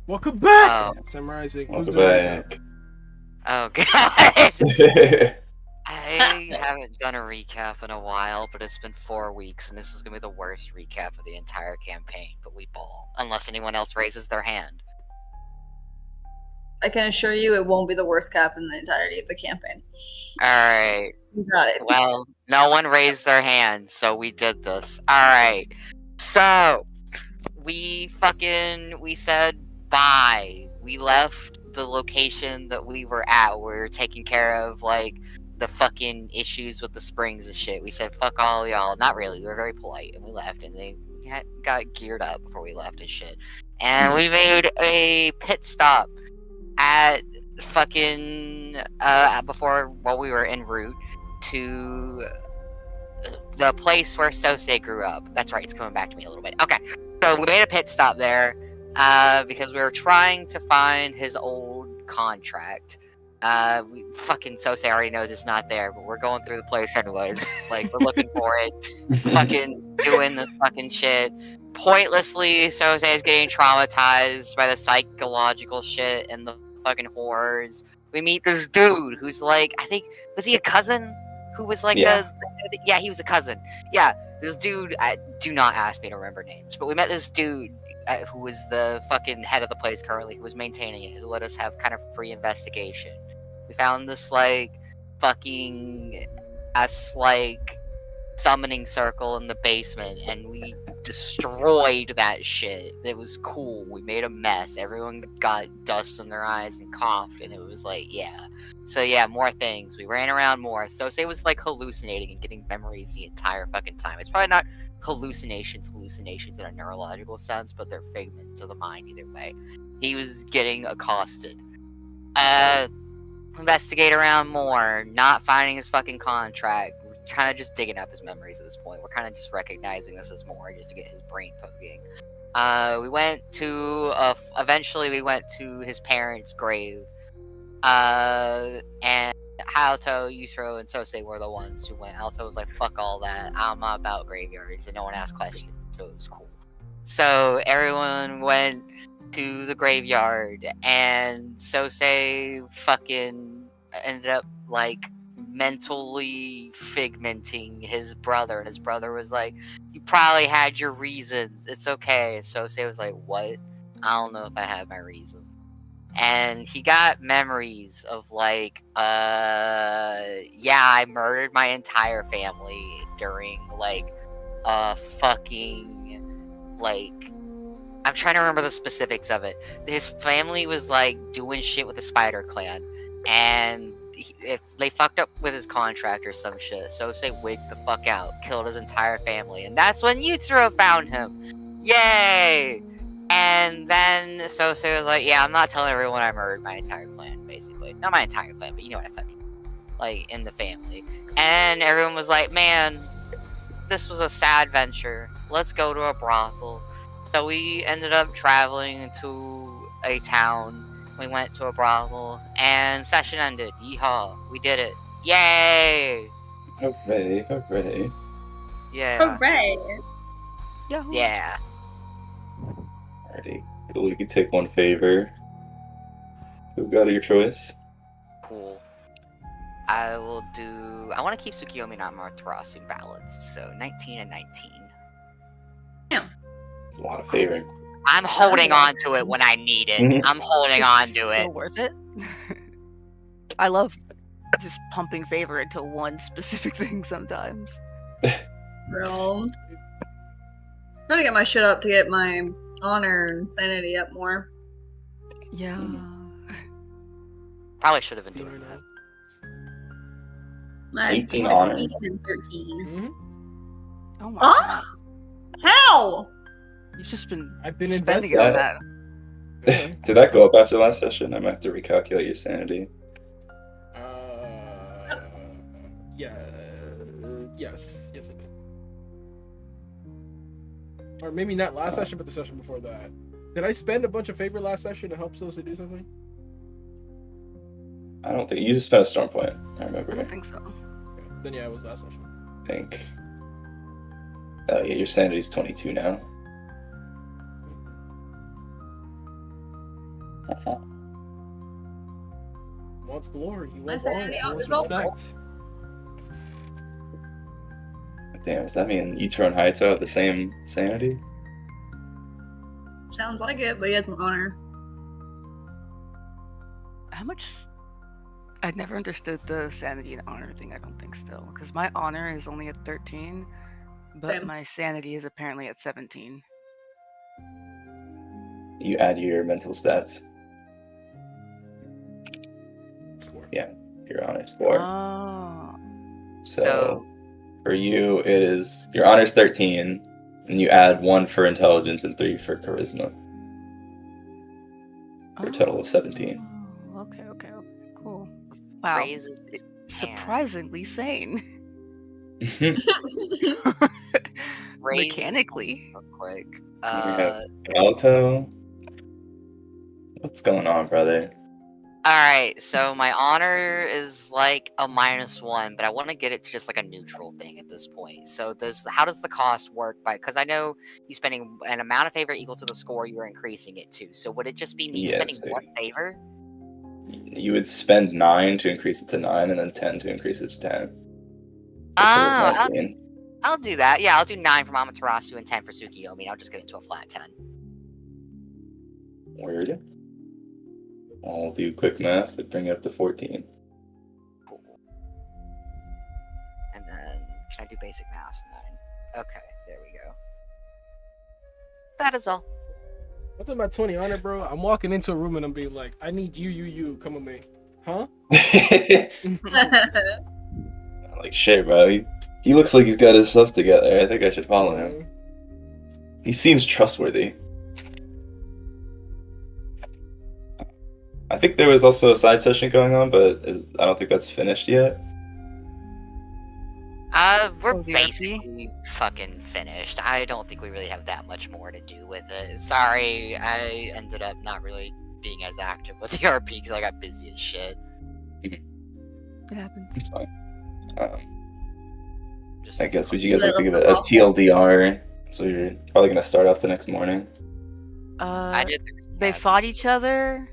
Welcome back! Oh, Samuraising. Who's Welcome doing recap? back. oh god. I haven't done a recap in a while, but it's been 4 weeks, and this is gonna be the worst recap of the entire campaign. But we ball, unless anyone else raises their hand. I can assure you it won't be the worst cap in the entirety of the campaign. Alright. You got it. Well, no one raised their hand, so we did this. Alright. So, we said bye. We left the location that we were at. We were taking care of, like, the fucking issues with the springs and shit. We said, fuck all y'all. Not really. We were very polite, and we left, and they got geared up before we left and shit. And we made a pit stop at fucking, while we were en route to the place where Sosei grew up. That's right, it's coming back to me a little bit. Okay, so we made a pit stop there, because we were trying to find his old contract. Sosei already knows it's not there, but we're going through the place anyways. Like, we're looking for it, fucking doing this fucking shit. Pointlessly, Sosei is getting traumatized by the psychological shit and the fucking horrors. We meet this dude who's like, I think, was he a cousin? Who was like yeah, he was a cousin. Yeah, this dude, do not ask me to remember names, but we met this dude who was the fucking head of the place currently, who was maintaining it, who let us have kind of free investigation. We found this, like, fucking, summoning circle in the basement, and we destroyed that shit. It was cool. We made a mess. Everyone got dust in their eyes and coughed, and it was like, yeah. So yeah, more things. We ran around more. Sosei was like hallucinating and getting memories the entire fucking time. It's probably not hallucinations in a neurological sense, but they're figments of the mind either way. He was getting accosted. Investigate around more, not finding his fucking contract. Kind of just digging up his memories at this point. We're kind of just recognizing this as more just to get his brain poking. We went to eventually we went to his parents' grave. And Hayato, Yusro, and Sosei were the ones who went. Hayato was like, fuck all that. I'm not about graveyards, and no one asked questions, so it was cool. So everyone went to the graveyard, and Sosei fucking ended up, like, mentally figmenting his brother, and his brother was like, you probably had your reasons, it's okay. And Sosei was like, what? I don't know if I have my reasons. And he got memories of, like, yeah, I murdered my entire family during, like, fucking, like, I'm trying to remember the specifics of it. His family was, like, doing shit with the Spider Clan, and if they fucked up with his contract or some shit, Sosei wigged the fuck out, killed his entire family, and that's when Yutaro found him. Yay! And then Sosei was like, yeah, I'm not telling everyone I murdered my entire clan, basically. Not my entire clan, but you know what I fucking mean. Like, in the family. And everyone was like, man, this was a sad venture. Let's go to a brothel. So we ended up traveling to a town. We went to a brothel, and session ended. Yeehaw. We did it. Yay! Hooray, hooray. Yeah. Hooray! Yahoo. Yeah. Alrighty, cool. We can take one favor. Who got your choice? Cool. I will do... I want to keep Tsukiyomi and Amaterasu balanced, so 19 and 19. It's a lot of favoring. I'm holding on to it when I need it. I'm holding on to Still it. worth it. I love just pumping favor into one specific thing sometimes. Real. Trying to get my shit up to get my honor and sanity up more. Yeah. Probably should have been doing that. My 18 16 honor. and 13. Mm-hmm. Oh my Ah! god. How? You've just been I've been spending invested. on that. Did that go up after last session? I might have to recalculate your sanity. Yeah. Yes, it did. Or maybe not last session, but the session before that. Did I spend a bunch of favor last session to help Sosa do something? I don't think you just spent a storm point. I remember. I don't think so. Okay. Then yeah, it was last session. I think. Oh yeah, your sanity's 22 now. Wants glory. He My wants honor. sanity He wants is also- respect. Damn, does that mean Ichiro and Hayato have the same sanity? Sounds like it, but he has more honor. How much? I never understood the sanity and honor thing. I don't think still, because my honor is only at 13, but Same. my sanity is apparently at 17. You add your mental stats, Score. your honor score. Oh. So for you, it is your honor's 13, and you add 1 for intelligence and 3 for charisma, for a total of 17. Oh, okay, cool. Wow, Raises his hand. surprisingly sane. Raises Mechanically. real quick. We have Hayato. What's going on, brother? Alright, so my honor is like a -1, but I want to get it to just like a neutral thing at this point. So how does the cost work? Because I know you spending an amount of favor equal to the score you're increasing it to. So would it just be me spending Yes, 1 favor? You would spend 9 to increase it to 9, and then 10 to increase it to 10. Oh, I'll do that. Yeah, I'll do 9 for Amaterasu and 10 for Tsukiyomi, and I'll just get it to a flat 10. Word. I'll do quick math to bring it up to 14. Cool. And then, can I do basic math? 9. Okay, there we go. That is all. What's my 20 honor, bro? I'm walking into a room and I'm being like, I need you, come with me. Huh? Like, shit, bro. He looks like he's got his stuff together. I think I should follow him. He seems trustworthy. I think there was also a side session going on, but I don't think that's finished yet. We're Oh, the RP? basically fucking finished. I don't think we really have that much more to do with it. Sorry, I ended up not really being as active with the RP because I got busy as shit. It happens. It's fine. Just I guess, would you guys Should I like to give look it a them up? TLDR? So you're probably going to start off the next morning. I did. They fought each other,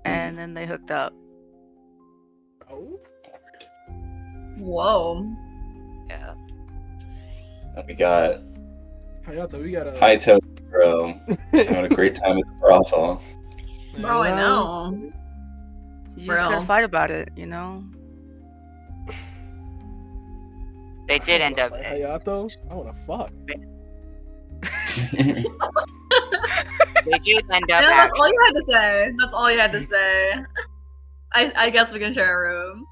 and then they hooked up. Oh? Whoa. Yeah. And we got Hayato, we got a... Hayato, bro. Having a great time at the brothel. Bro, I know. You just gotta Bro. fight about it, you know? They did end up. Hayato? I wanna fuck. They did end up. Yeah, that's all you had to say. That's all you had to say. I guess we can share a room.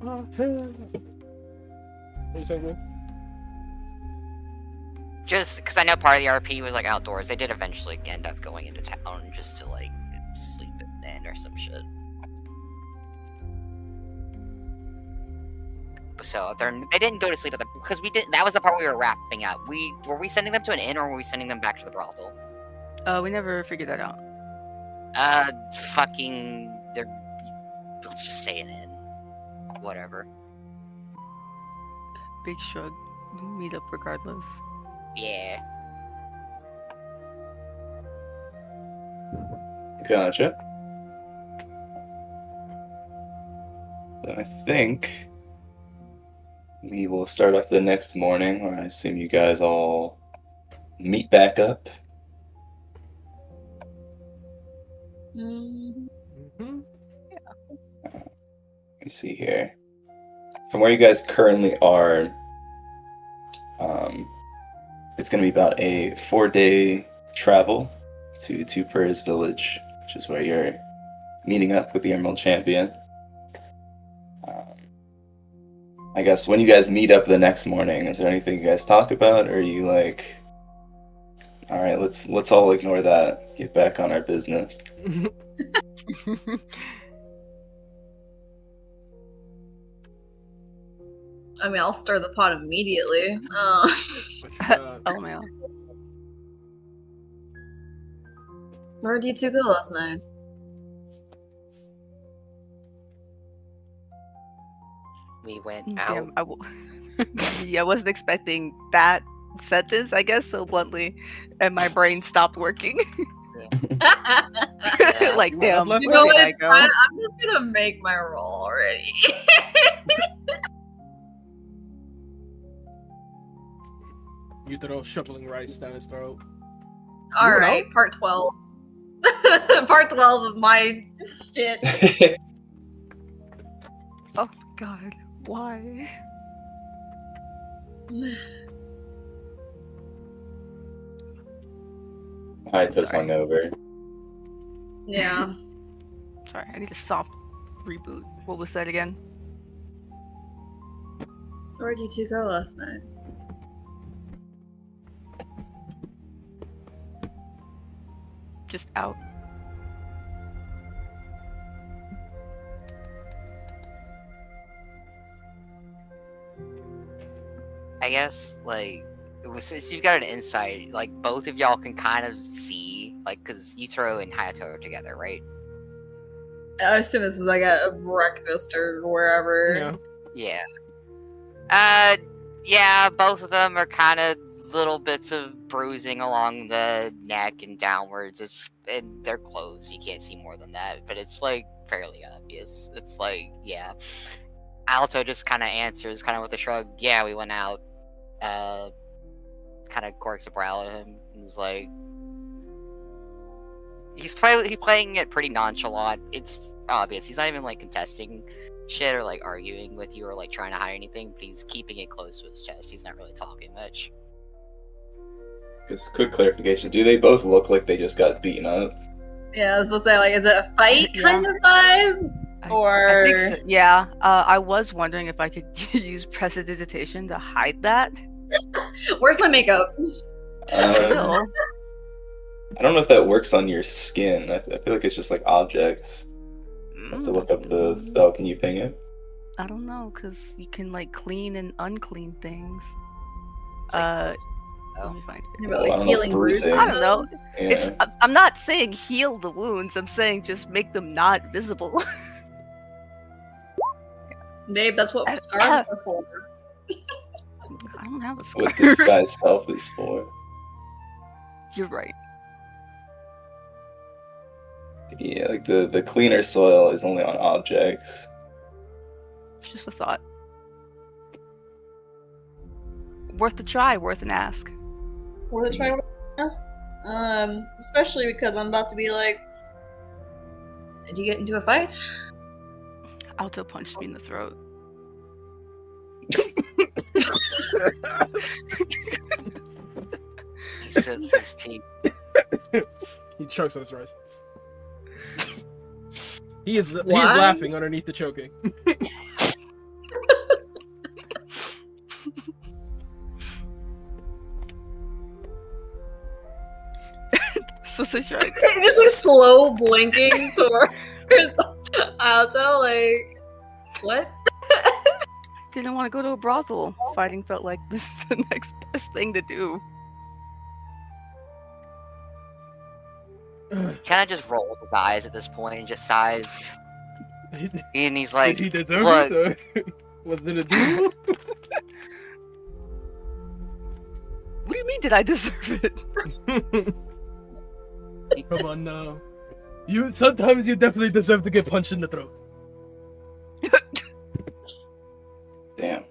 What you saying, bro? Just because I know part of the RP was like outdoors, they did eventually end up going into town just to like sleep at the inn or some shit. So they didn't go to sleep at the because we didn't. That was the part we were wrapping up. Were we sending them to an inn or were we sending them back to the brothel? We never figured that out. Fucking. Let's just say an inn. Whatever. Big shrug. Meet up regardless. Yeah. Gotcha. Then I think we will start off the next morning, where I assume you guys all meet back up. Mm-hmm. Let me see here. From where you guys currently are, it's going to be about a 4-day travel to Tupur's village, which is where you're meeting up with the Emerald Champion. I guess when you guys meet up the next morning, is there anything you guys talk about, or are you like, all right, let's all ignore that, get back on our business? I mean, I'll stir the pot immediately. Oh man. Where did you two go last night? We went Damn, out. I wasn't expecting that sentence, I guess, so bluntly, and my brain stopped working. Like, You went up damn, last You where know did what? I It's go? fine. I'm just gonna make my roll already. Yutaro shoveling rice down his throat. All You right, know? part 12. Part 12 of my shit. Oh God, why? Hayato's Sorry. hungover. Yeah. Sorry, I need a soft reboot. What was that again? Where'd you two go last night? Just out. I guess, like, since you've got an insight, like, both of y'all can kind of see, like, because Yutaro and Hayato are together, right? I assume this is like a breakfast or wherever. Yeah. Yeah, both of them are kind of little bits of bruising along the neck and downwards. And they're closed, you can't see more than that, but it's, like, fairly obvious. It's like, yeah. Alto just kind of answers, kind of with a shrug, yeah, we went out. Kind of corks a brow at him and is like, he's playing it pretty nonchalant. It's obvious. He's not even like contesting shit or like arguing with you or like trying to hide anything, but he's keeping it close to his chest. He's not really talking much. Just quick clarification: do they both look like they just got beaten up? Yeah, I was supposed to say, like, is it a fight Yeah. kind of vibe? Or I think so. Yeah. I was wondering if I could use prestidigitation to hide that. where's my makeup? Still. I don't know if that works on your skin. I feel like it's just like objects. I have to look up the spell. Can you ping it? I don't know, because you can like clean and unclean things. It's like close. Let me find it. About, I like don't know, healing bruising. bruises. I don't know. It's Yeah. I'm not saying heal the wounds. I'm saying just make them not visible. Babe, that's what scarves are for. I don't have a What scar. disguise self is for. You're right. Yeah, like the cleaner soil is only on objects. Just a thought. Worth a try, worth an ask. Worth a try to ask? Especially because I'm about to be like, did you get into a fight? Alto punched me in the throat. He sips his tea. He chokes on his rice. He is Why? laughing underneath the choking. So it's right. Just like slow blinking towards Alto, like, what? Didn't want to go to a brothel. Fighting felt like this is the next best thing to do. Kind of just rolls his eyes at this point and just sighs. And he's Did like, he deserve look, it? Or was it a duel? What do you mean? Did I deserve it? Come on now. Sometimes you definitely deserve to get punched in the throat. Damn.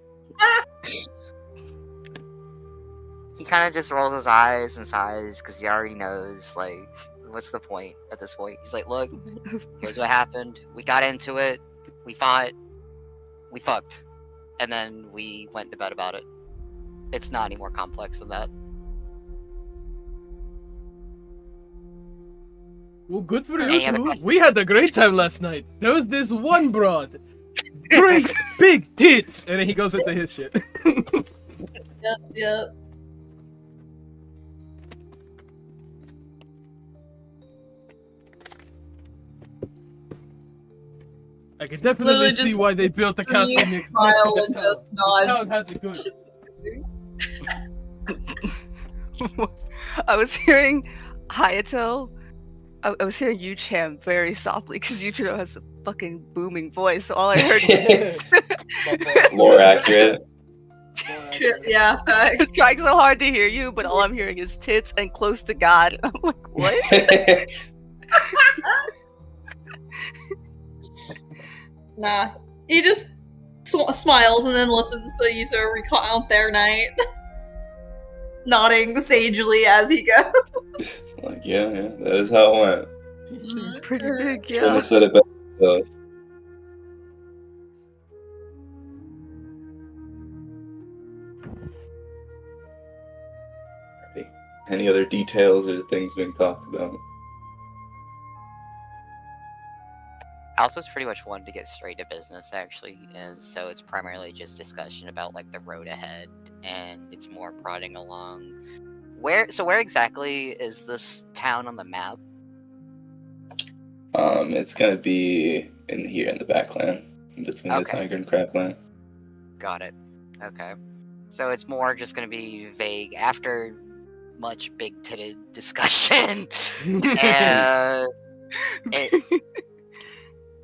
he kind of just rolls his eyes and sighs because he already knows, like, what's the point at this point? He's like, look, here's what happened. We got into it. We fought. We fucked. And then we went to bed about it. It's not any more complex than that. Well, good for Any you other two. questions? We had a great time last night. There was this one broad. Great big tits. And then he goes into his shit. Yep. I can definitely Literally see just why they built the castle you next smile to this and town. just This nod. town has it good. I was hearing Hayato. I was hearing you chant very softly because Yutaro has a fucking booming voice. So all I heard was Lore accurate. Yeah, facts. He's trying so hard to hear you, but all I'm hearing is tits and close to God. I'm like, what? Nah, he just smiles and then listens to you to recount their night, nodding sagely as he goes. It's like, yeah, that is how it went. Pretty big, Couldn't yeah. have said it better myself. Alrighty. Any other details or things being talked about? Alto's pretty much wanted to get straight to business, actually, and so it's primarily just discussion about like the road ahead, and it's more prodding along. Where exactly is this town on the map? It's gonna be in here in the backland, in between the Okay. tiger and crabland. Got it. Okay. So it's more just gonna be vague after much big-titted discussion.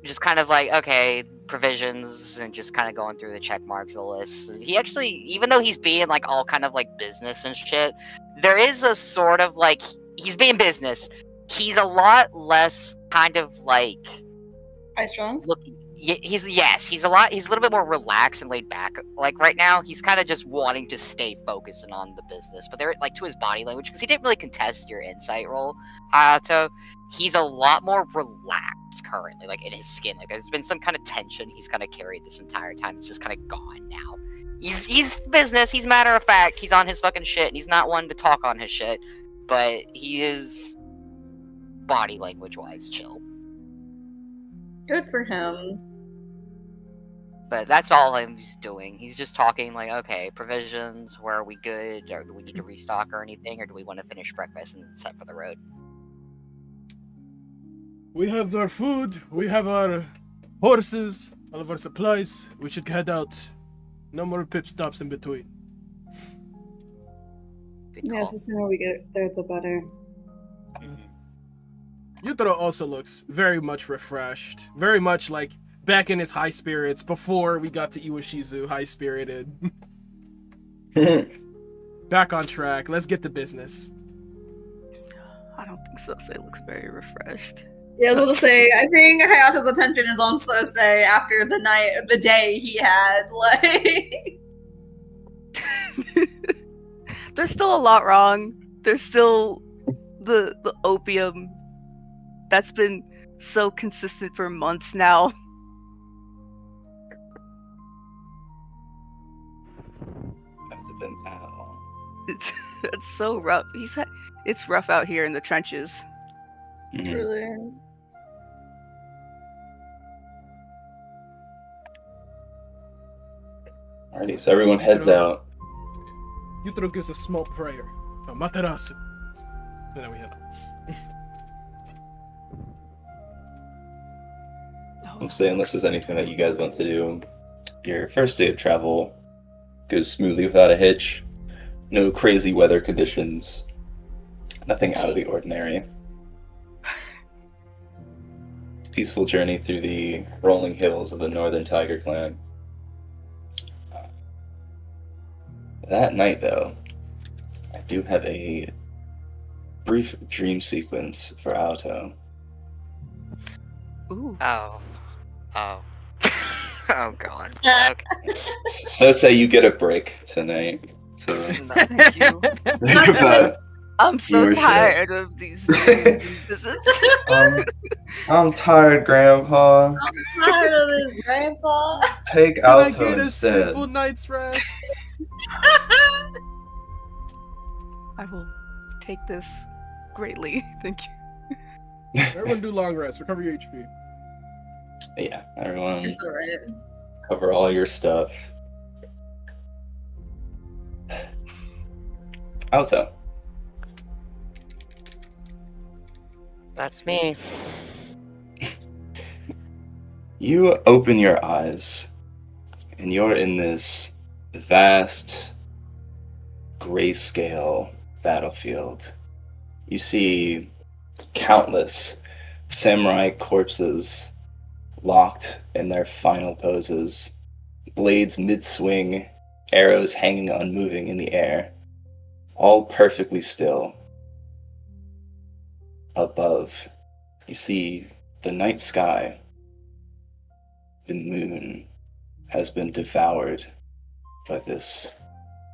It just kind of like, okay, provisions, and just kind of going through the check marks of the list. He actually, even though he's being like all kind of like business and shit, there is a sort of like, he's being business. He's a lot less kind of like, High strung. look, he's a little bit more relaxed and laid back. Like right now, he's kind of just wanting to stay focused and on the business. But they're like to his body language, because he didn't really contest your insight roll, Hayato. He's a lot more relaxed currently, like in his skin. Like there's been some kind of tension he's kind of carried this entire time. It's just kind of gone now. He's business. He's matter of fact. He's on his fucking shit, and he's not one to talk on his shit. But he is body language wise chill. Good for him. But that's all he's doing. He's just talking like, okay, provisions, where are we good? Or do we need to restock or anything? Or do we want to finish breakfast and set for the road? We have our food, we have our horses, all of our supplies. We should head out. No more pit stops in between. Good Yes, call. the sooner we get there, the better. Yutaro also looks very much refreshed. Very much like back in his high spirits before we got to Iwashizu, high spirited. Back on track. Let's get to business. I don't think Sosei looks very refreshed. Yeah, I was going to say, I think Hayato's attention is on Sosei after the day he had. Like, There's still a lot wrong. There's still the opium that's been so consistent for months now. Hasn't been at all. It's so rough. It's rough out here in the trenches. Mhm. truly. Alrighty, so everyone heads out. Yutaro gives a small prayer. Materasu. And then we head out. I'll say, unless there's anything that you guys want to do, your first day of travel goes smoothly without a hitch. No crazy weather conditions. Nothing out of the ordinary. Peaceful journey through the rolling hills of the Northern Tiger Clan. That night, though, I do have a brief dream sequence for Aoto. Ooh. Oh. Oh. Oh god. Uh, Okay. So say you get a break tonight to Thank you. think about. I'm so You were tired of these dreams and visits. I'm tired, Grandpa. Tired of this, Grandpa. Take Can I Alto get a instead. simple night's rest? I will take this greatly. Thank you. Everyone do long rest. Recover your HP. Yeah, everyone You're so right. cover all your stuff. Alto. That's me. You open your eyes, and you're in this vast, grayscale battlefield. You see countless samurai corpses locked in their final poses, blades mid-swing, arrows hanging unmoving in the air, all perfectly still. Above, You see the night sky, the moon, has been devoured by this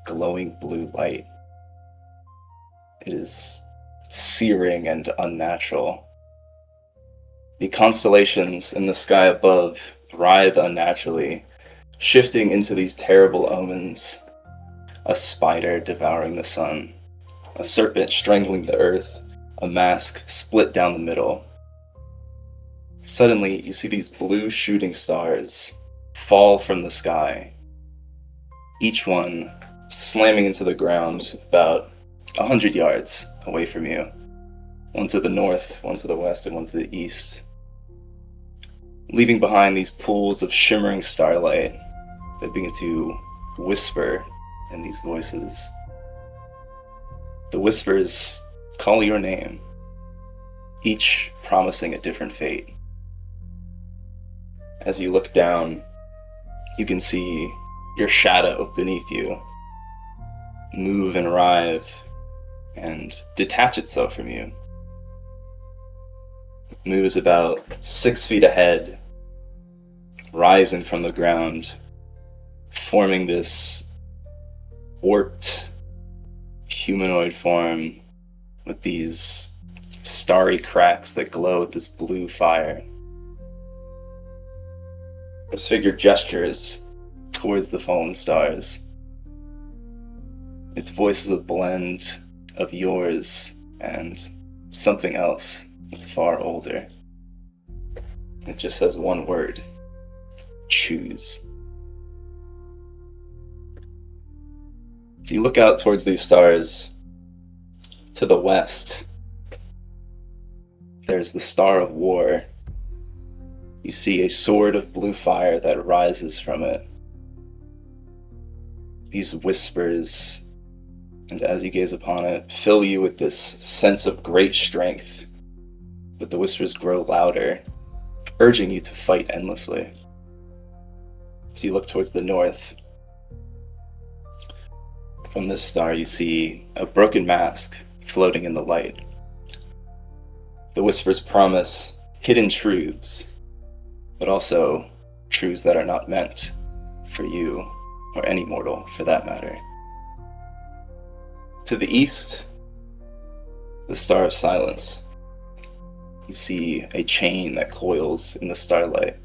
glowing blue light. It is searing and unnatural. The constellations in the sky above writhe unnaturally, shifting into these terrible omens. A spider devouring the sun, a serpent strangling the earth, a mask split down the middle. Suddenly, you see these blue shooting stars fall from the sky, each one slamming into the ground about 100 yards away from you. One to the north, one to the west, and one to the east. Leaving behind these pools of shimmering starlight that begin to whisper in these voices. The whispers call your name, each promising a different fate. As you look down, you can see your shadow beneath you move and writhe and detach itself from you. It moves about 6 feet ahead, rising from the ground, forming this warped humanoid form with these starry cracks that glow with this blue fire. This figure gestures towards the fallen stars. Its voice is a blend of yours and something else that's far older. It just says one word: choose. So you look out towards these stars. To the west, there's the Star of War. You see a sword of blue fire that rises from it. These whispers, and as you gaze upon it, fill you with this sense of great strength. But the whispers grow louder, urging you to fight endlessly. As you look towards the north, from this star you see a broken mask floating in the light. The whispers promise hidden truths, but also truths that are not meant for you, or any mortal for that matter. To the east, the Star of Silence. You see a chain that coils in the starlight.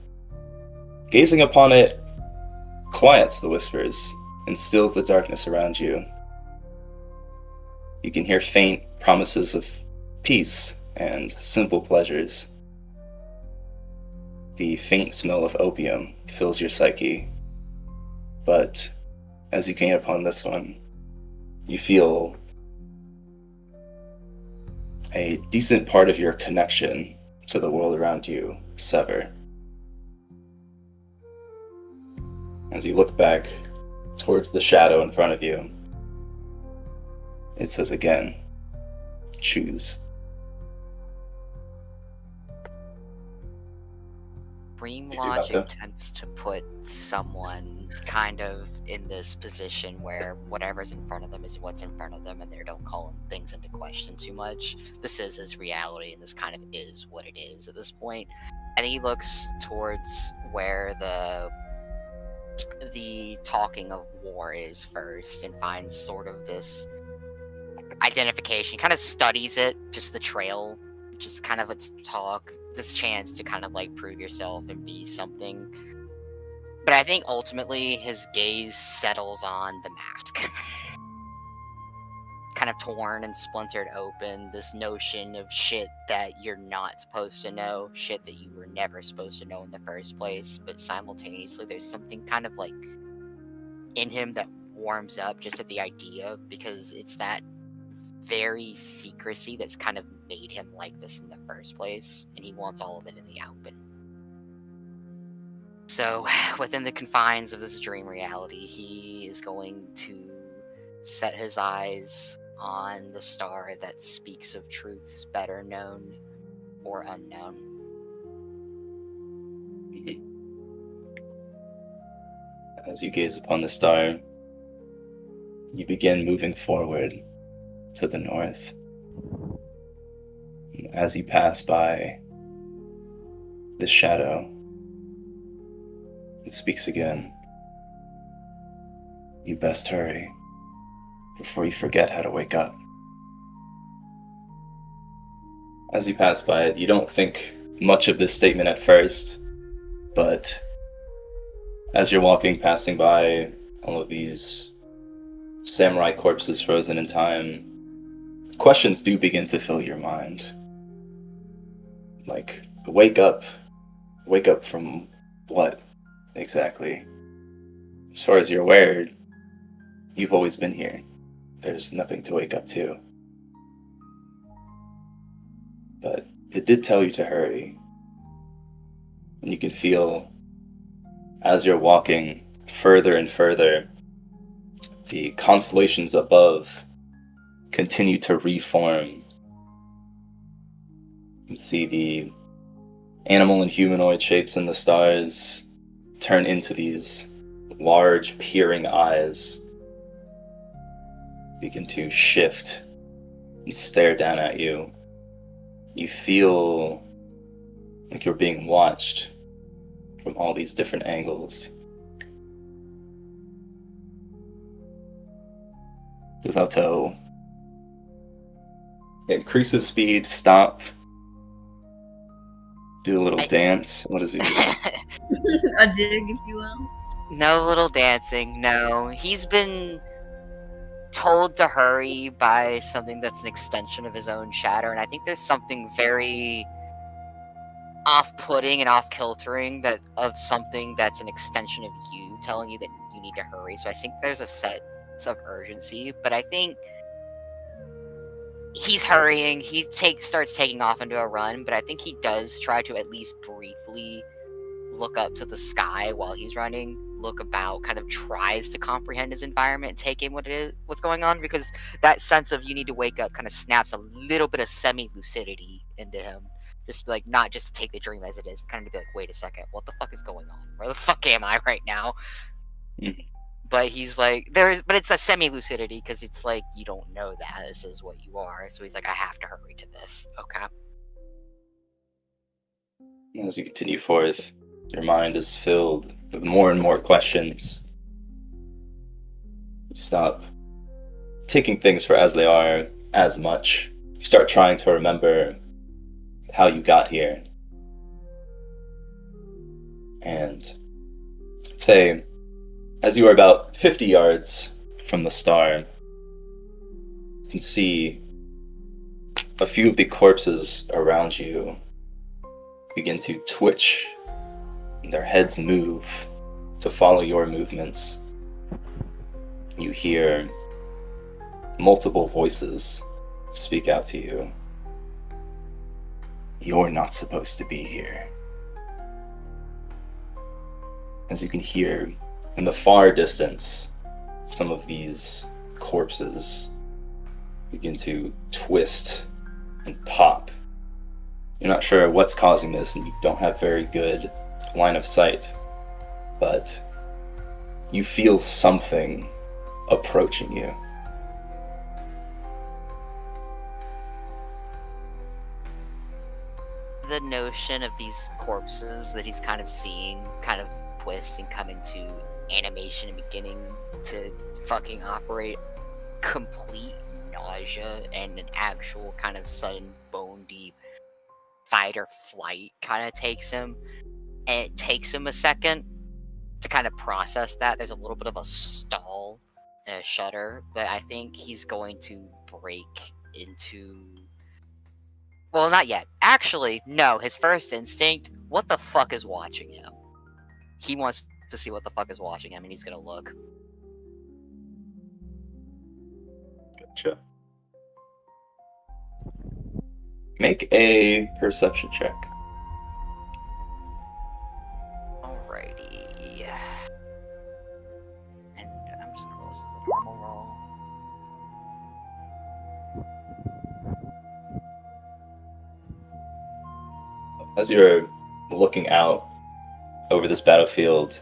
Gazing upon it quiets the whispers and stills the darkness around you. You can hear faint promises of peace and simple pleasures. The faint smell of opium fills your psyche, but as you gain upon this one, you feel a decent part of your connection to the world around you sever. As you look back towards the shadow in front of you, it says again, choose. Dream You do have logic to. tends to put someone kind of in this position where whatever's in front of them is what's in front of them and they don't call things into question too much. This is his reality and this kind of is what it is at this point. And he looks towards where the talking of war is first and finds sort of this identification, kind of studies it, just the trail, just kind of let's talk, this chance to kind of like prove yourself and be something. But I think ultimately his gaze settles on the mask. Kind of torn and splintered open, this notion of shit that you're not supposed to know, shit that you were never supposed to know in the first place, but simultaneously there's something kind of like in him that warms up just at the idea, because it's that very secrecy that's kind of made him like this in the first place, and he wants all of it in the open. So, within the confines of this dream reality, he is going to set his eyes on the star that speaks of truths better known or unknown. As you gaze upon the star, you begin moving forward to the north. As you pass by The shadow. It speaks again. You best hurry before you forget how to wake up. As you pass by it, you don't think much of this statement at first, but as you're walking, passing by all of these samurai corpses frozen in time, questions do begin to fill your mind. Like, wake up. Wake up from what, exactly? As far as you're aware, you've always been here. There's nothing to wake up to. But it did tell you to hurry. And you can feel, as you're walking further and further, the constellations above continue to reform. You can see the animal and humanoid shapes in the stars turn into these large peering eyes, begin to shift and stare down at you. You feel like you're being watched from all these different angles. Goes out to increases speed, stop, do a little dance. What is he doing? A jig, if you will. No little dancing, no. He's been told to hurry by something that's an extension of his own shatter, and I think there's something very off-putting and off-kiltering that of something that's an extension of you telling you that you need to hurry. So I think there's a sense of urgency, but I think he's hurrying. He starts taking off into a run, but I think he does try to at least briefly look up to the sky while he's running, look about, kind of tries to comprehend his environment and take in what's going on, because that sense of you need to wake up kind of snaps a little bit of semi-lucidity into him. Just like, not just to take the dream as it is, kind of to be like, wait a second, what the fuck is going on? Where the fuck am I right now? Mhm. But he's like, but it's a semi-lucidity, because it's like, you don't know that this is what you are. So he's like, I have to hurry to this. Okay. As you continue forth, your mind is filled with more and more questions. You stop taking things for as they are as much. You start trying to remember how you got here. And say, as you are about 50 yards from the star, you can see a few of the corpses around you begin to twitch, and their heads move to follow your movements. You hear multiple voices speak out to you. You're not supposed to be here. As you can hear in the far distance, some of these corpses begin to twist and pop. You're not sure what's causing this, and you don't have very good line of sight, but you feel something approaching you. The notion of these corpses that he's kind of seeing kind of twist and come into animation and beginning to fucking operate, complete nausea and an actual kind of sudden bone deep fight or flight kind of takes him, and it takes him a second to kind of process that. There's a little bit of a stall and a shudder, but I think he's going to break into, well, not yet. Actually, no, his first instinct, what the fuck is watching him? He wants to see what the fuck is watching him, and he's gonna look. Gotcha. Make a perception check. Alrighty. And I'm just gonna roll this as a normal roll. As you're looking out over this battlefield,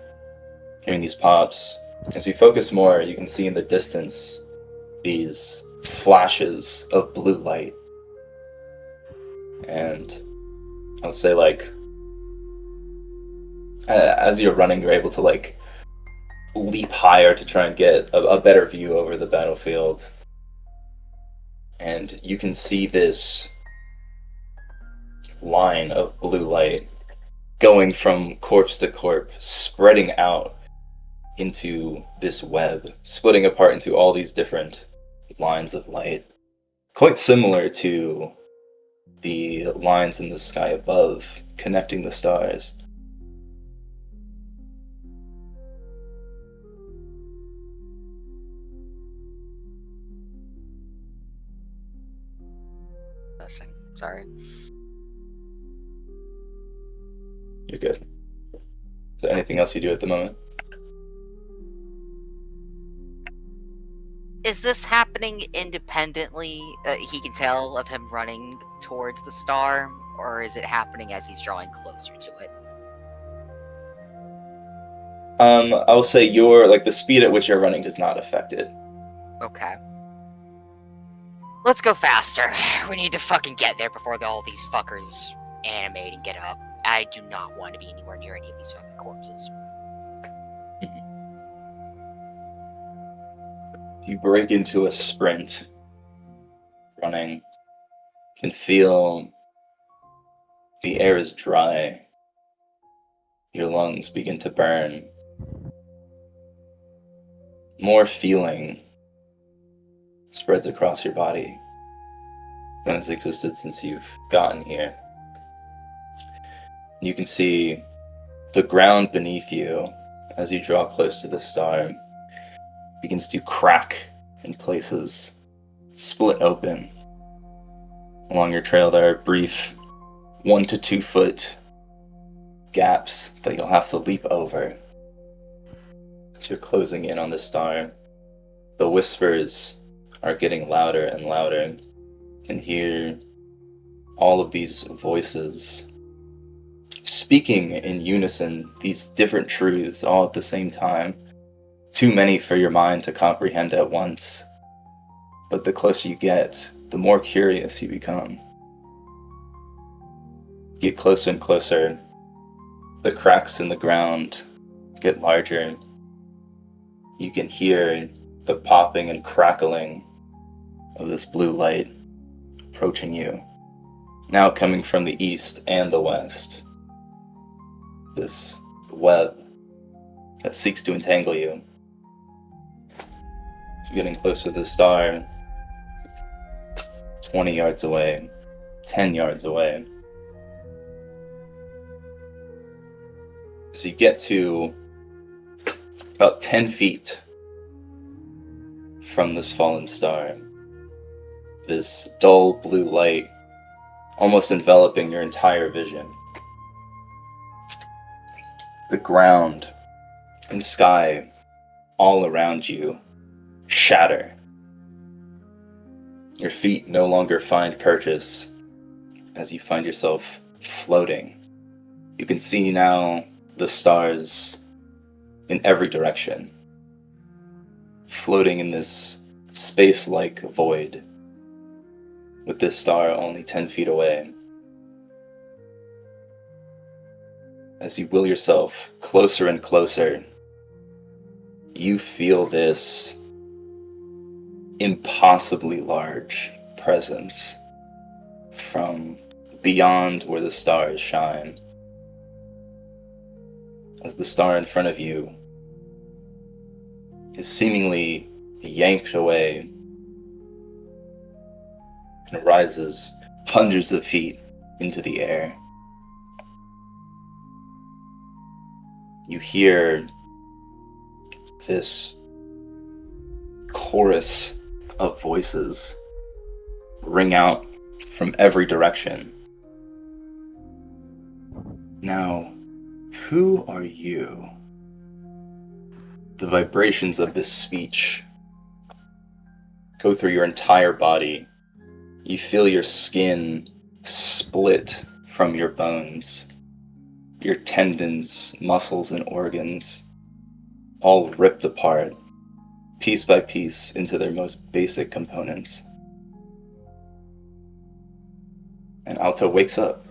hearing these pops, as you focus more, you can see in the distance these flashes of blue light. And I'll say, like, As you're running, you're able to like leap higher to try and get a better view over the battlefield. And you can see this line of blue light going from corpse to corpse, spreading out into this web, splitting apart into all these different lines of light. Quite similar to the lines in the sky above, connecting the stars. Sorry. You're good. Is there anything else you do at the moment? Is this happening independently? He can tell of him running towards the star, or is it happening as he's drawing closer to it? I'll say the speed at which you're running does not affect it. Okay. Let's go faster. We need to fucking get there before all these fuckers animate and get up. I do not want to be anywhere near any of these fucking corpses. You break into a sprint, running. You can feel the air is dry. Your lungs begin to burn. More feeling spreads across your body than has existed since you've gotten here. You can see the ground beneath you as you draw close to the star begins to crack in places, split open. Along your trail there are brief 1 to 2 foot gaps that you'll have to leap over. As you're closing in on the star, the whispers are getting louder and louder. You can hear all of these voices speaking in unison, these different truths all at the same time. Too many for your mind to comprehend at once. But the closer you get, the more curious you become. Get closer and closer. The cracks in the ground get larger. You can hear the popping and crackling of this blue light approaching you. Now coming from the east and the west. This web that seeks to entangle you. You're getting closer to the star. 20 yards away. 10 yards away. So you get to about 10 feet from this fallen star. This dull blue light almost enveloping your entire vision. The ground and sky all around you shatter. Your feet no longer find purchase as you find yourself floating. You can see now the stars in every direction, floating in this space-like void, with this star only 10 feet away. As you will yourself closer and closer, you feel this impossibly large presence from beyond where the stars shine. As the star in front of you is seemingly yanked away and rises hundreds of feet into the air. You hear this chorus of voices ring out from every direction. Now, who are you? The vibrations of this speech go through your entire body. You feel your skin split from your bones. Your tendons, muscles, and organs all ripped apart, piece by piece, into their most basic components. And Alto wakes up.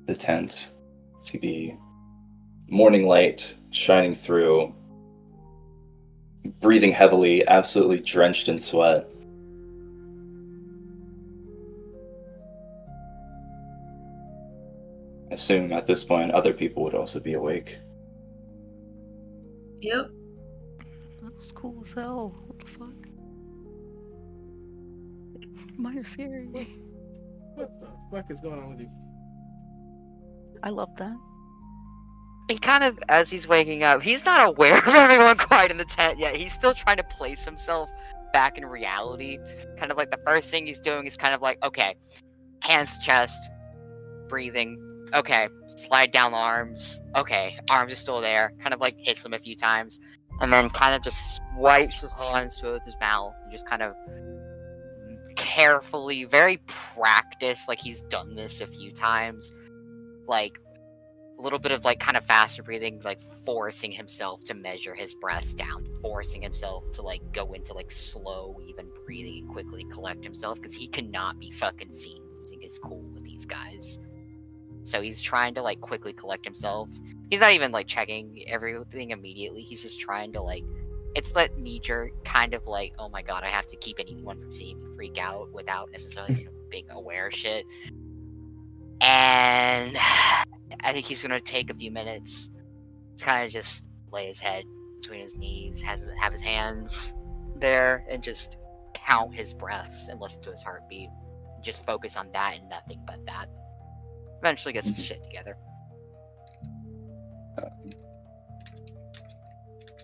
The tent See the morning light shining through, breathing heavily, absolutely drenched in sweat. I assume at this point other people would also be awake. Yep. That was cool as hell. What the fuck? Mine are scary. What the fuck is going on with you? I love that. He kind of, as he's waking up, he's not aware of everyone quite in the tent yet. He's still trying to place himself back in reality. Kind of like the first thing he's doing is kind of like, okay, hands to chest, breathing. Okay, slide down the arms. Okay, arms are still there. Kind of like hits them a few times. And then kind of just wipes his hands with his mouth. And just kind of carefully, very practiced, like he's done this a few times. Like, a little bit of like kind of faster breathing, like forcing himself to measure his breaths down, forcing himself to like go into like slow, even breathing and quickly collect himself because he cannot be fucking seen losing his cool with these guys. So he's trying to like quickly collect himself. He's not even like checking everything immediately. He's just trying to like, it's that knee jerk kind of like, oh my god, I have to keep anyone from seeing me freak out without necessarily being aware of shit. And I think he's gonna take a few minutes to kind of just lay his head between his knees, have his hands there, and just count his breaths and listen to his heartbeat. Just focus on that and nothing but that. Eventually gets his shit together.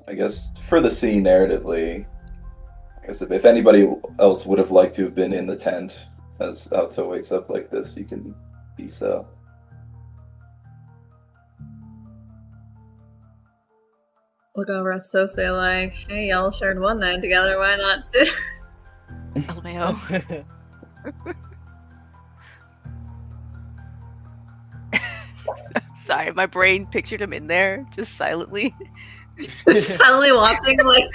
I guess for the scene narratively, I guess if anybody else would have liked to have been in the tent as Alto wakes up like this, you can be so. Look over at Sose like, hey, y'all shared one night together, why not two? LMAO. Sorry, my brain pictured him in there, just silently. Suddenly watching, like...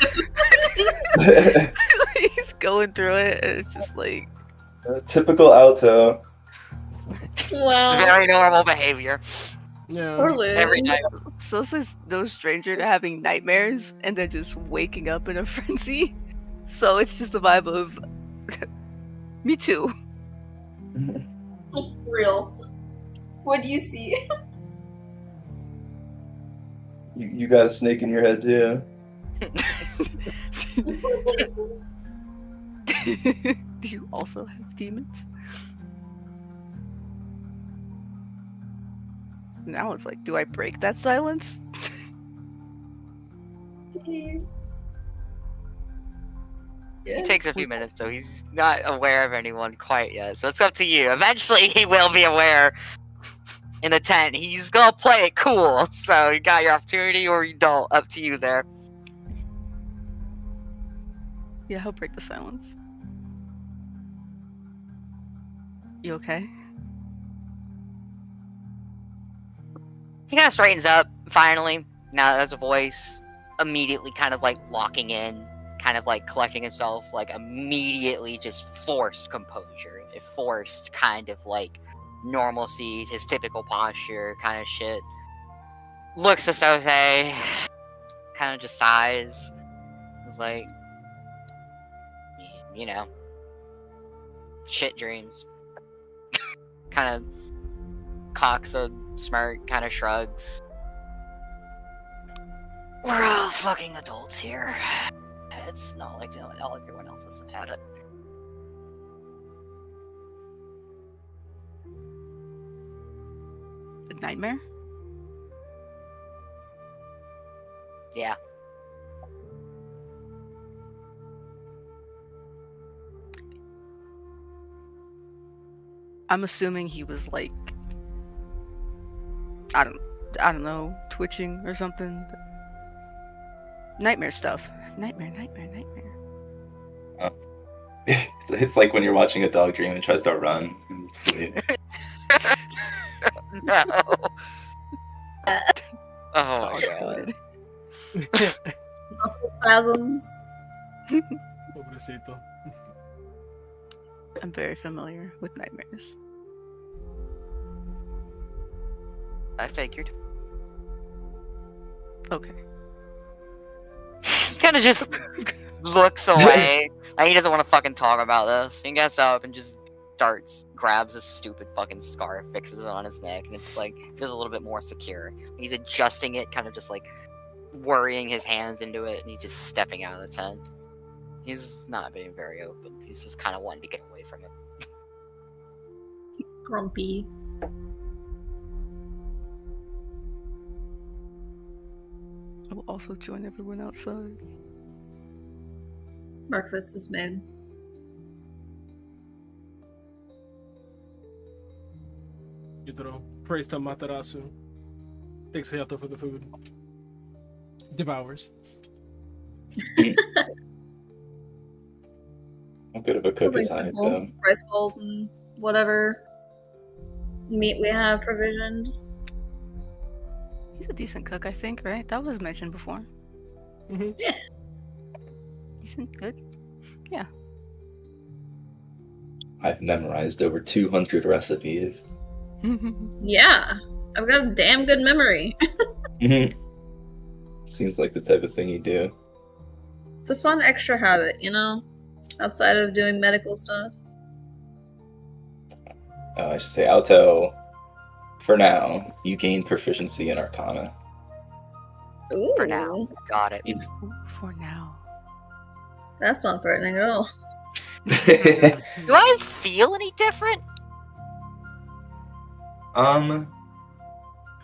He's going through it, and it's just like... Typical Alto. Wow. Very normal behavior. Yeah. Poor Lou. Every night. Sosa's no stranger to having nightmares and then just waking up in a frenzy. So it's just the vibe of... Me too. Real. What do you see? You got a snake in your head too. Do you also have demons? Now it's like, do I break that silence? It takes a few minutes, so he's not aware of anyone quite yet. So it's up to you. Eventually, he will be aware in a tent. He's gonna play it cool. So you got your opportunity, or you don't. Up to you there. Yeah, he'll break the silence. You okay? He kind of straightens up, finally. Now that there's a voice, immediately kind of like locking in, kind of like collecting himself, like immediately just forced composure. It forced kind of like normalcy, his typical posture kind of shit. Looks to Sose, kind of just sighs. It's like, you know, shit dreams. Kind of cocks a smirk, kind of shrugs. We're all fucking adults here. It's not like all everyone else hasn't had it. A nightmare? Yeah. I'm assuming he was like, I don't know, twitching or something. But... Nightmare stuff. Nightmare. It's like when you're watching a dog dream and it tries to run in sleep. No. Oh my god. Muscle spasms. Pobrecito. I'm very familiar with nightmares. I figured. Okay. He kind of just looks away. Like he doesn't want to fucking talk about this. He gets up and just grabs a stupid fucking scarf, fixes it on his neck, and it's like feels a little bit more secure. He's adjusting it, kind of just like worrying his hands into it, and he's just stepping out of the tent. He's not being very open. He's just kind of wanting to get away from it. Grumpy. I will also join everyone outside. Breakfast is made. Yutaro prays to Matarasu. Thanks Hayato for the food. Devours. A bit of a cook is Something on simple. it, Rice balls and whatever meat we have provisioned. He's a decent cook, I think, right? That was mentioned before. Mm-hmm. Yeah. Decent, good. I've memorized over 200 recipes. Yeah. I've got a damn good memory. Seems like the type of thing you do. It's a fun extra habit, you know? Outside of doing medical stuff. I should say, Alto, for now, you gain proficiency in Arcana. Ooh. For now. Got it. Ooh, for now. That's not threatening at all. Do I feel any different?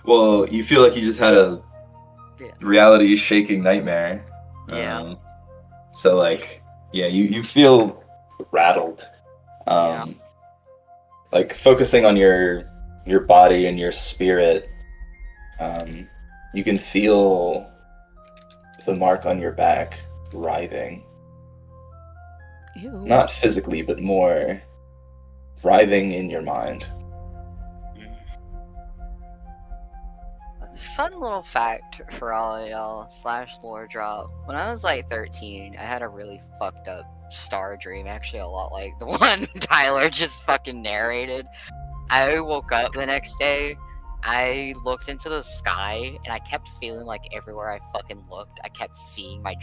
Well, you feel like you just had a Yeah. reality-shaking nightmare. Yeah. So, like, yeah, you feel rattled. Yeah. Like, focusing on your body and your spirit, you can feel the mark on your back writhing. Ew. Not physically, but more writhing in your mind. Fun little fact for all of y'all / lore drop. When I was like 13, I had a really fucked up star dream, actually a lot like the one Tyler just fucking narrated. I woke up the next day, I looked into the sky, and I kept feeling like everywhere I fucking looked, I kept seeing my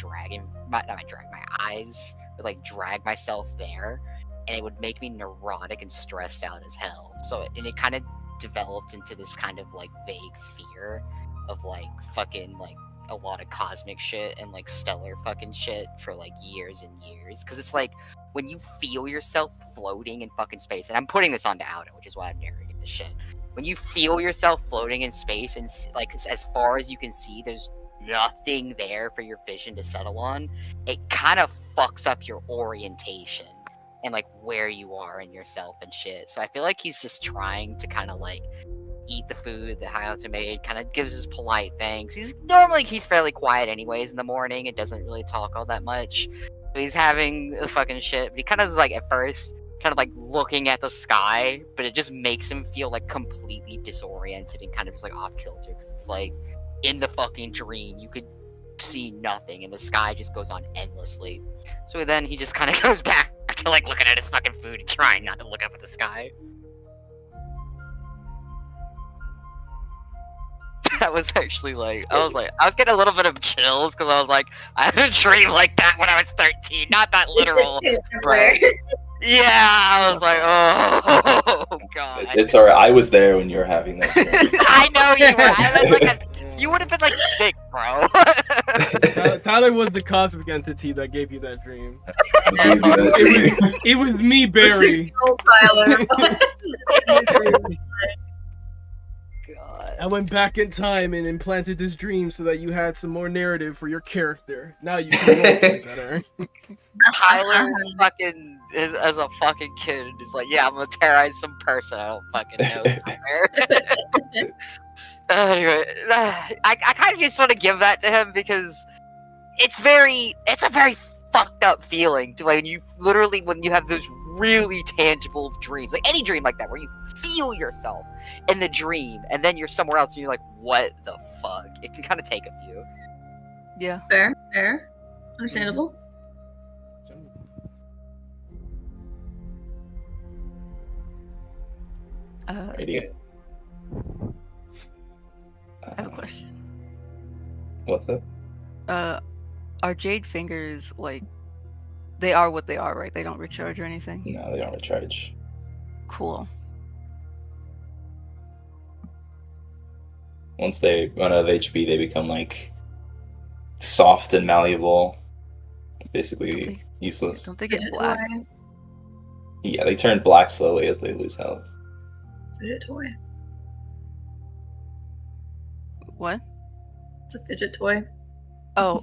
eyes would like drag myself there, and it would make me neurotic and stressed out as hell. So it kind of developed into this kind of like vague fear of like fucking like a lot of cosmic shit and like stellar fucking shit for like years and years, because it's like when you feel yourself floating in fucking space, and I'm putting this onto Auto, which is why I'm narrating this shit. When you feel yourself floating in space and like as far as you can see, there's nothing there for your vision to settle on, it kind of fucks up your orientation and like where you are in yourself and shit. So I feel like he's just trying to kind of like eat the food that Hayato made, kind of gives his polite thanks. He's fairly quiet anyways in the morning and doesn't really talk all that much. So he's having the fucking shit, but he kind of is like at first kind of like looking at the sky, but it just makes him feel like completely disoriented and kind of just like off kilter, because it's like in the fucking dream you could see nothing and the sky just goes on endlessly. So then he just kind of goes back to like looking at his fucking food and trying not to look up at the sky. That was actually like, I was getting a little bit of chills because I was like, I had a dream like that when I was 13, not that literal. Right. Yeah, I was like, oh god. It's alright. I was there when you were having that dream. I know you were. I was like, you would have been like 6, bro. Tyler was the cosmic entity that gave you that dream. I gave you that dream. It was me, The Barry. 60-year-old Tyler. God. I went back in time and implanted this dream so that you had some more narrative for your character. Now you can roll better. Tyler fucking is, as a fucking kid, is like, yeah, I'm gonna terrorize some person I don't fucking know somewhere. Anyway, I kind of just want to give that to him because it's a very fucked up feeling to when you have those really tangible dreams, like any dream like that, where you feel yourself in the dream and then you're somewhere else and you're like, what the fuck? It can kind of take a few. Yeah. Fair. Understandable. Idiot. I have a question. What's up? Are jade fingers like they are what they are, right? They don't recharge or anything. No, they don't recharge. Cool. Once they run out of HP, they become like soft and malleable, basically useless. Don't they get Fidget black? toy. Yeah, they turn black slowly as they lose health. Fidget toy. What? It's a fidget toy. Oh.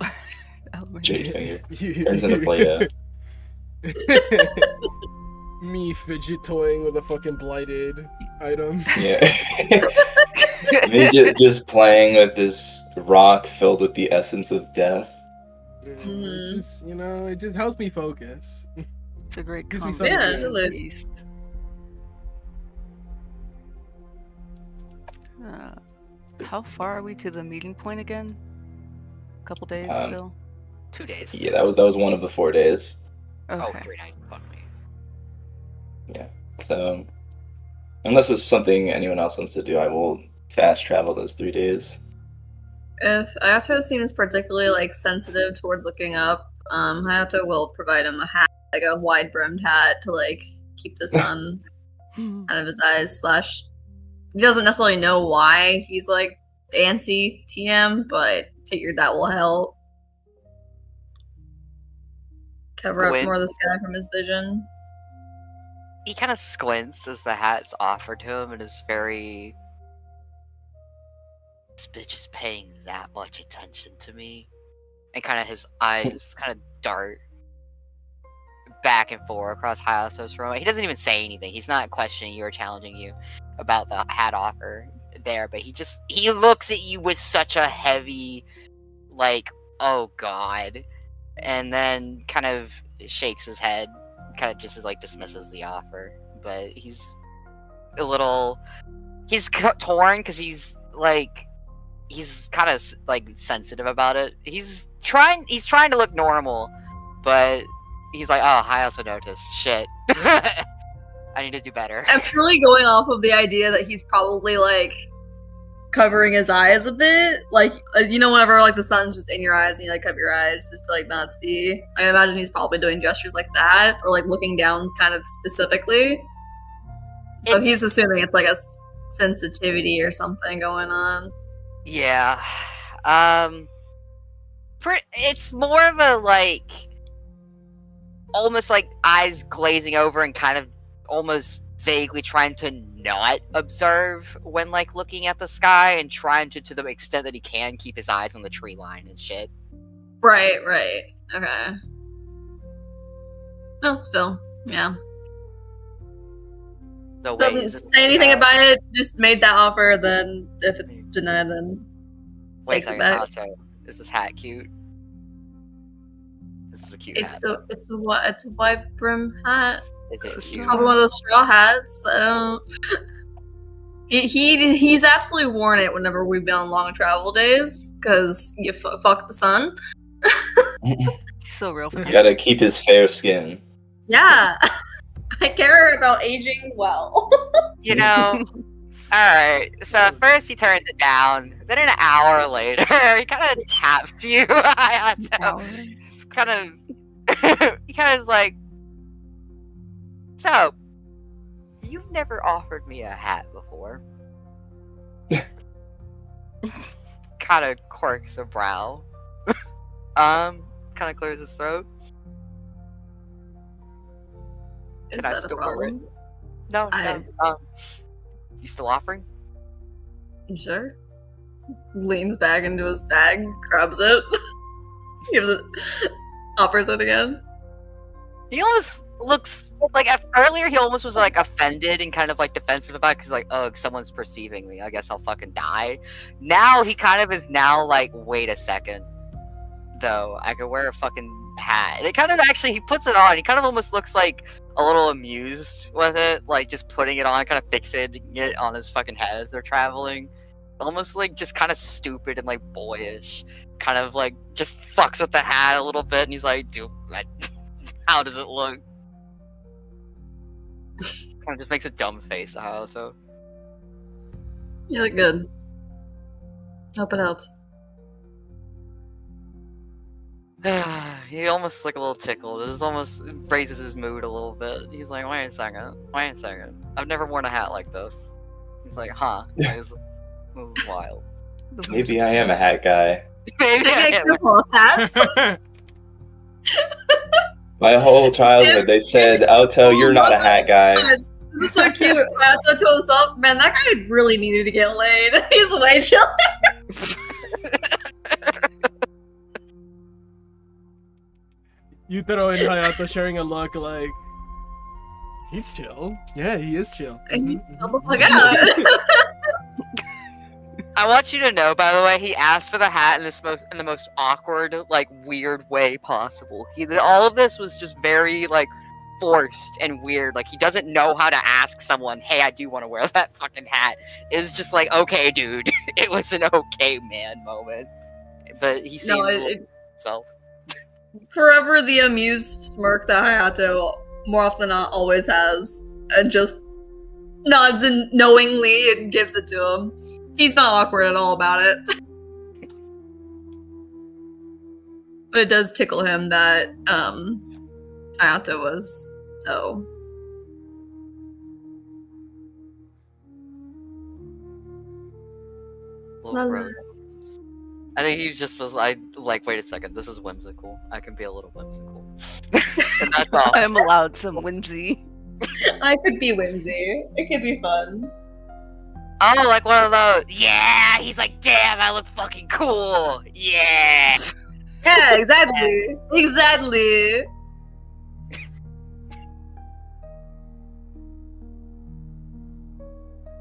Oh, Jade finger turns into Play-Doh. Me fidget toying with a fucking blighted item. Yeah. Me just playing with this rock filled with the essence of death. It just, it just helps me focus. It's a great Gives me combination something to do. piece. How far are we to the meeting point again? A couple days still? 2 days. Yeah, that was one of the 4 days. Oh, Okay. 3 nights. Fuck me. Yeah. So, unless it's something anyone else wants to do, I will fast travel those 3 days. If Hayato seems particularly sensitive towards looking up, Hayato will provide him a hat, like a wide brimmed hat to keep the sun out of his eyes. / he doesn't necessarily know why he's antsy TM, but figured that will help cover up Gwen- more of the sky from his vision. He kind of squints as the hat's offered to him and is very. This bitch is paying that much attention to me. And kind of his eyes kind of dart back and forth across Hayato's room. He doesn't even say anything. He's not questioning you or challenging you about the hat offer there, but he looks at you with such a heavy, oh god, and then kind of shakes his head, kind of just dismisses the offer. But he's a little, he's torn because he's kind of sensitive about it. He's trying to look normal, but he's like, oh, I also noticed. Shit. I need to do better. I'm truly going off of the idea that he's probably covering his eyes a bit, whenever the sun's just in your eyes and you cover your eyes just to not see. I imagine he's probably doing gestures like that, or looking down kind of specifically. So he's assuming it's a sensitivity or something going on. Yeah. It's more of a almost eyes glazing over and kind of almost vaguely trying to not observe when looking at the sky, and trying to the extent that he can keep his eyes on the tree line and shit. Right. Okay. No, still, yeah. The Doesn't ways say anything about it. Just made that offer. Then if it's denied, then Wait a takes it second, back. Hato, is this hat cute? This is a cute hat. It's a wide brim hat. Is it cute? Probably one of those straw hats. I don't. He's absolutely worn it whenever we've been on long travel days because you fuck the sun. So real for You gotta keep his fair skin. Yeah, I care about aging well. Alright, so at first he turns it down, then an hour later, he kind of taps you. Kind of, he kind of is like, so, you've never offered me a hat before. Kind of quirks a brow. Kind of clears his throat. Is Can I that a still wear it? problem? No. You still offering? You sure? Leans back into his bag, grabs it, gives it, offers it again. He almost looks earlier. He almost was offended and kind of defensive about it because oh, someone's perceiving me. I guess I'll fucking die. Now he kind of is now wait a second, though. I could wear a fucking hat. And it kind of actually he puts it on. He kind of almost looks a little amused with it, just putting it on, kind of fixating it on his fucking head as they're traveling. Almost just kind of stupid and boyish. Kind of just fucks with the hat a little bit, and he's like, dude, how does it look? Kind of just makes a dumb face, so. You look good. Hope it helps. He almost like a little tickled. It almost raises his mood a little bit. He's like, wait a second. I've never worn a hat like this. He's like, huh? Like, this is wild. Maybe I am a hat guy. Maybe They I get am. cool hats. My whole childhood, they said, Alto, you're not a hat guy. This is so cute. Hayato to himself, man, that guy really needed to get laid. He's way chill. You throw in Hayato sharing a look like he's chill. Yeah, he is chill. He's Mhm, chill the mhm. fuck out. I want you to know, by the way, he asked for the hat in the most awkward, like weird way possible. All of this was just very like forced and weird. Like he doesn't know how to ask someone, "Hey, I do want to wear that fucking hat." It's just like, "Okay, dude." It was an okay man moment, but he seems No, himself. forever the amused smirk that Hayato more often than not always has, and just nods and knowingly and gives it to him. He's not awkward at all about it. But it does tickle him that Hayato was so. Little road. I think he just was like, wait a second, this is whimsical. I can be a little whimsical. And that's all. I am allowed some whimsy. I could be whimsy. It could be fun. Oh, like one of those. Yeah, he's like, damn, I look fucking cool. Yeah. Yeah, exactly. Exactly.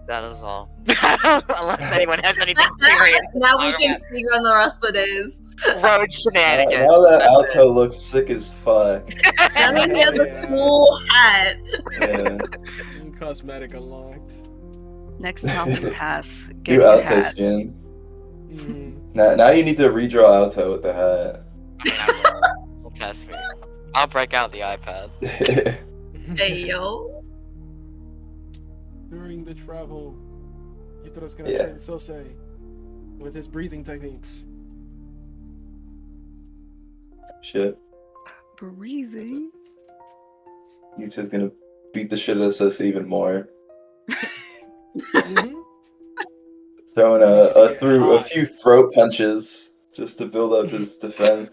That is all. Unless anyone has anything serious. Now we talk can about. speak on the rest of the days. Road shenanigans. Now that That's Alto looks sick as fuck. Now that he has Yeah. a cool hat. Yeah. Cosmetic unlocked. Next mountain pass. Get You your Alto hat. skin. Mhm. Now you need to redraw Alto with the hat. I will test me. I'll break out the iPad. Hey, yo. During the travel, Yutoro's gonna Yeah. train Sosei with his breathing techniques. Shit. Breathing. He's just gonna beat the shit out of Sus even more. Mhm. Throwing a few throat punches just to build up his defense.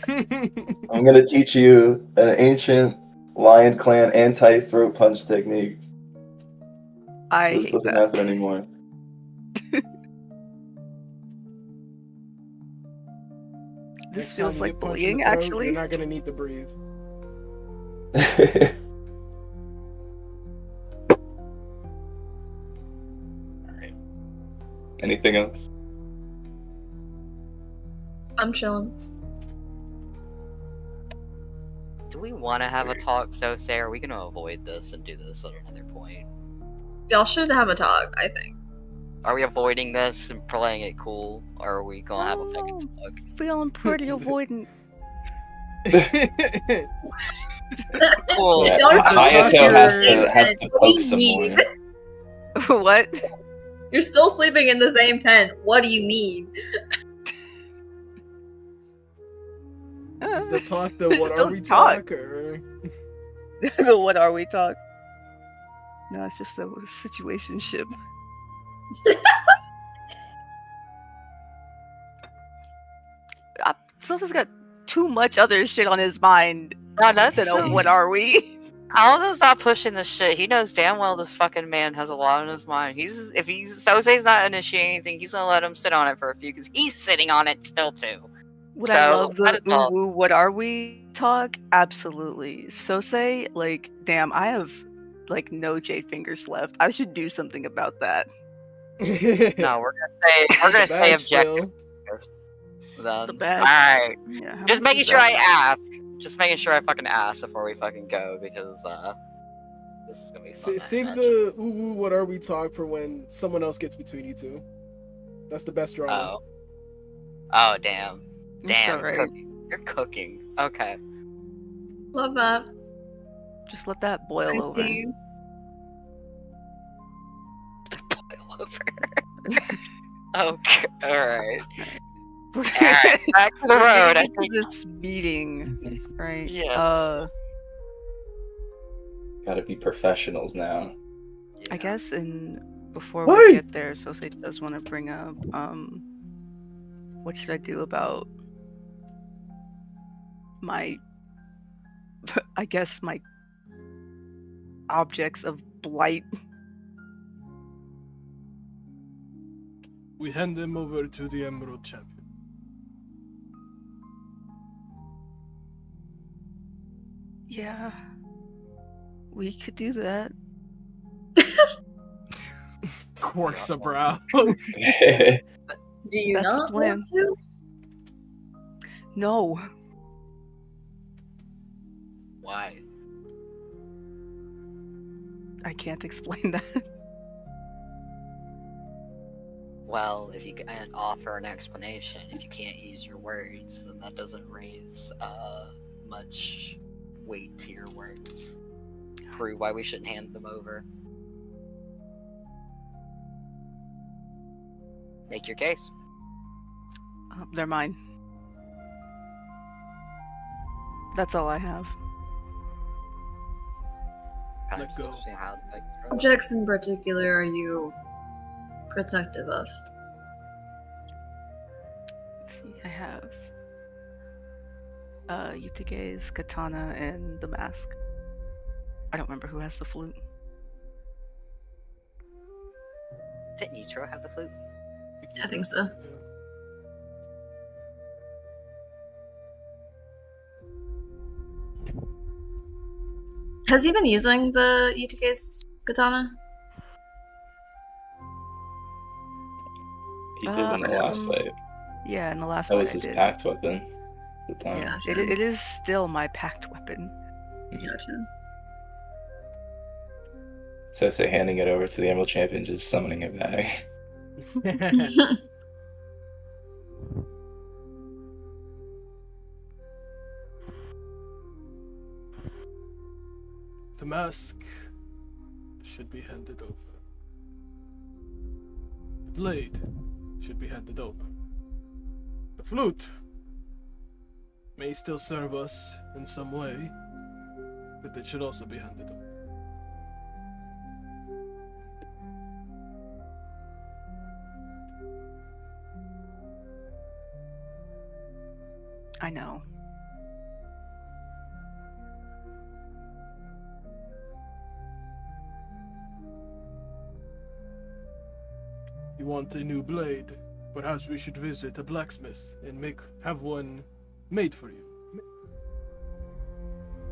I'm gonna teach you an ancient Lion Clan anti-throat punch technique. I This hate doesn't that. happen anymore. This Next feels time you like get punched in bullying, the throat, actually. You're not gonna need to breathe. Anything else? I'm chilling. Do we want to have a talk, Sosei? Or are we going to avoid this and do this at another point? Y'all should have a talk, I think. Are we avoiding this and playing it cool? Or are we going to have a fucking talk? Feeling pretty avoidant. Cool. Yeah, Y'all are still Hayato sleeping has in to the poke same some tent. more. What? You're still sleeping in the same tent. What do you mean? Is the talk the what are Don't we talk. talk or The what are we talk? No, it's just a situationship. Sosa's got too much other shit on his mind No, that's than a true. what are we? Aldo's not pushing this shit. He knows damn well this fucking man has a lot on his mind. If Sosei's not initiating anything, he's gonna let him sit on it for a few because he's sitting on it still too. Would So, I love that the is all. ooh woo what are we talk? Absolutely. Sosei, like, damn, I have like no jade fingers left. I should do something about that. No, we're gonna stay objective. Then. The bag. Alright. Yeah, how Just much making is sure I that? ask. Just making sure I fucking ask before we fucking go because this is gonna be fun. I Save imagine. the ooh what are we talk for when someone else gets between you two. That's the best drama. Oh damn. It's Damn, alright. you're cooking. Okay. Love that. Just let that boil I over. see. Boil over. Okay, alright. We're Alright, back to the we're road. getting I into think. this meeting, right? Yes. Gotta be professionals now. I Yeah. guess before Why? we get there, Sose does want to bring up what should I do about my I guess my objects of blight. We hand them over to the Emerald Champion. Yeah. We could do that. Quirks a brow. Do you That's the not plan. want to? No. Why? I can't explain that. Well, if you can't offer an explanation, if you can't use your words, then that doesn't raise much weight to your words. Prove why we shouldn't hand them over. Make your case. They're mine. That's all I have. Kind Let of just go. interesting how the Objects in particular are you protective of? Let's see, I have Yutage's katana and the mask. I don't remember who has the flute. Didn't Nitro have the flute? I think so. Has he been using the Yutage's katana? He did in the last fight. Yeah, in the last That fight was I his did. packed weapon at the time. Yeah, Gotcha. it is still my packed weapon. Gotcha. So I say handing it over to the Emerald Champion, just summoning it back. The mask should be handed over. The blade should be handed over. The flute may still serve us in some way, but it should also be handed over. I know. You want a new blade? Perhaps we should visit a blacksmith and have one made for you.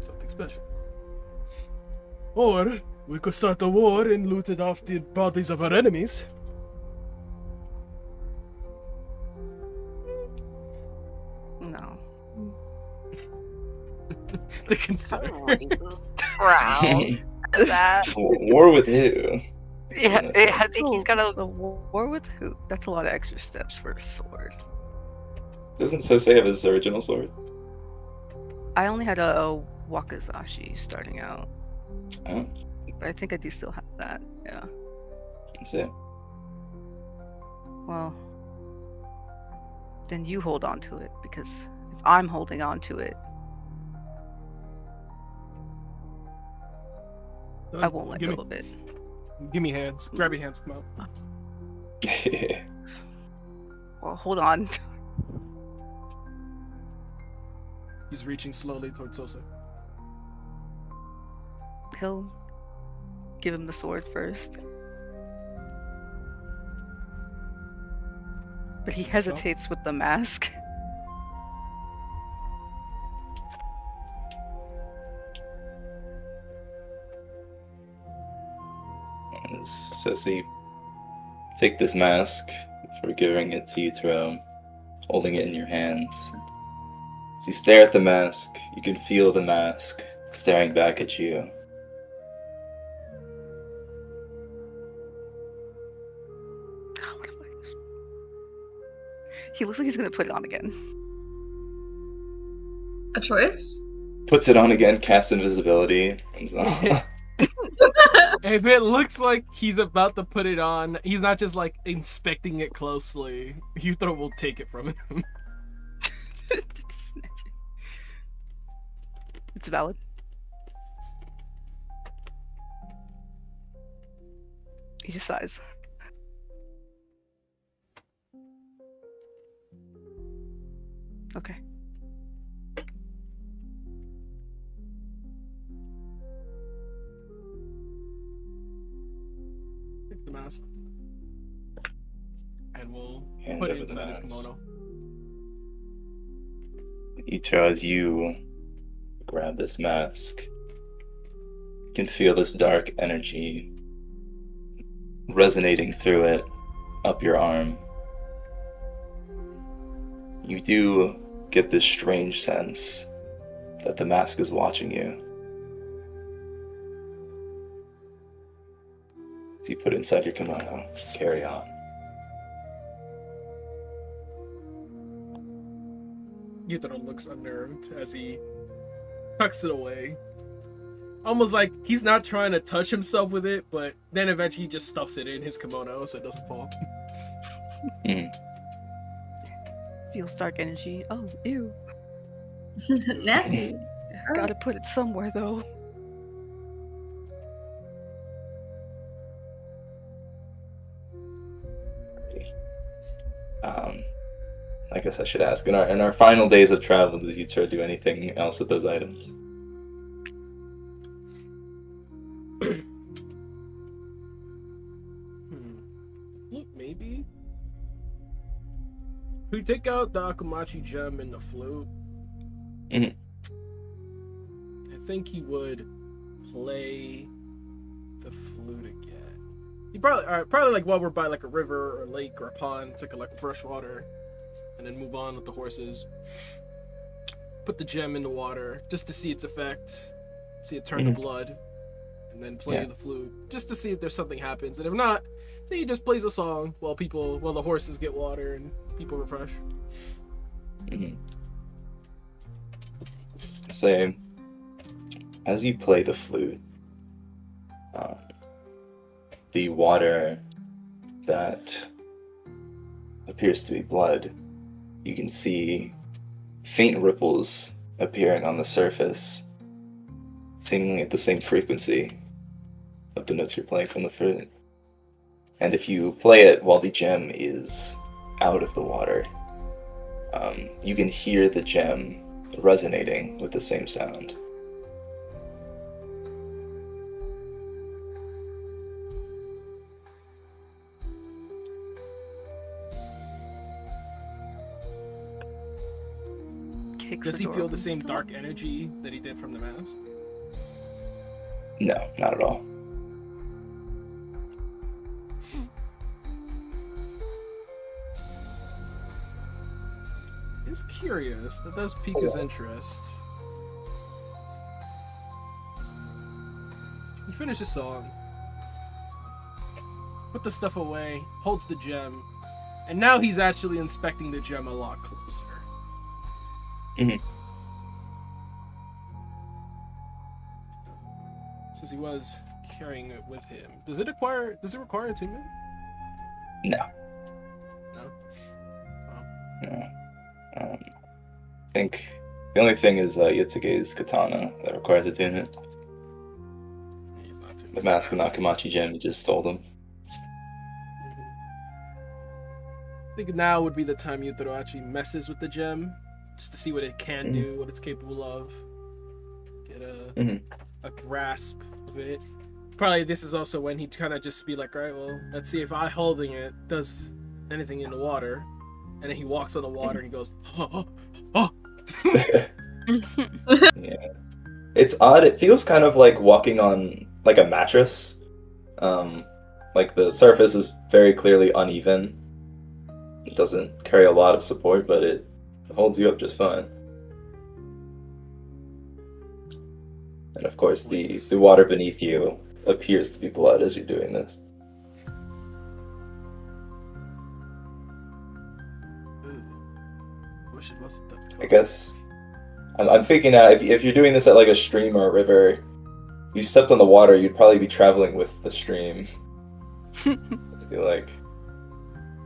Something special. Or we could start a war and loot it off the bodies of our enemies. No. The concern. Proud. That. War with who? Yeah, I think he's got a. The war with who? That's a lot of extra steps for a sword. Doesn't Sosei have his original sword? I only had a wakizashi starting out, Oh, but I think I do still have that. Yeah. that's it. Well, then you hold on to it, because if I'm holding on to it, I won't let give go of it. Give me hands. Grab your hands. Come out. Well, hold on. He's reaching slowly towards Sose. He'll give him the sword first. But he hesitates with the mask. Sosei, take this mask before giving it to Yutaro, holding it in your hands. As you stare at the mask, you can feel the mask staring back at you. What if he looks like he's gonna put it on again. A choice? Puts it on again, casts invisibility. And so- If it looks like he's about to put it on, he's not just like inspecting it closely. Yutaro will take it from him. It's valid. He just sighs. Okay. Take the mask. And we'll Hand put it over the inside his mask. kimono. Itaro, as you grab this mask, you can feel this dark energy resonating through it up your arm. You do get this strange sense that the mask is watching you. So you put it inside your kimono, carry on. Yutaro looks unnerved as he tucks it away. Almost like he's not trying to touch himself with it, but then eventually he just stuffs it in his kimono so it doesn't fall. Feels dark energy. Oh, ew. Nasty. Gotta put it somewhere though. I guess I should ask, in our final days of travel, does Yutaro do anything else with those items? Flute, maybe? We take out the Akumachi gem and the flute. Mhm. I think he would play the flute again. He probably like while we're by like a river or a lake or a pond to collect fresh water, and then move on with the horses. Put the gem in the water just to see its effect, see it turn to blood, and then play the flute just to see if there's something happens. And if not, then he just plays a song while the horses get water and people refresh. So, as you play the flute, the water that appears to be blood, you can see faint ripples appearing on the surface, seemingly at the same frequency of the notes you're playing from the flute. And if you play it while the gem is out of the water, you can hear the gem resonating with the same sound. Does he feel the same dark energy that he did from the mask? No, not at all. He's curious. That does pique his interest. He finishes his song. Put the stuff away. Holds the gem. And now he's actually inspecting the gem a lot closer. Since he was carrying it with him. Does it require attunement? No. No? No. I think the only thing is Yotsuge's katana that requires attunement. He's not attuned. The mask and Akamachi gem, he just stole them. I think now would be the time Yutaro actually messes with the gem, just to see what it can do, what it's capable of. Get a grasp of it. Probably this is also when he'd kind of just be like, alright, well, let's see if I holding it does anything in the water. And then he walks on the water and he goes, oh, oh, oh. Yeah. It's odd. It feels kind of like walking on like a mattress. Like the surface is very clearly uneven. It doesn't carry a lot of support, but it holds you up just fine. And of course, the water beneath you appears to be blood as you're doing this. Wish it wasn't that I guess I'm thinking if you're doing this at like a stream or a river, you stepped on the water, you'd probably be traveling with the stream. It'd be like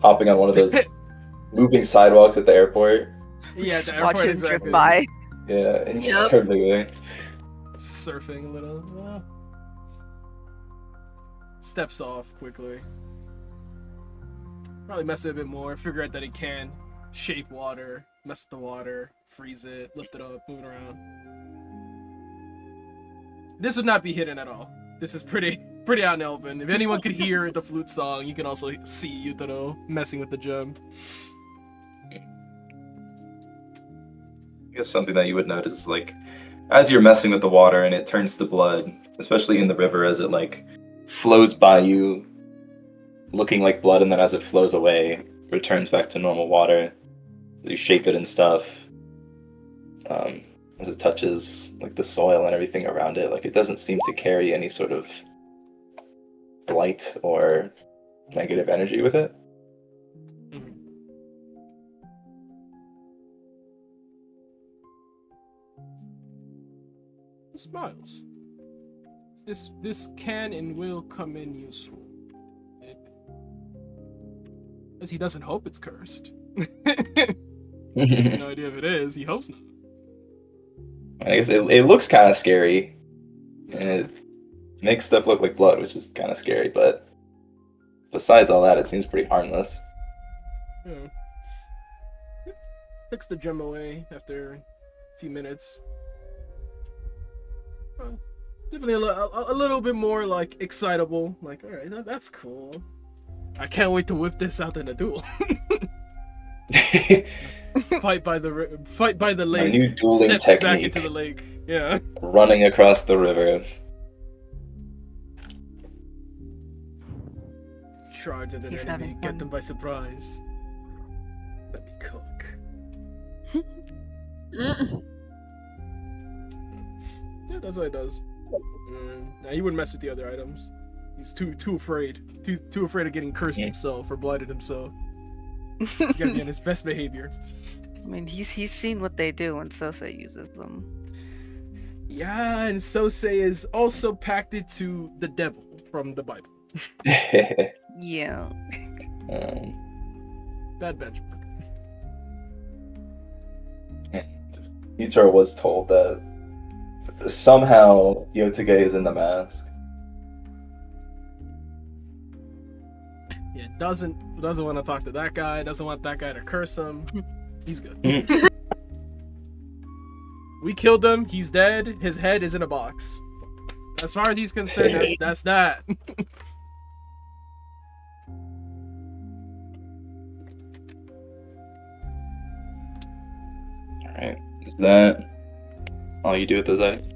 hopping on one of those moving sidewalks at the airport. Yeah, Just the watch airport him is drift by. Yeah, and you Yep. start moving. surfing a little. Steps off quickly. Probably mess it a bit more. Figure out that it can shape water, mess with the water, freeze it, lift it up, move it around. This would not be hidden at all. This is pretty out in open. If anyone could hear the flute song, you can also see Yutaro messing with the gem. I guess something that you would notice is like as you're messing with the water and it turns to blood, especially in the river as it like flows by you looking like blood, and then as it flows away returns back to normal water. You shape it and stuff. As it touches like the soil and everything around it, like it doesn't seem to carry any sort of blight or negative energy with it. Smiles. This can and will come in useful. As he doesn't hope it's cursed. No idea if it is. He hopes not. I guess it looks kind of scary, and it makes stuff look like blood, which is kind of scary. But besides all that, it seems pretty harmless. Yeah. Takes the gem away after a few minutes. Definitely a little bit more like excitable. Like, all right, that's cool. I can't wait to whip this out in a duel. Fight by the lake. A new dueling Steps back technique. into the lake. Yeah. Running across the river. Charge at an He's enemy, having get fun. them by surprise. Let me cook. Yeah, that's what it does. Now he wouldn't mess with the other items. He's too afraid. Too afraid of getting cursed himself or blighted himself. He's gotta be on his best behavior. I mean, he's seen what they do when Sose uses them. Yeah, and Sose is also pacted to the devil from the Bible. Yeah. Bad benchmark. Yutaro was told that somehow Yotage is in the mask. Yeah, doesn't want to talk to that guy. Doesn't want that guy to curse him. He's good. We killed him. He's dead. His head is in a box. As far as he's concerned, that's that. Alright. Is that all you do with those items?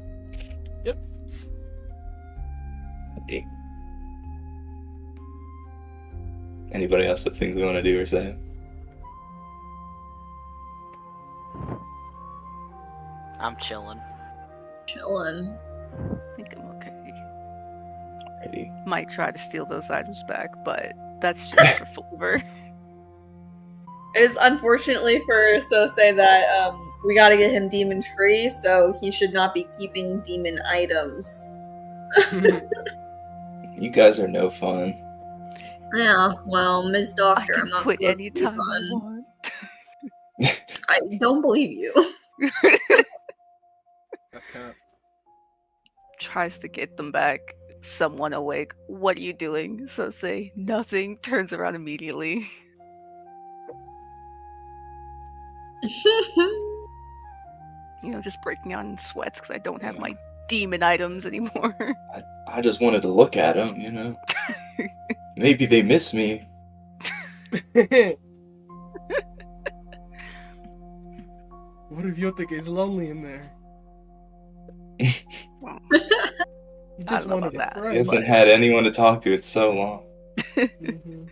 Yep. Okay. Anybody else have things they want to do or say? I'm chilling. Chillin'. I think I'm okay. Alrighty. Might try to steal those items back, but that's just for flavor. It is unfortunately for Sose that we gotta get him demon free, so he should not be keeping demon items. You guys are no fun. Yeah, well, Ms. I Doctor, can I'm not quit supposed to be anytime I fun. want. I don't believe you. That's cap. Tries to get them back. Someone awake. What are you doing? So say nothing. Turns around immediately. Just breaking out in sweats because I don't have my demon items anymore. I just wanted to look at them, you know. Maybe they miss me. What if Yotake is lonely in there? You I just don't know wanted about a that. He friend. hasn't had anyone to talk to in so long. Mhm.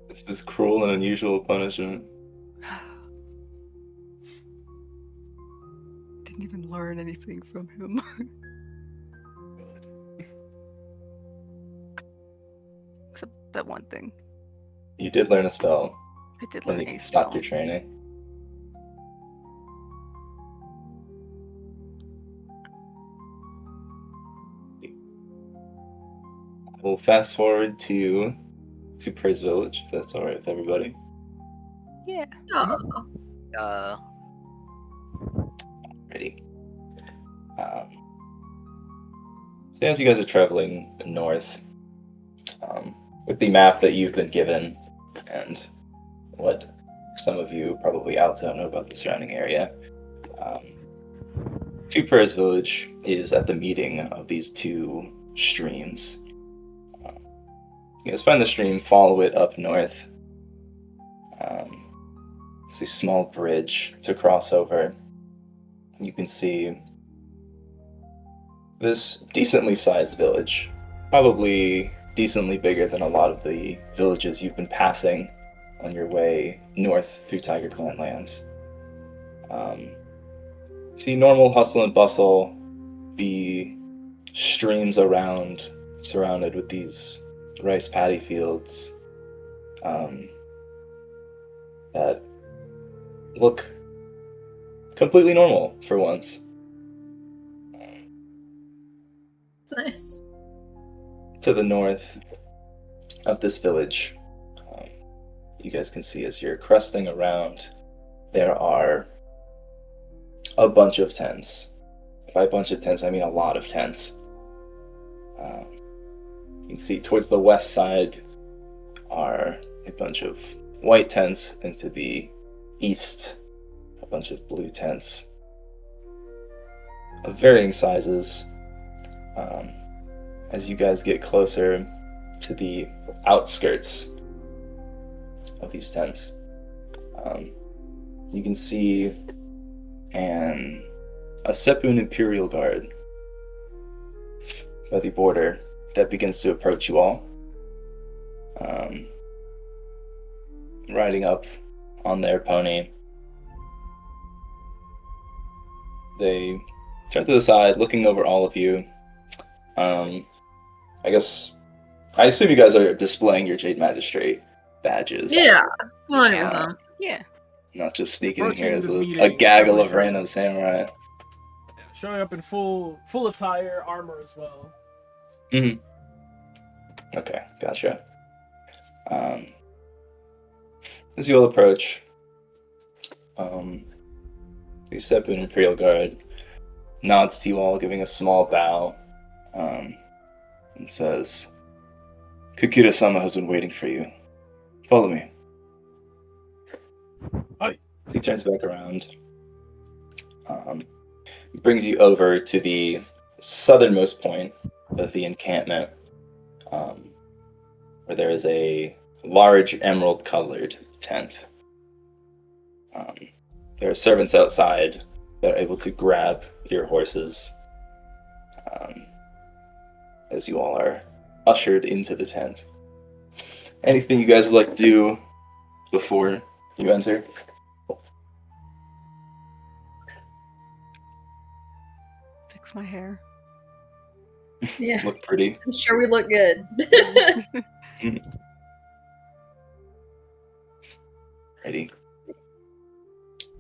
This is cruel and unusual punishment. Didn't even learn anything from him. Except that one thing. You did learn a spell I did when learn you a stopped spell. your training. we'll fast forward to Praise Village, if that's alright with everybody. Yeah. Oh. Ready. So as you guys are traveling north, with the map that you've been given, and what some of you probably out don't know about the surrounding area, Two Prayers Village is at the meeting of these two streams. You guys find the stream, follow it up north. There's a small bridge to cross over. You can see this decently sized village, probably decently bigger than a lot of the villages you've been passing on your way north through Tiger Clan lands. See normal hustle and bustle, the streams around, surrounded with these rice paddy fields that look completely normal for once. It's nice. To the north of this village, you guys can see as you're cresting around, there are a bunch of tents. By a bunch of tents, I mean a lot of tents. You can see towards the west side are a bunch of white tents, and to the east, a bunch of blue tents of varying sizes. As you guys get closer to the outskirts of these tents, you can see a Sepun Imperial Guard by the border that begins to approach you all, riding up on their pony. They turn to the side, looking over all of you. I assume you guys are displaying your Jade Magistrate badges. Yeah, 100%. Yeah. Not just sneaking in here Approaching as this a meeting, gaggle of definitely random samurai. Showing up in full attire, armor as well. Mm-hmm. Okay, gotcha. As you all approach, the Sepun Imperial Guard nods to you all, giving a small bow, and says, Kukira-sama has been waiting for you. Follow me. Hi. He turns back around. Brings you over to the southernmost point of the encampment, where there is a large emerald-colored tent. There are servants outside that are able to grab your horses as you all are ushered into the tent. Anything you guys would like to do before you enter? Fix my hair. Yeah, Look pretty. I'm sure we look good. Ready.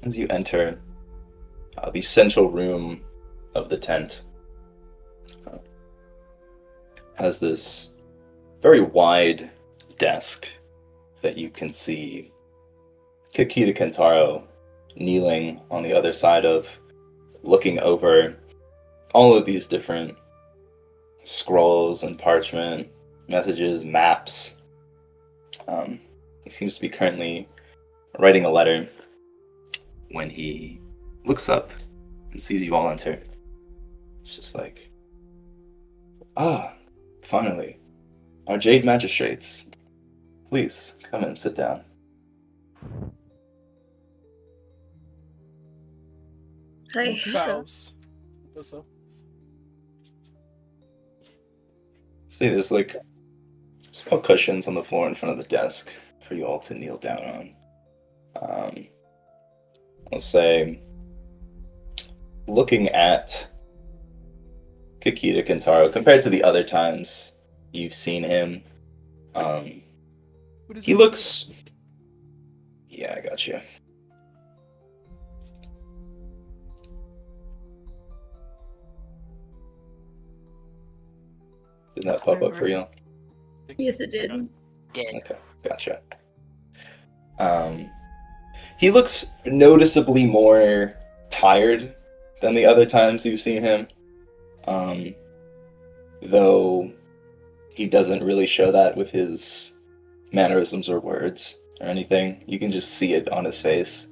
As you enter the central room of the tent, has this very wide desk that you can see Kakita Kentaro kneeling on the other side of, looking over all of these different scrolls and parchment, messages, maps. He seems to be currently writing a letter when he looks up and sees you all enter. It's just like, finally, our Jade Magistrates. Please, come and sit down. Hey. Bows. So. See, there's like small cushions on the floor in front of the desk for you all to kneel down on. I'll say, looking at Kakita Kentaro, compared to the other times you've seen him, he looks... Yeah, I got you. Did that pop up for you? Yes, it did. Did. Okay, gotcha. He looks noticeably more tired than the other times you've seen him. Though he doesn't really show that with his mannerisms or words or anything. You can just see it on his face.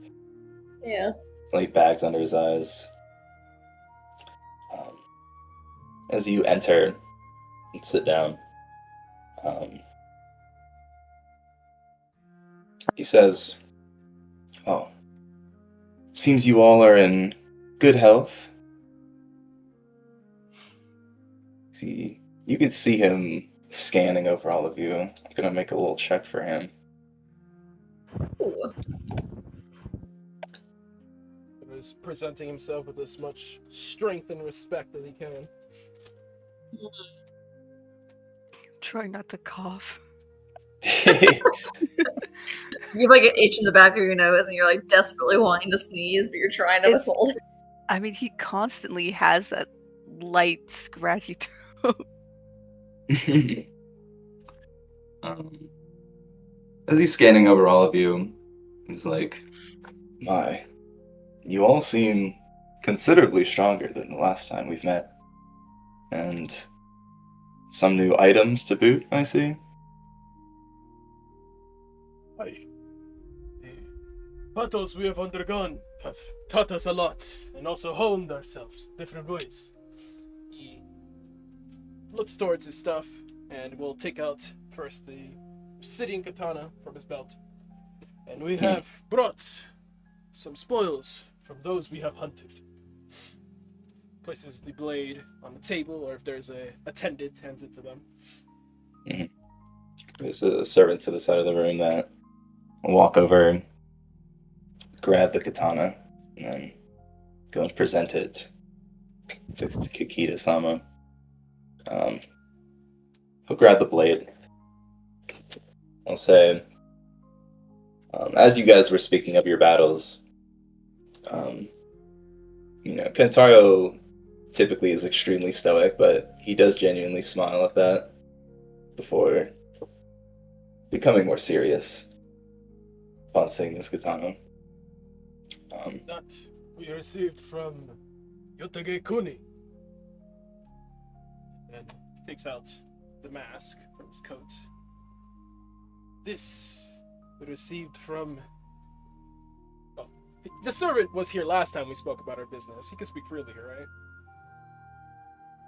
Yeah. Like bags under his eyes. As you enter and sit down, he says, "Oh, seems you all are in good health." See, you can see him scanning over all of you. I'm gonna make a little check for him. Ooh. He was presenting himself with as much strength and respect as he can. Try not to cough. You have like an itch in the back of your nose and you're like desperately wanting to sneeze, but you're trying to It's- withhold it. I mean, he constantly has that light scratchy throat. As he's scanning over all of you, he's like, "My, you all seem considerably stronger than the last time we've met. And some new items to boot, I see." Aye. The battles we have undergone have taught us a lot, and also honed ourselves different ways. He looks towards his stuff, and will take out first the obsidian katana from his belt. And we have brought some spoils from those we have hunted. Places the blade on the table, or if there's a attendant, hands it to them. There's a servant to the side of the room that will walk over, grab the katana, and then go and present it to Kikita-sama. He'll grab the blade. I'll say, as you guys were speaking of your battles, Kentaro typically is extremely stoic, but he does genuinely smile at that before becoming more serious upon seeing this katana. That we received from Yotage Kuni. And takes out the mask from his coat. This we received from... Oh, the servant was here last time we spoke about our business. He can speak freely here, right?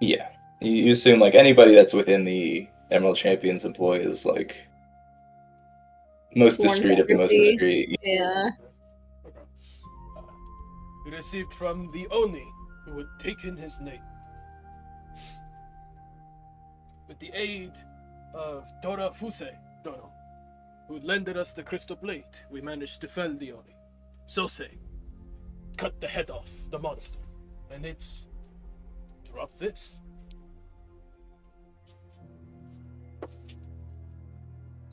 Yeah. You assume, like, anybody that's within the Emerald Champions employ is, like, most Sworn discreet of the most secrecy. discreet. Yeah. Okay. We received from the Oni, who had taken his name. With the aid of Dora Fuse Dono, who lended us the crystal blade, we managed to fell the Oni. Sose cut the head off the monster, and it's dropped this.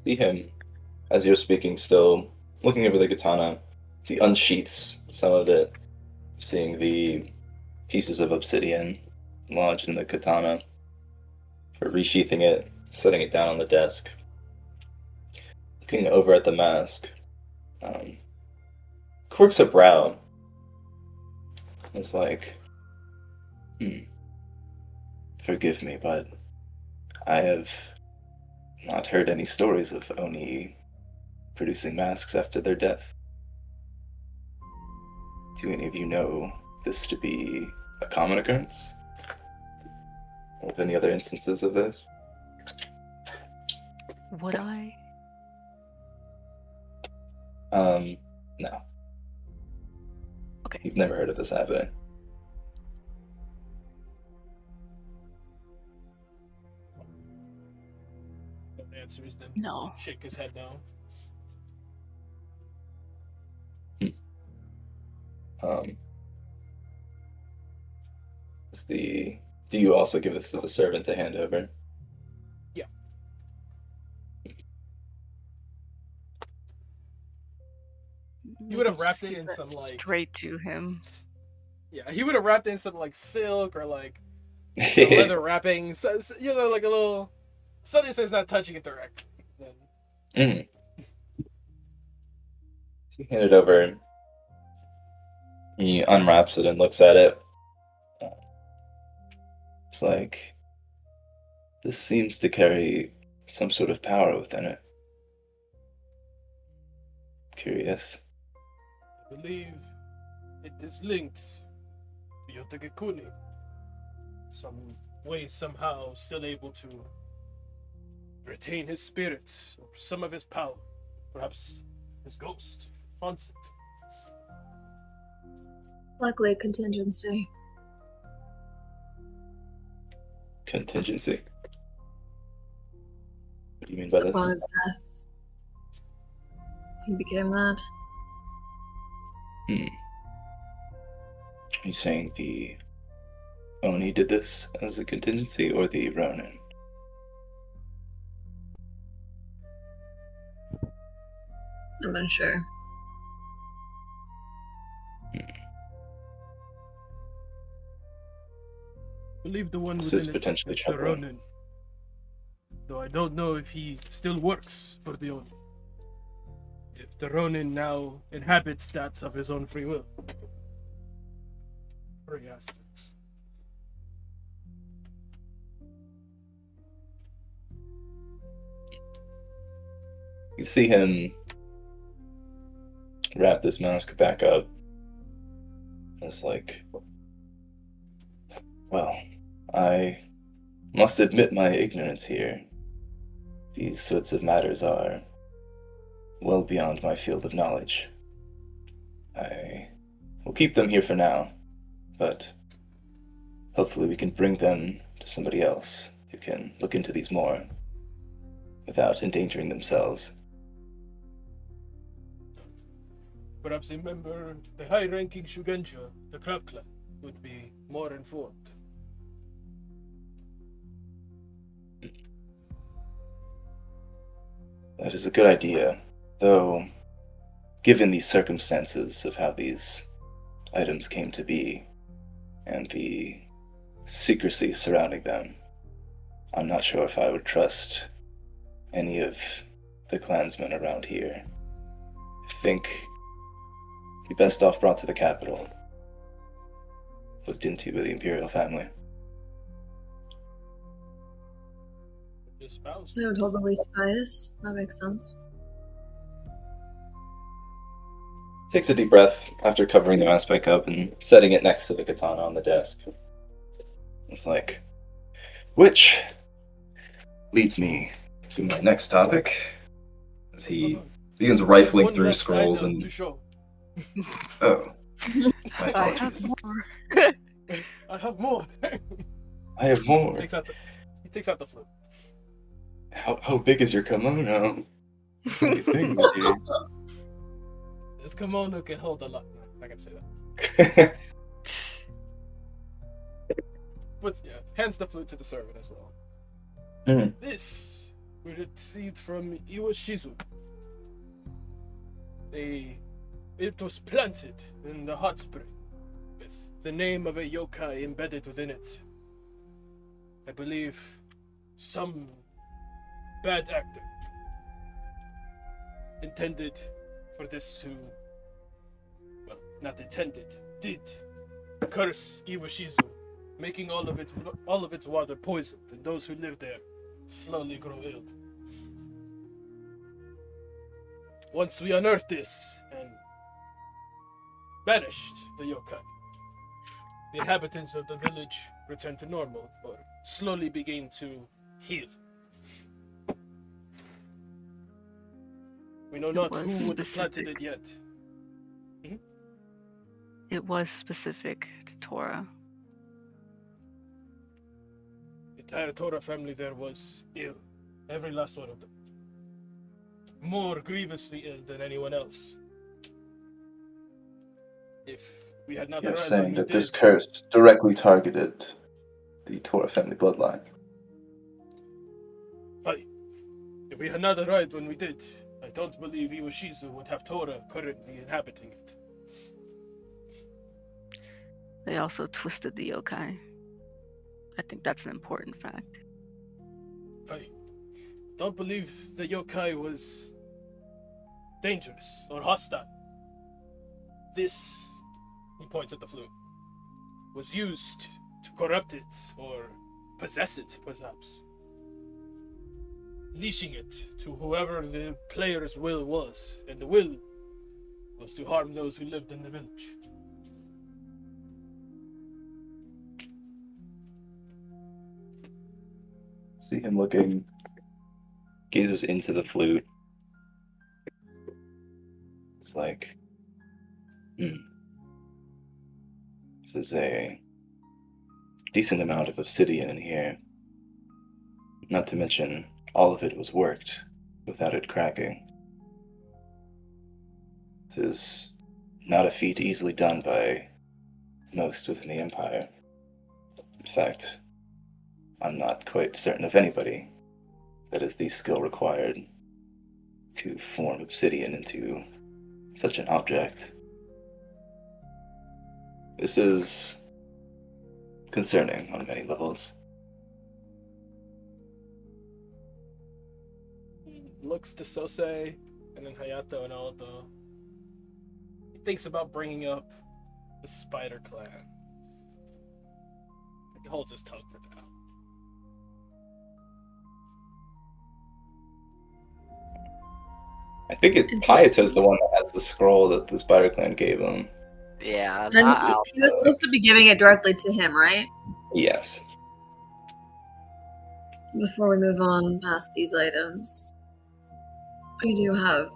See him, as you're speaking, still looking over the katana. He unsheaths some of it, seeing the pieces of obsidian lodged in the katana. For resheathing it, setting it down on the desk. Looking over at the mask, quirks a brow. It's like, forgive me, but I have not heard any stories of Oni producing masks after their death. Do any of you know this to be a common occurrence? Or of any other instances of this? Would I? No. Okay. You've never heard of this happening. No answers, then No. shake his head no. Do you also give this to the servant to hand over? You would have Maybe wrapped just it give in that some, like- straight to him. Yeah, he would have wrapped it in some like silk or like leather wrapping, so, like a little Sunny says not touching it directly. Then Mm. You hand it over. He unwraps it and looks at it. It's like, this seems to carry some sort of power within it. Curious. I believe it is linked to Yotegekuni. Some way, somehow, still able to retain his spirit or some of his power. Perhaps his ghost haunts it. Likely a contingency. Contingency? What do you mean by Upon this? his death, he became that. Are you saying the Oni did this as a contingency, or the Ronin? I'm unsure. I believe the one This within is it potentially is the troubling. Ronin. Though I don't know if he still works for the Oni. If the Ronin now inhabits that of his own free will. Free aspects. You see him wrap this mask back up. It's like, well, I must admit my ignorance here. These sorts of matters are well beyond my field of knowledge. I will keep them here for now, but hopefully we can bring them to somebody else who can look into these more without endangering themselves. Perhaps a member, the high-ranking Shugenja, the Crab Clan, would be more informed. That is a good idea, though, given the circumstances of how these items came to be, and the secrecy surrounding them, I'm not sure if I would trust any of the clansmen around here. I think be best off brought to the capital, looked into by the Imperial family. Espouse. They would hold the least bias. That makes sense. Takes a deep breath after covering the mask back up and setting it next to the katana on the desk. It's like, which leads me to my next topic, as he begins rifling One through last scrolls item and... to show. Oh, my I have apologies. more. I have more. I have more. He takes out the flute. How big is your kimono? How many things are here? This kimono can hold a lot. No, I'm not gonna say that. But yeah, hands the flute to the servant as well. Mhm. This we received from Iwashizu. It was planted in the hot spring with the name of a yokai embedded within it. I believe some bad actor intended for this to, well, not intended, did curse Iwashizu, making all of its water poisoned, and those who live there slowly grow ill. Once we unearthed this and banished the yokai, the inhabitants of the village returned to normal, or slowly began to heal. We know not was who would have planted specific. it yet. It was specific to Torah. The entire Torah family there was ill. Every last one of them. More grievously ill than anyone else. If we had not You're arrived saying when we that this did, curse directly targeted the Torah family bloodline. if we had not arrived when we did, I don't believe Iwashizu would have Torah currently inhabiting it. They also twisted the yokai. I think that's an important fact. Aye. don't believe the yokai was dangerous or hostile. This, he points at the flute, was used to corrupt it or possess it, perhaps. Leashing it to whoever the player's will was, and the will was to harm those who lived in the village. See him looking, gazes into the flute. It's like, this is a decent amount of obsidian in here. Not to mention, all of it was worked without it cracking. This is not a feat easily done by most within the Empire. In fact, I'm not quite certain of anybody that has the skill required to form obsidian into such an object. This is concerning on many levels. Looks to Sosei and then Hayato and Aldo. He thinks about bringing up the Spider Clan. He holds his tongue for now. I think Hayato's the one that has the scroll that the Spider Clan gave him. Yeah, And not he was supposed to be giving it directly to him, right? Yes. Before we move on past these items, we do have a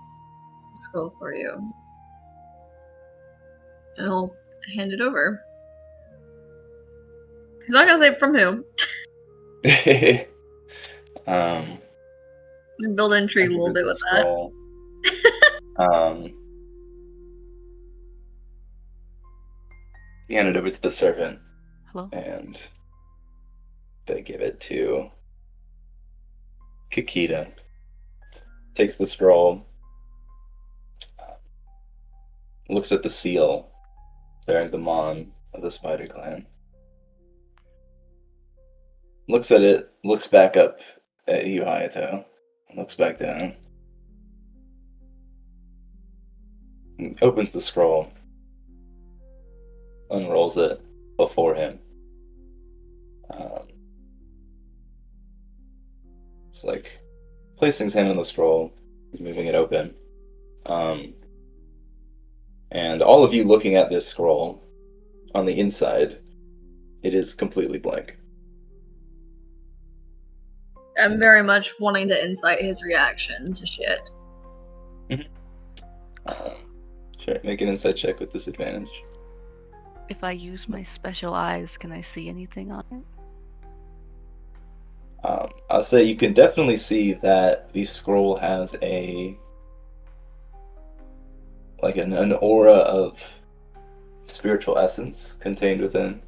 scroll for you. And I'll hand it over. He's not gonna say from whom. Build intrigue a little bit with that. Scroll. He handed it over to the servant, Hello? and they give it to Kikita. Takes the scroll, looks at the seal bearing the Mon of the Spider Clan. Looks at it, looks back up at you, Hayato, looks back down. Opens the scroll, unrolls it before him. It's like placing his hand on the scroll, he's moving it open. And all of you looking at this scroll, on the inside, it is completely blank. I'm very much wanting to insight his reaction to shit. Sure, make an insight check with disadvantage. If I use my special eyes, can I see anything on it? I'll say you can definitely see that the scroll has an aura of spiritual essence contained within.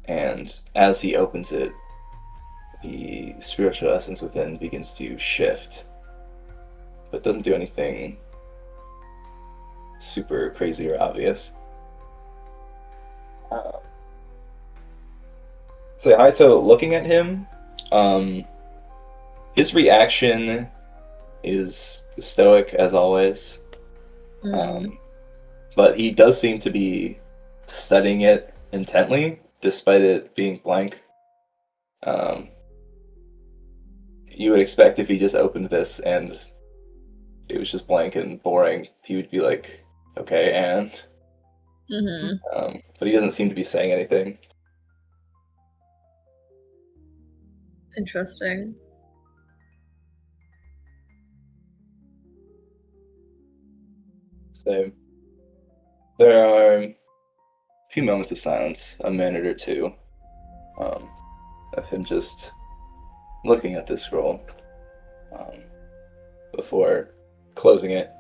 And as he opens it, the spiritual essence within begins to shift, but doesn't do anything super crazy or obvious. So Haito, looking at him, his reaction is stoic as always, but he does seem to be studying it intently, despite it being blank. You would expect if he just opened this and it was just blank and boring, he would be like, okay, and... but he doesn't seem to be saying anything. Interesting. So, there are a few moments of silence, a minute or two, of him just looking at this scroll, before closing it,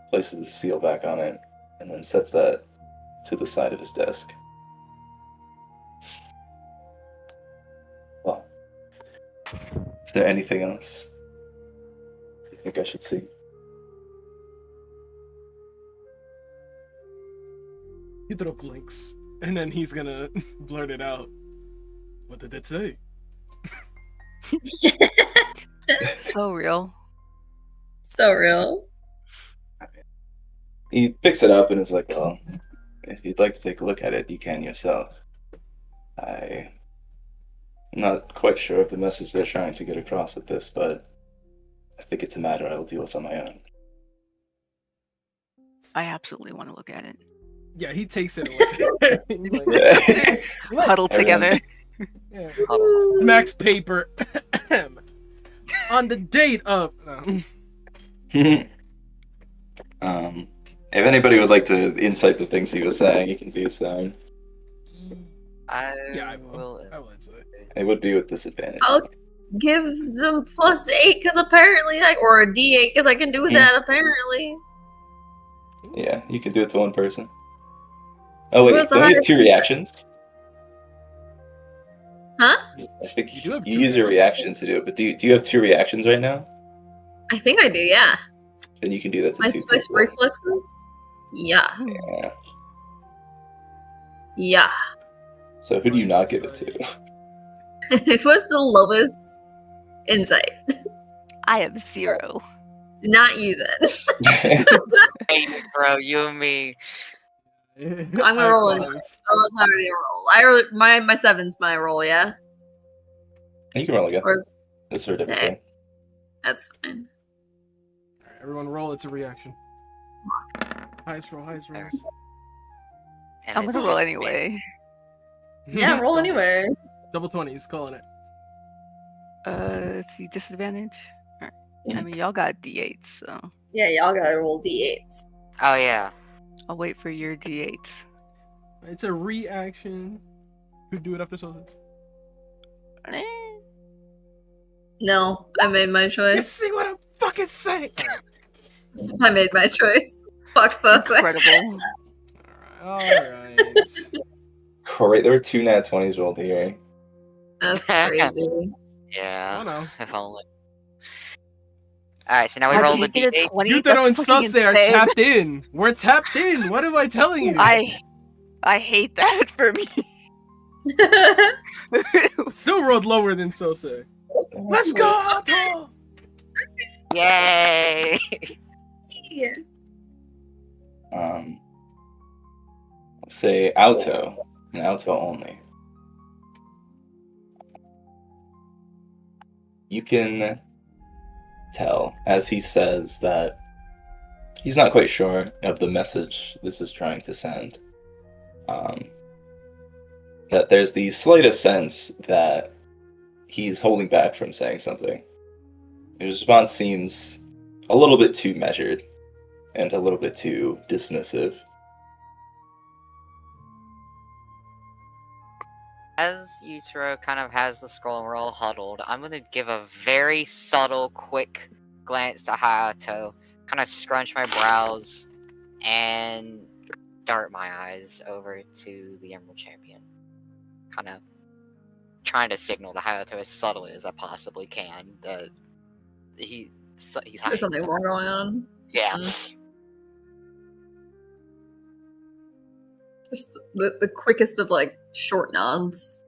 places the seal back on it, and then sets that to the side of his desk. Well, is there anything else you think I should see? Hydro blinks And then he's gonna blurt it out. What did it say? So real. So real. He picks it up and is like, well, if you'd like to take a look at it, you can yourself. I'm not quite sure of the message they're trying to get across with this, but I think it's a matter I'll deal with on my own. I absolutely want to look at it. Yeah, he takes it and looks at it. Huddle together. Yeah. Max paper. On the date of. If anybody would like to insight the things he was saying, you can do so. I will insight. It would be with disadvantage. I'll give them +8 because apparently, or a D8 because I can do that apparently. Yeah, you can do it to one person. Oh wait, Who's the don't you have highest two insight? reactions? Huh? I think You do have you two use your reactions. reaction to do it, but do you have two reactions right now? I think I do, yeah. Then you can do that to My two switch people. reflexes? Yeah. Yeah. Yeah. So who do you not give it to? It was the lowest insight. I have 0. Not you then. Hey, bro, you and me. I'm gonna roll anyway. Oh, it's not already a roll. My 7's my roll, yeah? You can roll again. Or is It's for a different thing. that's fine. Alright, everyone roll. It's a reaction. Highest rolls. And I'm it's gonna roll just anyway. Yeah, roll anyway. Double 20s, calling it. Let's see, disadvantage. Alright. I mean, y'all got D8s, so Yeah, y'all gotta roll D8s. Oh yeah. I'll wait for your D8s. It's a reaction. Who'd do it after Sosas? No, I made my You choice. see what I'm fucking saying? I made my choice. Fuck Sose. Incredible. Alright. Oh, right, there were 2 nat 20s rolled here. That's crazy. Yeah. Oh no. If only. Alright, so now we How roll did the you get a D8. 20? You That's and fucking Sose are insane. tapped in. We're tapped in. What am I telling you? I hate that for me. Still rolled lower than Sose. Let's go! Otto! Yay! Yeah. Say auto, and auto only. You can tell as he says that he's not quite sure of the message this is trying to send. That there's the slightest sense that he's holding back from saying something. His response seems a little bit too measured and a little bit too dismissive. As Yutaro kind of has the scroll and we're all huddled, I'm gonna give a very subtle, quick glance to Hayato, kind of scrunch my brows, and dart my eyes over to the Emerald Champion. Kind of trying to signal to Hayato as subtly as I possibly can that he's hiding There's something more going on. Yeah. Just the quickest of like short nods.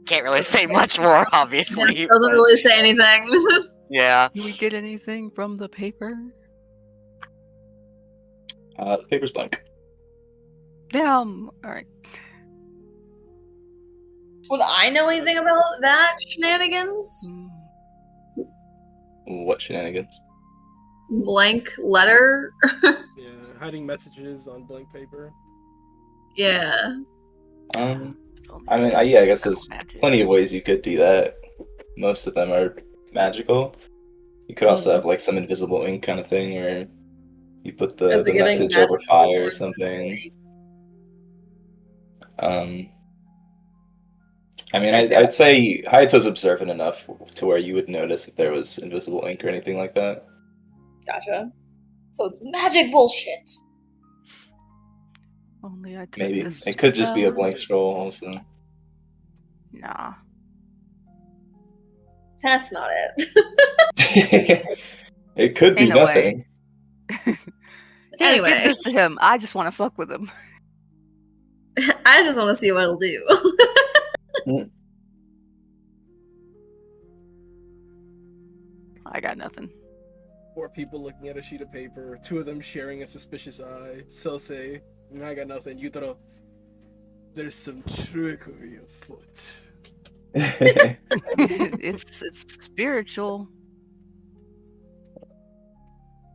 Can't really say much more, obviously. Doesn't but- really say anything. Yeah. Do we get anything from the paper? The paper's blank. Damn. Alright. Would I know anything about that shenanigans? What shenanigans? Blank letter? Yeah, hiding messages on blank paper. Yeah. I mean, yeah, I guess there's plenty of ways you could do that. Most of them are magical. You could also have like some invisible ink kind of thing where you put the Is it giving message over magical fire or or something. I mean, I'd say Hayato's observant enough to where you would notice if there was invisible ink or anything like that. Gotcha. So it's magic bullshit. Only I took Maybe. this It could just be a spell. blank scroll also. Nah. That's not it. It could be Ain't no way. nothing. Here, give Anyway, this to him. I just want to fuck with him. I just want to see what it'll do. I got nothing. 4 people looking at a sheet of paper, 2 of them sharing a suspicious eye. Sose, I got nothing. Yutaro, there's some trickery afoot. It's spiritual.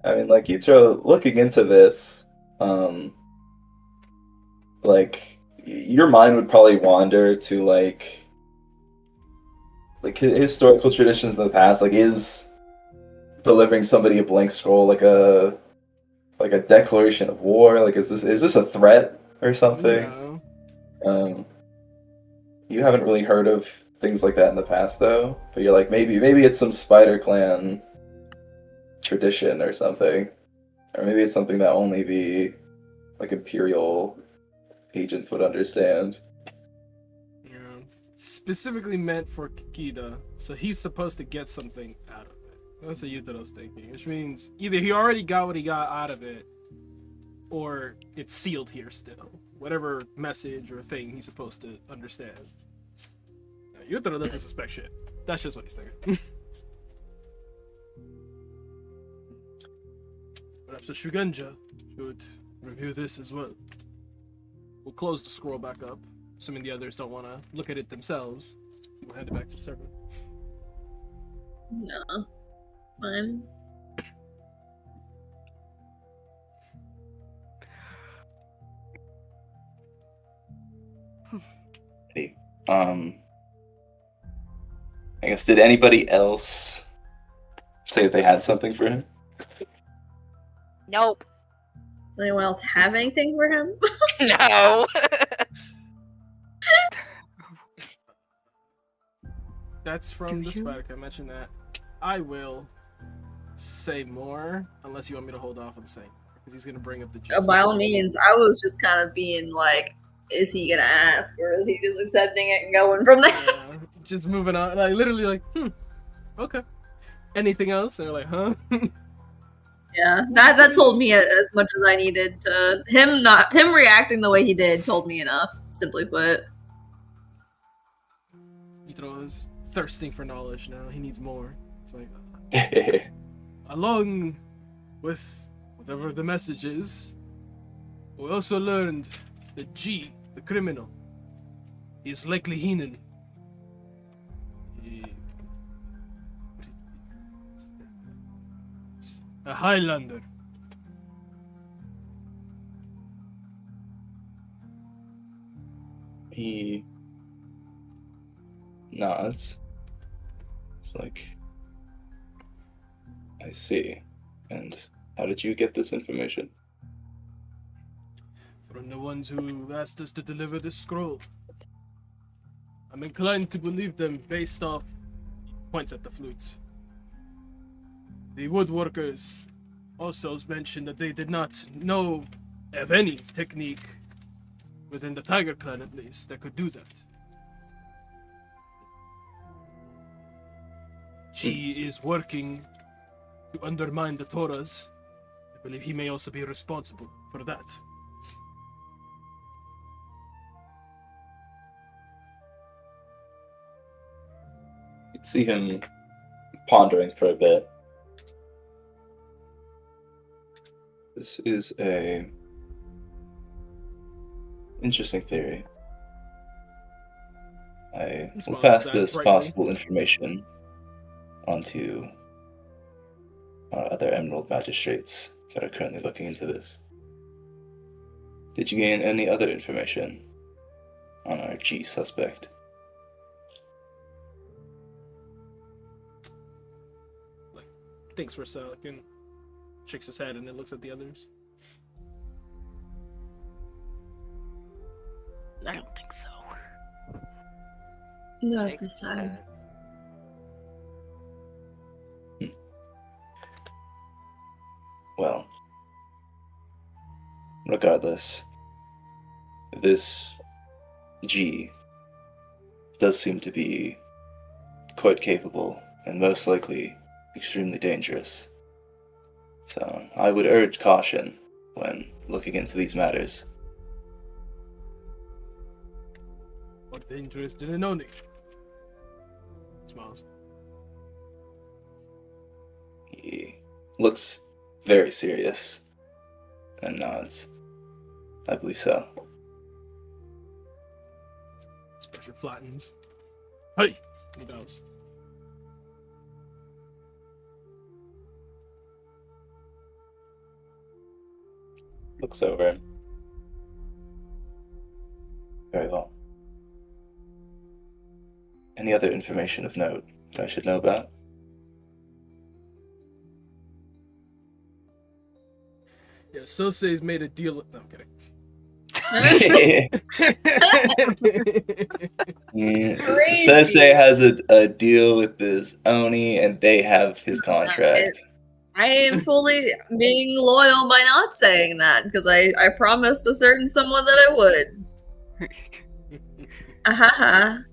I mean, like, Yutaro, looking into this, like, your mind would probably wander to, like historical traditions in the past. Like, is delivering somebody a blank scroll like a declaration of war? Like, is this a threat or something? No. You haven't really heard of things like that in the past, though. But you're like, maybe it's some Spider Clan tradition or something, or maybe it's something that only the like Imperial agents would understand. Yeah. Specifically meant for Kikida, so he's supposed to get something out of it. That's what Yutaro's thinking, which means either he already got what he got out of it, or it's sealed here still. Whatever message or thing he's supposed to understand. Yutaro doesn't suspect shit. That's just what he's thinking. Perhaps the Shugenja should review this as well. We'll close the scroll back up, assuming the others don't want to look at it themselves. We'll hand it back to the server. No. Fine. Hey, I guess, did anybody else say they had something for him? Nope. Does anyone else have anything for him? No. That's from the Spider. I mentioned that. I will say more, unless you want me to hold off on saying, because he's going to bring up the juice. By all means, I was just kind of being like, is he gonna ask, or is he just accepting it and going from there? Yeah, just moving on. Like, literally like, okay. Anything else? And they're like, huh? Yeah, that told me as much as I needed to. Him reacting the way he did told me enough, simply put. Yutaro is thirsting for knowledge now. He needs more. It's like, along with whatever the message is, we also learned that G, the criminal, is likely Heenan. A Highlander. He nods. It's like, I see. And how did you get this information? From the ones who asked us to deliver this scroll. I'm inclined to believe them based off... Points at the flutes. The woodworkers also mentioned that they did not know of any technique, within the Tiger Clan at least, that could do that. Chi is working to undermine the Torahs. I believe he may also be responsible for that. You can see him pondering for a bit. This is a interesting theory. I will pass this possible information onto our other Emerald magistrates that are currently looking into this. Did you gain any other information on our G suspect? Thinks for a second, shakes his head, and then looks at the others. I don't think so. Not at this time. Well, regardless, this G does seem to be quite capable and most likely extremely dangerous. So I would urge caution when looking into these matters. What dangerous didn't know Nick. Smiles. He looks very serious and nods. I believe so. His pressure flattens. Hey! He bows. Looks over. Very well. Any other information of note that I should know about? Yeah, Sosei's made a deal with. No, I'm kidding. Crazy. Sensei has a deal with this Oni, and they have his contract. I am fully being loyal by not saying that because I promised a certain someone that I would. Ahaha.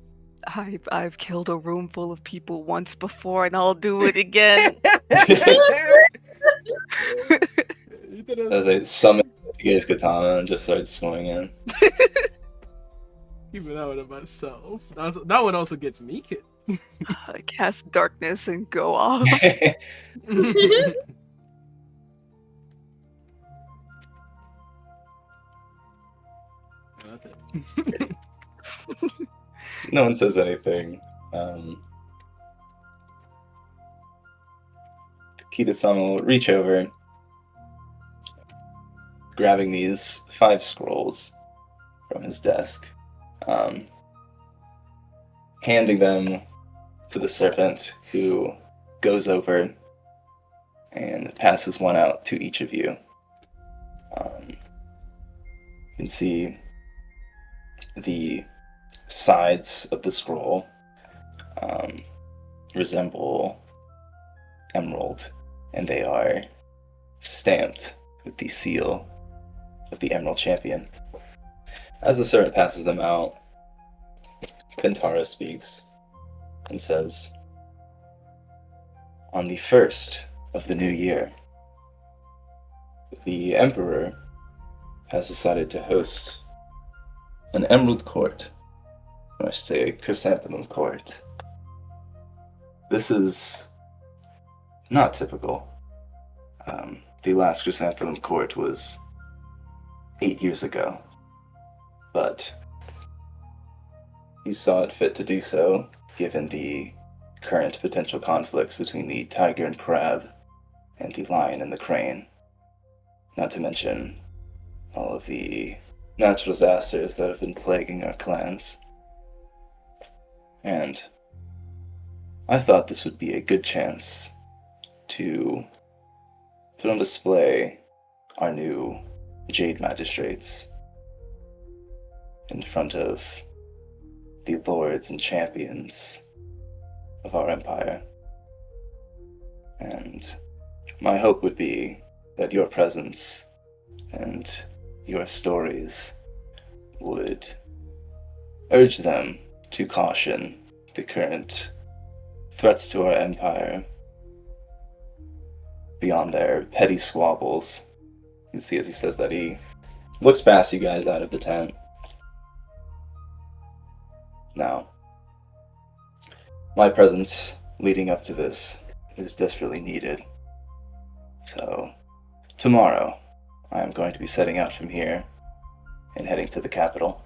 I've killed a room full of people once before, and I'll do it again. Sensei summons his katana and just starts swinging. Even that one of myself. That one also gets me killed. I cast darkness and go off. That's it. No one says anything. Kita-sama will reach over, grabbing these 5 scrolls from his desk, handing them to the servant, who goes over and passes one out to each of you. You can see the sides of the scroll resemble emerald, and they are stamped with the seal of the Emerald Champion. As the servant passes them out, Kentaro speaks and says, "On the 1st of the new year, the Emperor has decided to host an Emerald Court, or I should say a Chrysanthemum Court. This is not typical. The last Chrysanthemum Court was 8 years ago, but he saw it fit to do so, given the current potential conflicts between the tiger and crab and the lion and the crane, not to mention all of the natural disasters that have been plaguing our clans. And I thought this would be a good chance to put on display our new Jade Magistrates in front of the lords and champions of our empire. And my hope would be that your presence and your stories would urge them to caution the current threats to our empire beyond their petty squabbles." You can see as he says that, he looks past you guys out of the tent. Now, my presence leading up to this is desperately needed. So, tomorrow, I am going to be setting out from here and heading to the capital.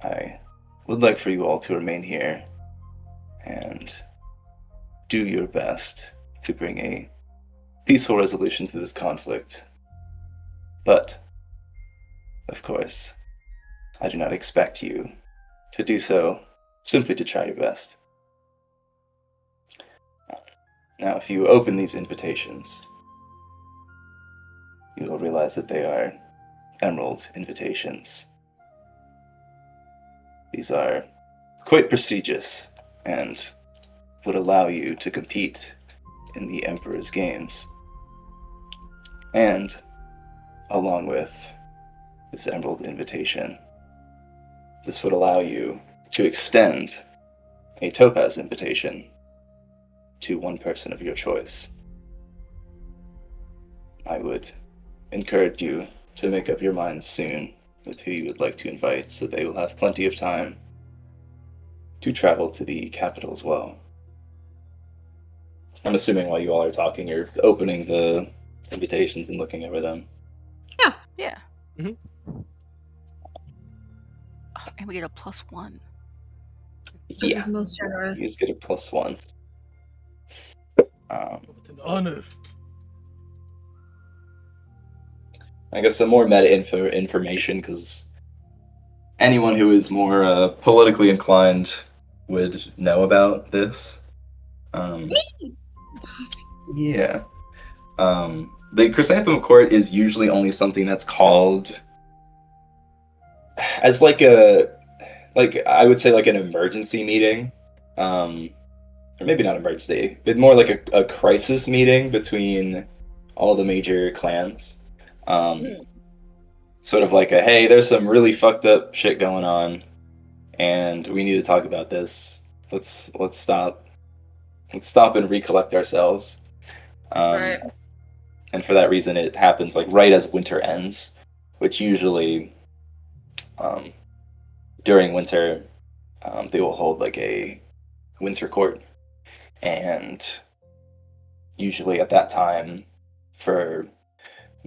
I would like for you all to remain here and do your best to bring a peaceful resolution to this conflict. But, of course, I do not expect you to do so simply to try your best. Now, if you open these invitations, you will realize that they are emerald invitations. These are quite prestigious and would allow you to compete in the Emperor's Games. And, along with this emerald invitation, this would allow you to extend a topaz invitation to one person of your choice. I would encourage you to make up your minds soon with who you would like to invite, so they will have plenty of time to travel to the capital as well. I'm assuming while you all are talking, you're opening the invitations and looking over them. Yeah. Mhm. Oh, and we get a +1. This is most generous. You get a +1. What an honor. I guess some more meta information, because anyone who is more politically inclined would know about this. Yeah. The Chrysanthemum Court is usually only something that's called as I would say like an emergency meeting, or maybe not emergency, but more like a crisis meeting between all the major clans. Sort of like a, hey, there's some really fucked up shit going on, and we need to talk about this. Let's stop and recollect ourselves. Right. And for that reason, it happens like right as winter ends, which usually, during winter, they will hold like a winter court, and usually at that time, for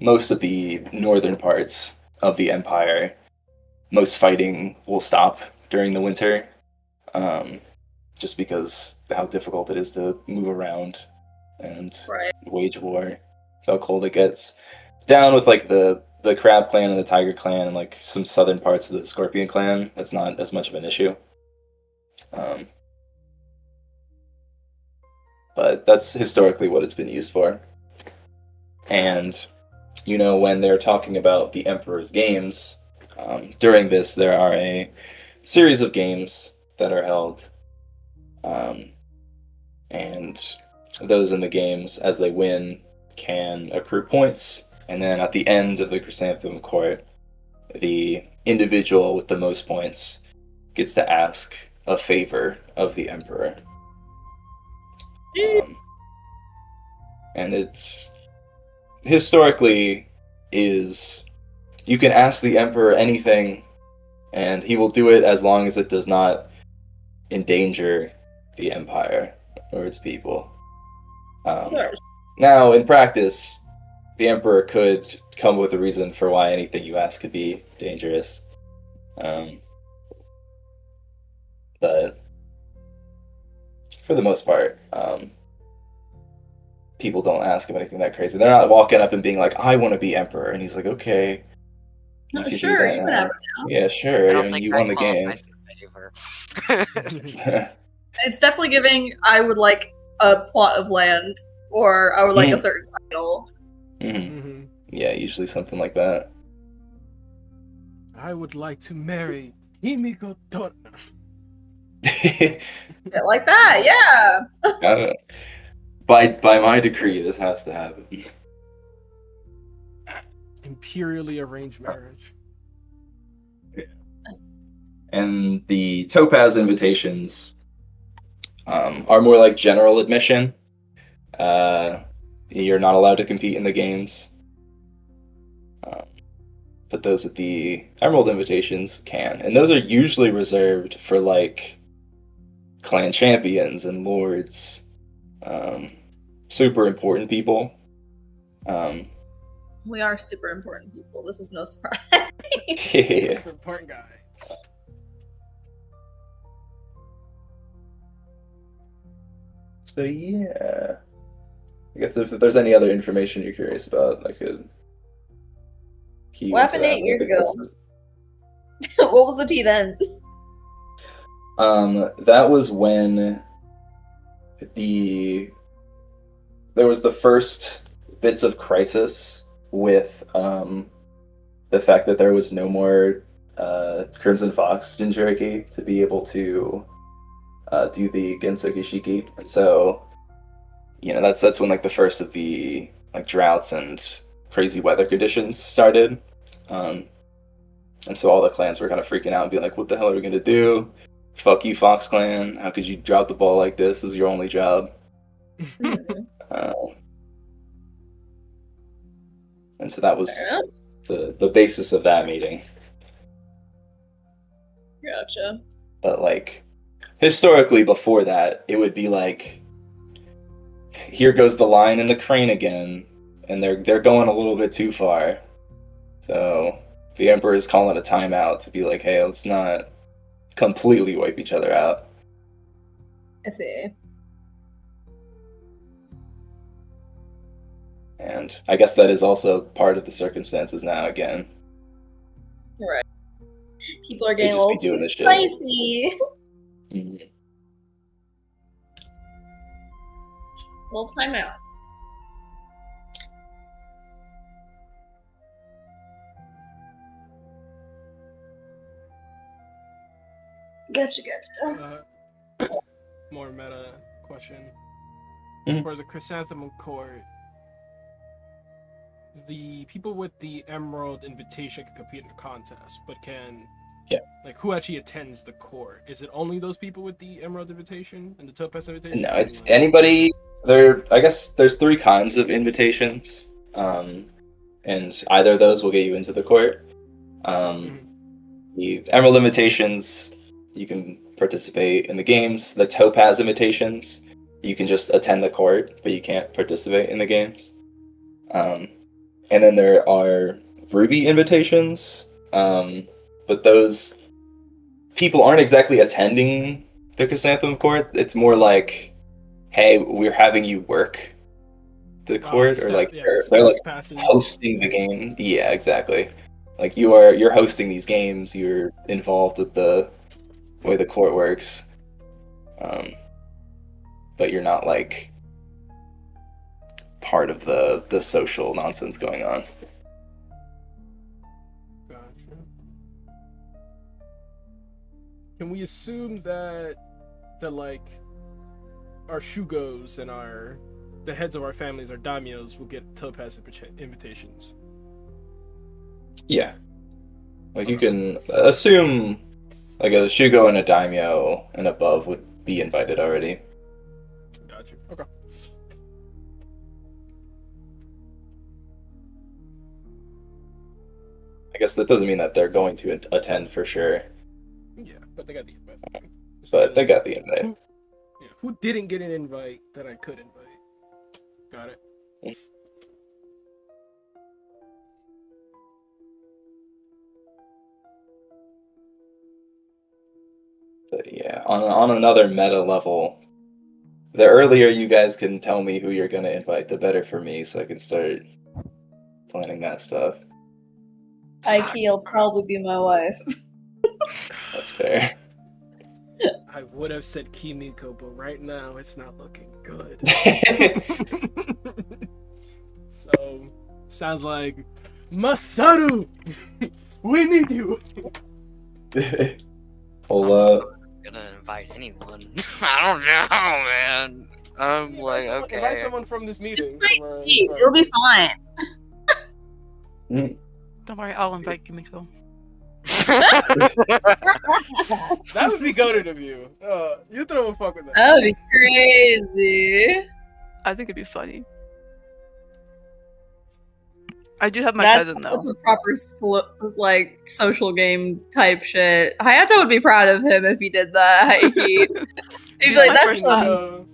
most of the northern parts of the empire, most fighting will stop during the winter, just because how difficult it is to move around and wage war, how cold it gets. Down with like the Crab Clan and the Tiger Clan and like some southern parts of the Scorpion Clan, that's not as much of an issue. But that's historically what it's been used for. And when they're talking about the Emperor's Games, during this there are a series of games that are held, and those in the games, as they win, can accrue points, and then at the end of the Chrysanthemum Court, the individual with the most points gets to ask a favor of the Emperor. And it's historically is you can ask the Emperor anything, and he will do it as long as it does not endanger the Empire or its people. Now, in practice, the Emperor could come with a reason for why anything you ask could be dangerous. But for the most part, people don't ask him anything that crazy. They're not walking up and being like, I want to be Emperor. And he's like, okay. No, can sure, do you that can now. have it now. Yeah, sure. I don't think you that won the game. qualifies as a favor. It's definitely giving, I would like a plot of land, or I would like a Mhm. certain title. Mhm. Yeah, usually something like that. I would like to marry Himiko Donna. Yeah, like that, yeah. I don't know. By my decree, this has to happen. Imperially arranged marriage. And the Topaz invitations are more like general admission. You're not allowed to compete in the games. But those with the Emerald invitations can. And those are usually reserved for like clan champions and lords. Super important people. We are super important people. This is no surprise. Yeah. Super important guys. So yeah. I guess if there's any other information you're curious about, I could key What into happened that. 8 years I think ago? What was the tea then? That was when there was the first bits of crisis with the fact that there was no more Crimson Fox Jinchuriki to be able to do the Gensoki Shiki, and so that's when like the first of the like droughts and crazy weather conditions started, and so all the clans were kind of freaking out and being like, "What the hell are we gonna do? Fuck you, Fox Clan! How could you drop the ball like this? This is your only job." And so that was Fair enough. the basis of that meeting. Gotcha. But like historically before that, it would be like, here goes the line in the crane again, and they're going a little bit too far. So the Emperor is calling a timeout to be like, hey, let's not completely wipe each other out. I see. And I guess that is also part of the circumstances now again. Right. People are They getting a just be little doing too this shit. spicy. Mhm. Little timeout. Gotcha. More meta question. Mhm. For the Chrysanthemum Court, the people with the Emerald Invitation can compete in a contest, but can... Yeah. Like, who actually attends the court? Is it only those people with the Emerald Invitation and the Topaz Invitation? No, Or it's like- anybody. I guess there's 3 kinds of invitations, and either of those will get you into the court. The Emerald Invitations, you can participate in the games. The Topaz Invitations, you can just attend the court, but you can't participate in the games. And then there are Ruby Invitations, but those people aren't exactly attending the Chrysanthemum Court. It's more like, hey, we're having you work the court, or like they're like passes. hosting the game. Yeah, exactly. Like you're hosting these games. You're involved with the way the court works, but you're not like part of the social nonsense going on. Gotcha. Can we assume that like our Shugos and the heads of our families, our daimyos, will get Topaz invitations? Yeah, like you can assume like a Shugo and a daimyo and above would be invited already. Gotcha. Okay. I guess that doesn't mean that they're going to attend for sure, Yeah, but they got the invite. but they got the invite. Who didn't get an invite that I could invite? Got it. But yeah, on another meta level, the earlier you guys can tell me who you're gonna invite, the better for me, so I can start planning that stuff. Ike'll probably be my wife. That's fair. I would have said Kimiko, but right now it's not looking good. So, sounds like Masaru, we need you. Hold up. Gonna invite anyone. I don't know, man. I'm like, Invite okay. someone from this meeting. It'll be fine. Don't worry, I'll invite Kimiko. That would be goated of you. You throw a fuck with that. That would be crazy. I think it'd be funny. I do have my That's cousin though. a proper like social game type shit. Hayato would be proud of him if he did that. He'd be like, my "That's first some,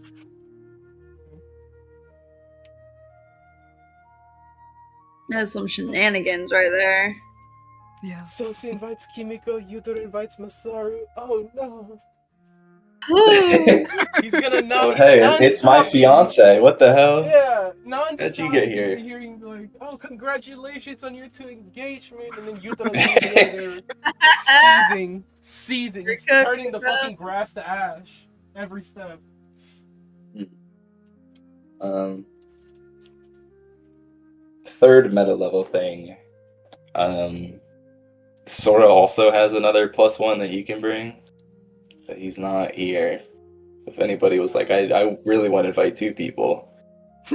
that's some shenanigans right there." Yeah. Sosi invites Kimiko, Yutaro invites Masaru. Oh no. He's gonna not. Oh, hey, it's my fiance. What the hell? Yeah, non-stop. How'd you get here? Hearing like, oh, congratulations on your 2 engagement, and then Yutaro's there seething, turning the fucking grass to ash every step. Third meta level thing. Sora also has another +1 that he can bring, but he's not here. If anybody was like, I really want to invite 2 people.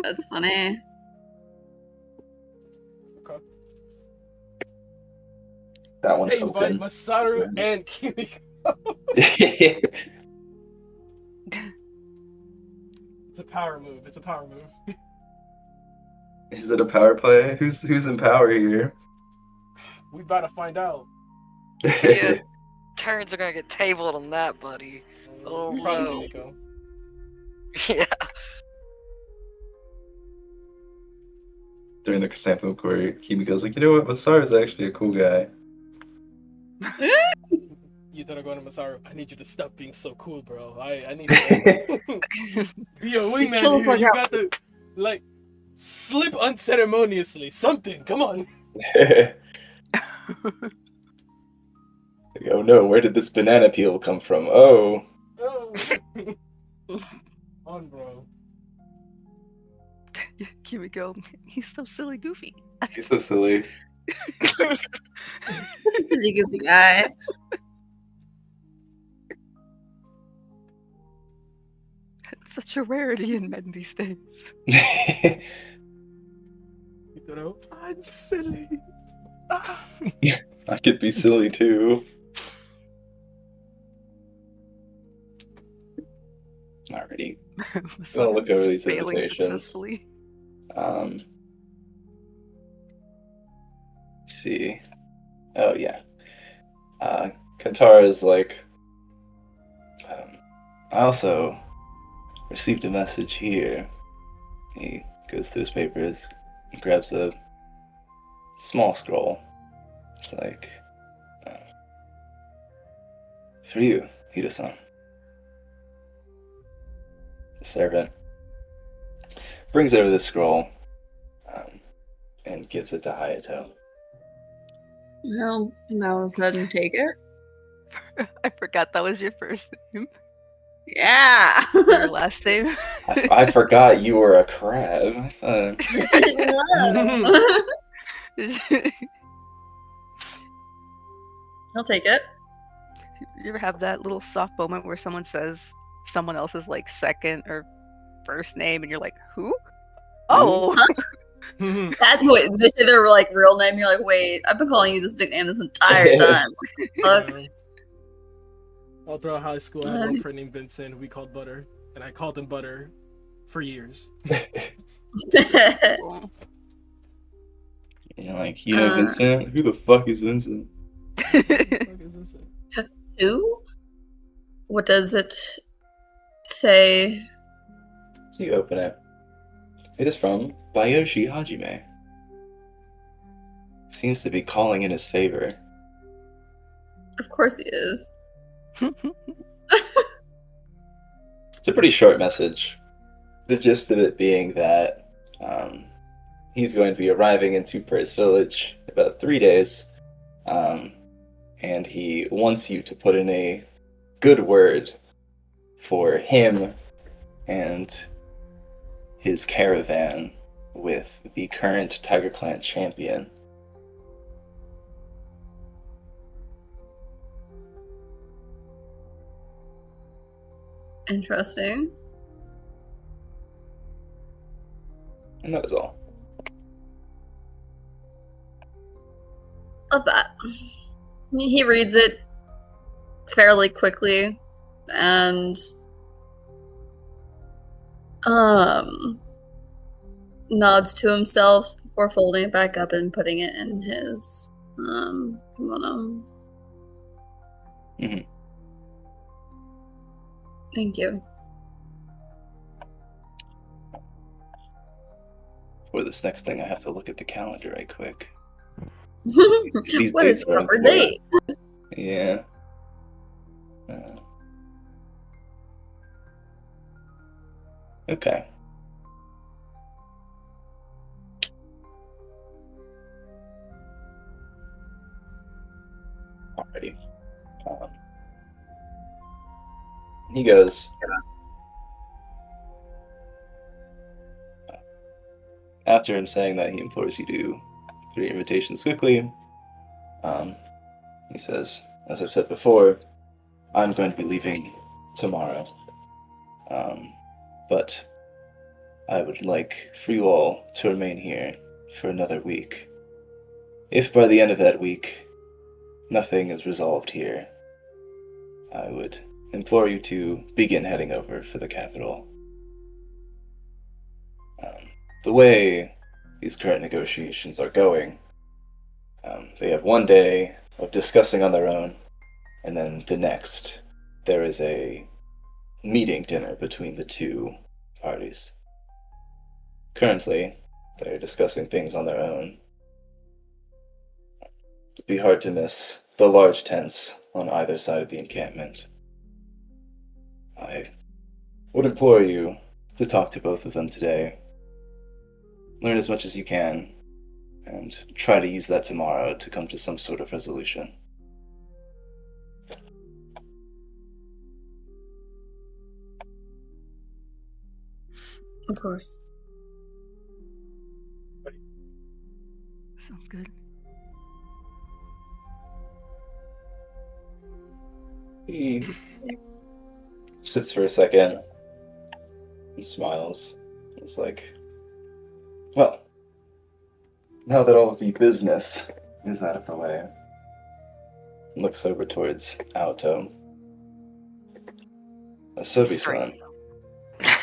That's funny. Okay. That one's Hey, invite open. Masaru and Kimiko. It's a power move. Is it a power play? Who's in power here? We about to find out. Yeah. Turns are gonna get tabled on that, buddy. Oh, Probably no. Kimiko. Yeah. During the chrysanthemum court, Kimiko's like, you know what? Masaru is actually a cool guy. You thought I'm going to Masaru. I need you to stop being so cool, bro. I need to be a wingman Chill the here. fuck You out. got to like slip unceremoniously. Something. Come on. Like, oh no, where did this banana peel come from? Oh. Oh. On, bro. Kimiko, he's so silly goofy. He's so silly. Silly goofy guy. It's such a rarity in men these days. You know, I'm silly. Ah. I could be silly too. Alrighty. I'll look over these Failing invitations. successfully. Let's see. Oh yeah. Kantara is like, I also received a message here. He goes through his papers. He grabs a small scroll. It's like, for you, Hida-san. The servant brings over the scroll and gives it to Hayato. Well, now let's head and take it. I forgot that was your first name. Yeah. Your last name. I forgot you were a crab. I thought... I'll take it. You ever have that little soft moment where someone says someone else's like second or first name and you're like, who? Oh, That wait, they say their like real name. You're like, wait, I've been calling you this nickname this entire time. Fuck. All throughout high school, I had one friend named Vincent who we called Butter, and I called him Butter for years. You're like, Vincent? Who the fuck is Vincent? What is this? Who? What does it say? So you open it. It is from Bayoshi Hajime. Seems to be calling in his favor. Of course he is. It's a pretty short message. The gist of it being that he's going to be arriving in Two-Prairie Village in about 3 days, and he wants you to put in a good word for him and his caravan with the current Tiger Clan champion. Interesting. And that was all. Love that. He reads it fairly quickly and nods to himself before folding it back up and putting it in his kimono. Mhm. Thank you. For this next thing, I have to look at the calendar right quick. These What dates is are proper important. date? Yeah. Okay. Alrighty. He goes. After him saying that, he implores you to put your invitations quickly. He says, as I've said before, I'm going to be leaving tomorrow. But I would like for you all to remain here for another week. If by the end of that week, nothing is resolved here, I would implore you to begin heading over for the capital. The way these current negotiations are going. They have one day of discussing on their own, and then the next, there is a meeting dinner between the two parties. Currently, they're discussing things on their own. It'd be hard to miss the large tents on either side of the encampment. I would implore you to talk to both of them today. Learn as much as you can, and try to use that tomorrow to come to some sort of resolution. Of course. Sounds good. He sits for a second and smiles. It's like, well, now that all of the business is out of the way, looks over towards Alto. Asobi-san,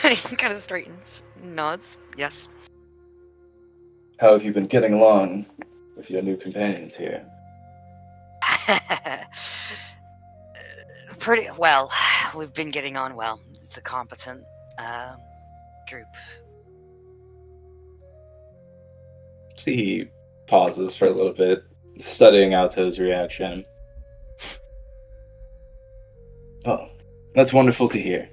He kind of straightens, nods. Yes. how have you been getting along with your new companions here? Pretty well. We've been getting on well. It's a competent group. See, he pauses for a little bit, studying Alto's reaction. Oh, that's wonderful to hear.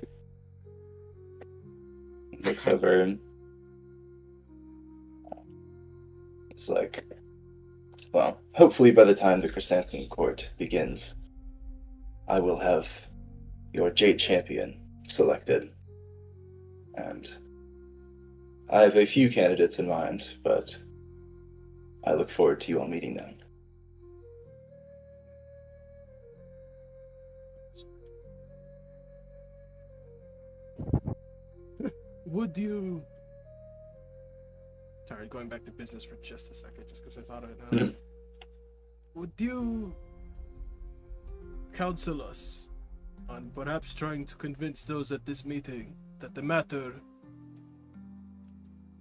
Looks over and it's like, well, hopefully by the time the Chrysanthemum Court begins, I will have your Jade Champion selected. And I have a few candidates in mind, but I look forward to you all meeting them. Would you... Sorry, going back to business for just a second, just because I thought of it now. Would you counsel us on perhaps trying to convince those at this meeting that the matter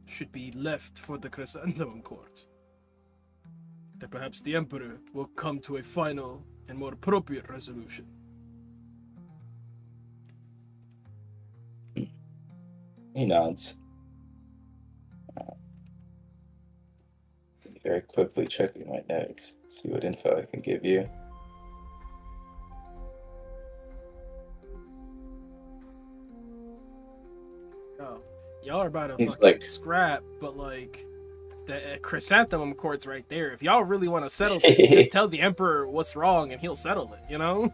should be left for the Chrysanthemum Court? That perhaps the Emperor will come to a final and more appropriate resolution. He nods. Very quickly checking my notes, see what info I can give you. Oh, y'all are about to He's fucking like- scrap, but like the Chrysanthemum Court's right there. If y'all really want to settle this, just tell the Emperor what's wrong and he'll settle it, you know?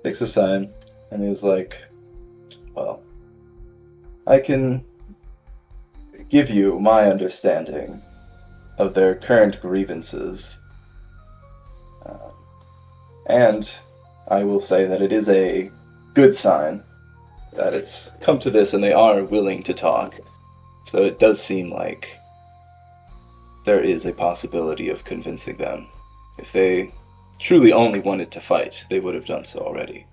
Takes a sign, and he's like, well, I can give you my understanding of their current grievances. And I will say that it is a good sign that it's come to this and they are willing to talk. So it does seem like there is a possibility of convincing them. If they truly only wanted to fight, they would have done so already.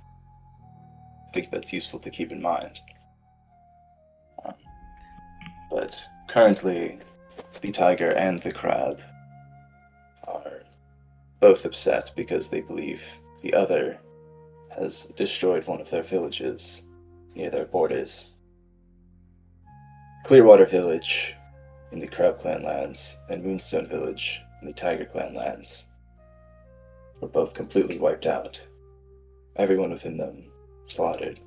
I think that's useful to keep in mind. But currently, the tiger and the crab are both upset because they believe the other has destroyed one of their villages near their borders. Clearwater Village in the Crab Clan lands and Moonstone Village in the Tiger Clan lands were both completely wiped out. Everyone within them slaughtered.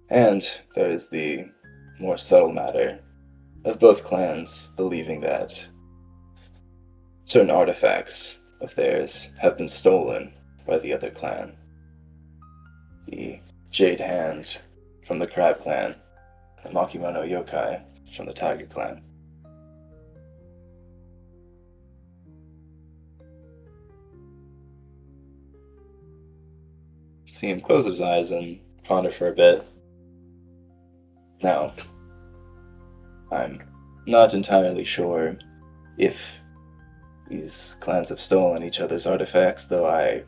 And there is the more subtle matter of both clans believing that certain artifacts of theirs have been stolen by the other clan. The Jade Hand from the Crab Clan, the Makimono Yokai from the Tiger Clan. See him close his eyes and ponder for a bit. Now, I'm not entirely sure if these clans have stolen each other's artifacts, though I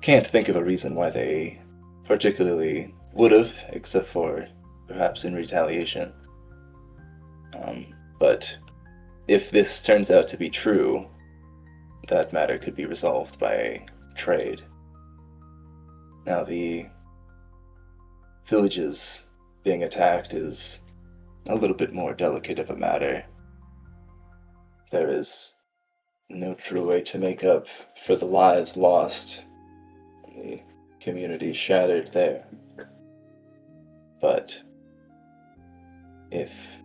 can't think of a reason why they particularly would have, except for perhaps in retaliation. But if this turns out to be true, that matter could be resolved by trade. Now, the villages being attacked is a little bit more delicate of a matter. There is no true way to make up for the lives lost, and the community shattered there. But if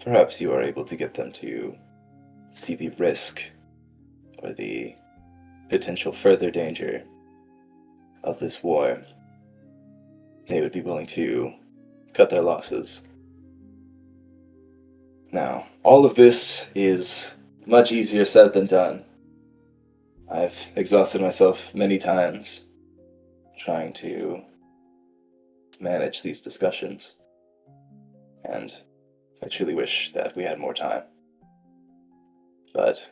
perhaps you are able to get them to see the risk or the potential further danger of this war, they would be willing to cut their losses. Now, all of this is much easier said than done. I've exhausted myself many times trying to manage these discussions, and I truly wish that we had more time. But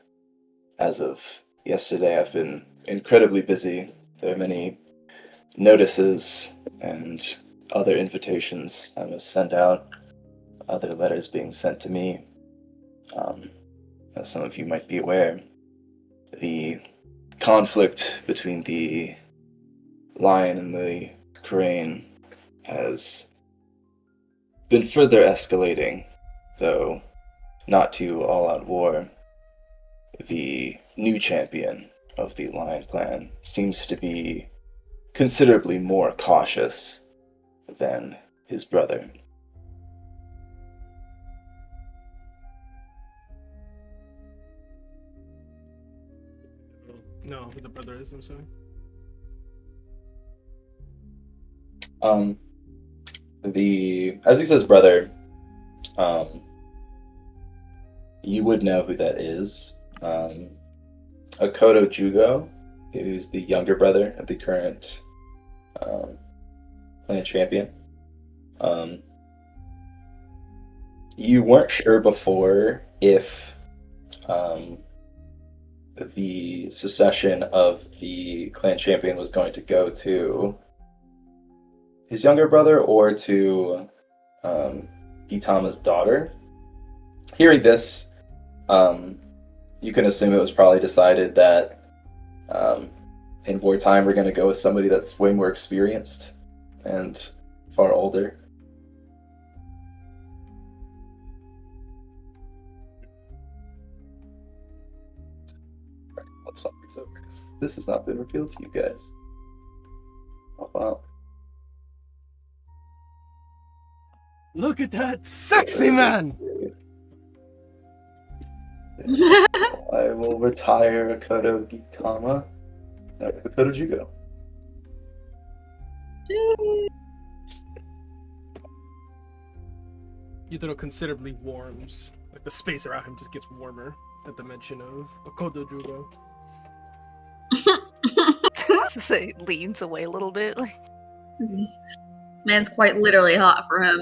as of yesterday, I've been incredibly busy. There are many notices and other invitations I must send out, other letters being sent to me. As some of you might be aware, the conflict between the lion and the crane has been further escalating, though not to all-out war. The new champion of the lion clan seems to be considerably more cautious than his brother. No, who the brother is, I'm sorry. As he says brother, you would know who that is. Akoto Jugo is the younger brother of the current clan champion. You weren't sure before if the succession of the clan champion was going to go to his younger brother or to Gitama's daughter. Hearing this, you can assume it was probably decided that in wartime we're going to go with somebody that's way more experienced and far older. Something's over. This has not been revealed to you guys. Oh, wow. Look at that sexy man! I will retire Akoto Gitama. Akoto Jugo. Yutaro considerably warms. Like the space around him just gets warmer at the mention of Akodo Jugo. So he leans away a little bit. Like, Man's quite literally hot for him.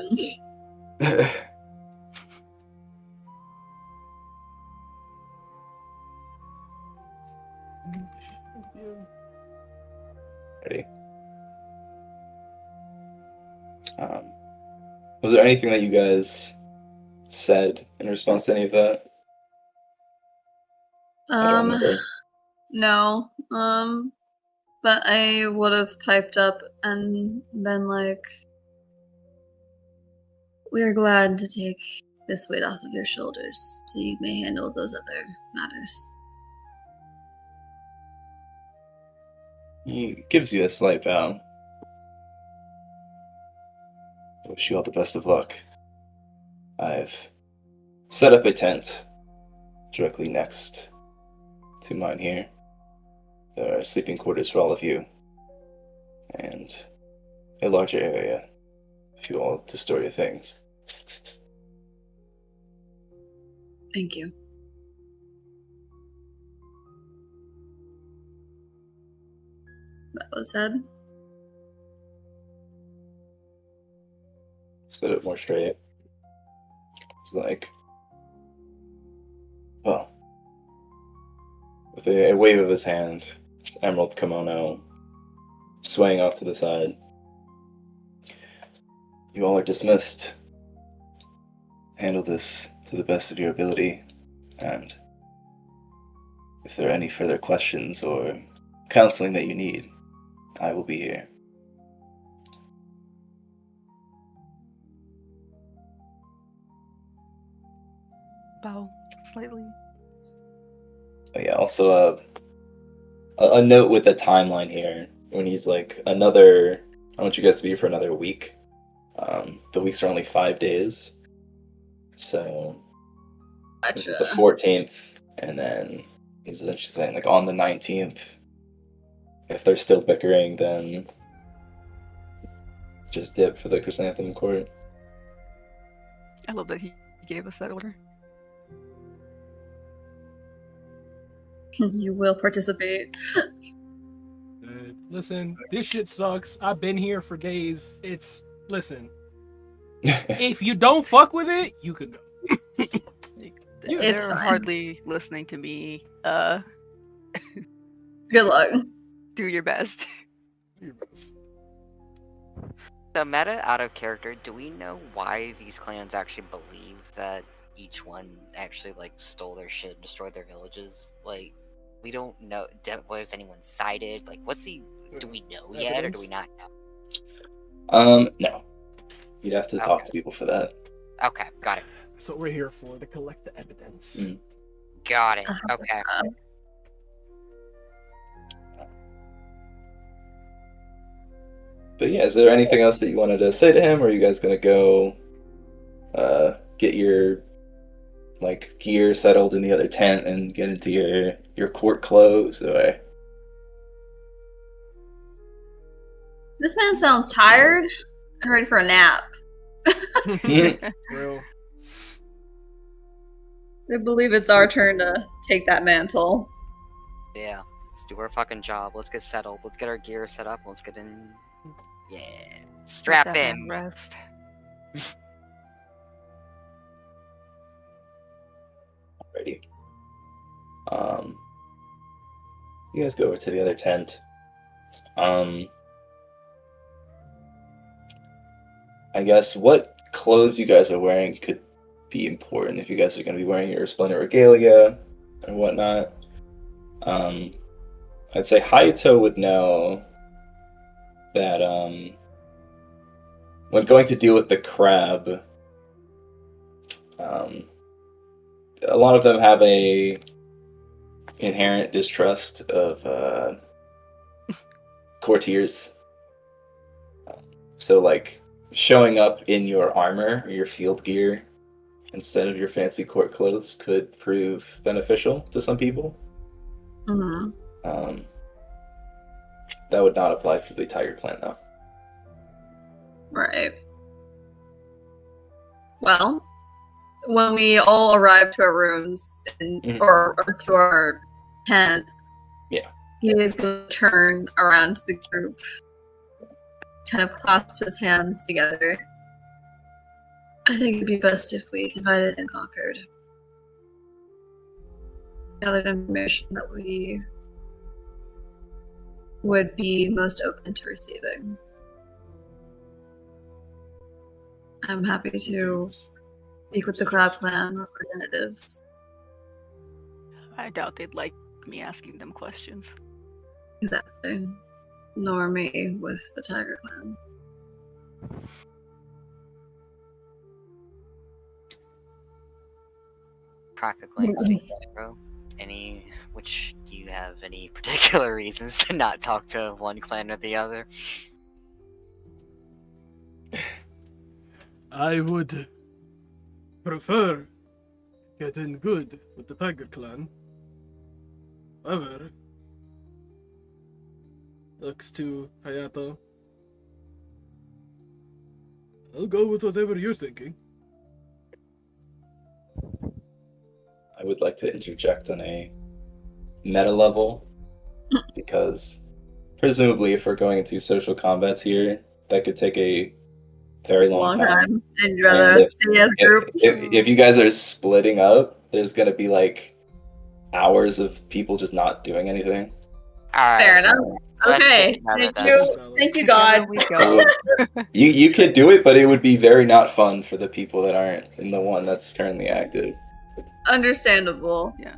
Ready? Was there anything that you guys said in response to any of that? I don't remember. No. But I would have piped up and been like, we're glad to take this weight off of your shoulders so you may handle those other matters. He gives you a slight bow. I wish you all the best of luck. I've set up a tent directly next to mine here. There are sleeping quarters for all of you, and a larger area for you all to store your things. Thank you. That was said. Set it more straight. It's like, well, with a wave of his hand, emerald kimono swaying off to the side. You all are dismissed. Handle this to the best of your ability, and if there are any further questions or counseling that you need, I will be here. Bow slightly. But yeah, also a note with the timeline here. When he's like, I want you guys to be here for another week. The weeks are only 5 days. So this is the 14th, and then he's essentially saying like on the 19th, if they're still bickering, then just dip for the Chrysanthemum Court. I love that he gave us that order. You will participate. Listen, this shit sucks. I've been here for days. Listen. If you don't fuck with it, you could go. It's They're fine. hardly listening to me. Good luck. Do your best. So meta out of character, do we know why these clans actually believe that each one actually like stole their shit, destroyed their villages? Like, we don't know. Was anyone cited? Like, do we know yet, or do we not know? No. You'd have to talk to people for that. Okay, got it. That's what we're here for, to collect the evidence. Got it. Okay. But yeah, is there anything else that you wanted to say to him, or are you guys gonna go get your like gear settled in the other tent and get into your court clothes? Or This man sounds tired and ready for a nap. Real. I believe it's our turn to take that mantle. Yeah. Let's do our fucking job. Let's get settled. Let's get our gear set up. Let's get in. Yeah. Strap Let that man in. Rest. Alrighty. You guys go over to the other tent. I guess what clothes you guys are wearing could be important if you guys are going to be wearing your splendid regalia and whatnot. I'd say Hayato would know that when going to deal with the crab, a lot of them have a inherent distrust of courtiers. So like showing up in your armor or your field gear instead of your fancy court clothes could prove beneficial to some people. Mm-hmm. That would not apply to the Tiger Clan, though. Right. Well, when we all arrive to our rooms or to our tent, he is going to turn around to the group, kind of clasp his hands together. I think it'd be best if we divided and conquered. Gathered information that we would be most open to receiving. I'm happy to speak with the Crab Clan representatives. I doubt they'd like me asking them questions. Exactly. Nor me with the Tiger Clan. Practically, bro. Do you have any particular reasons to not talk to one clan or the other? I would prefer to get in good with the Tiger Clan. However, looks to Hayato. I'll go with whatever you're thinking. I would like to interject on a meta level, because presumably if we're going into social combats here, that could take a very long time. And you'd rather stay as a group. If you guys are splitting up, there's going to be like hours of people just not doing anything. Alright. Fair enough. Let's Okay, get together thank then. you. Thank you, Together God. we It go. would- you could do it, but it would be very not fun for the people that aren't in the one that's currently active. Understandable. Yeah.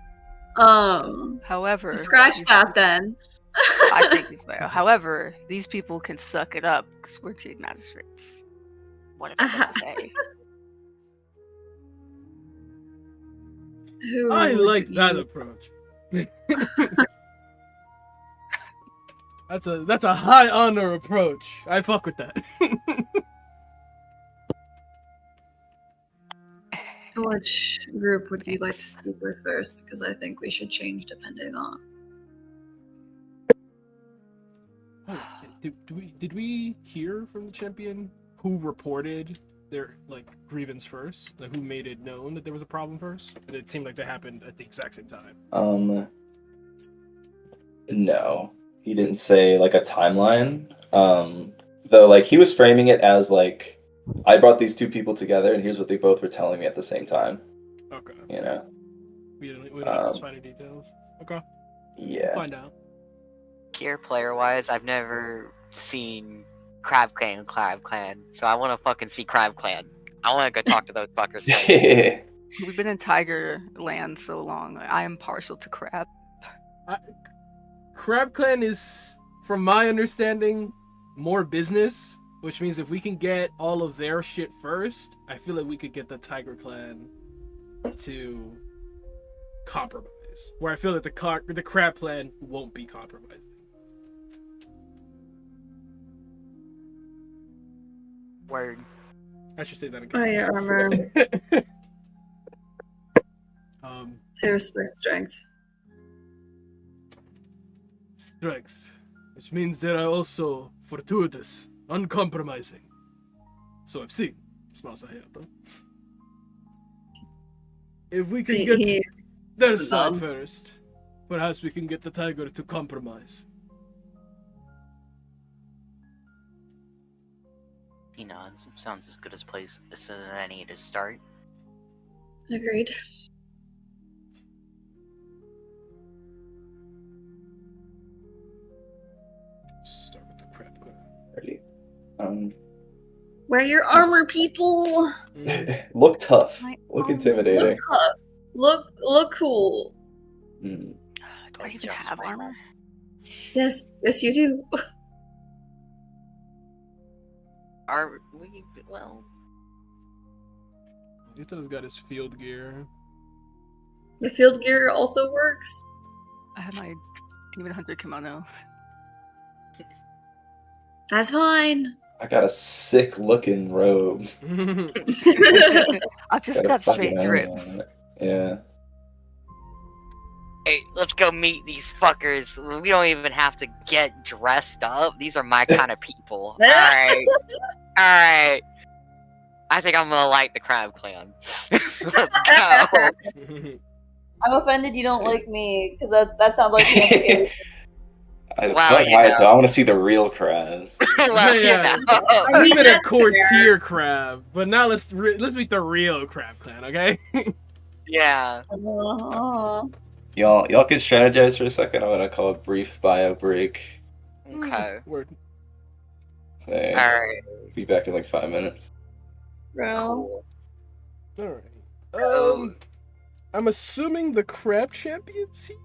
However, Scratch these- that then. I think it's fair. However, these people can suck it up because we're jade magistrates. What if they say? Who I would like that you- approach. That's a high honor approach. I fuck with that. Which group would you like to speak with first? Because I think we should change depending on. Oh, did we hear from the champion who reported their grievance first? Like who made it known that there was a problem first? And it seemed like they happened at the exact same time. No, he didn't say like a timeline. Though like he was framing it as like I brought these two people together and here's what they both were telling me at the same time. Okay. You know. We don't have those finer details. Okay. We'll Yeah. find out. Here, player wise, I've never seen Crab Clan and Crab Clan, so I want to fucking see Crab Clan. I want to go talk to those fuckers. First. We've been in Tiger Land so long. I am partial to crab. Crab Clan is, from my understanding, more business, which means if we can get all of their shit first, I feel like we could get the Tiger Clan to compromise. Where I feel that the Crab Clan won't be compromised. Word. I should say that again. Oh yeah, armor. um, I respect strength. strength, which means they are also fortuitous, uncompromising. So I've seen. Smells a though. If we can get their side nods. first, perhaps we can get the tiger to compromise. He nods. Sounds as good as place as any to start. Agreed. Start with the Crab Clan. Ready. Wear your armor, people. Look tough. My Look armor. intimidating. Look cool. Mm. Do I even Just have wait. armor? Yes, you do. Are we? Well, Ito's got his field gear. The field gear also works. I have my Demon Hunter kimono. That's fine. I got a sick looking robe. I've just Got a got fucking straight helmet drip. on it. Yeah. hey, let's go meet these fuckers. We don't even have to get dressed up. These are my kind of people. Alright. Alright. I think I'm gonna like the Crab Clan. Let's go. I'm offended you don't like me because that sounds like the implication. I Well, like you Hayato. know. I want to see the real crabs. Well, Yeah. you know. We've been a That's core fair. tier crab, but now let's meet the real Crab Clan, okay? Yeah. Y'all can strategize for a second. I'm gonna call a brief bio break. Okay. Word. Okay. Alright. Be back in like 5 minutes. Bro. Cool. All right. Um, I'm assuming the Crab Champion's here.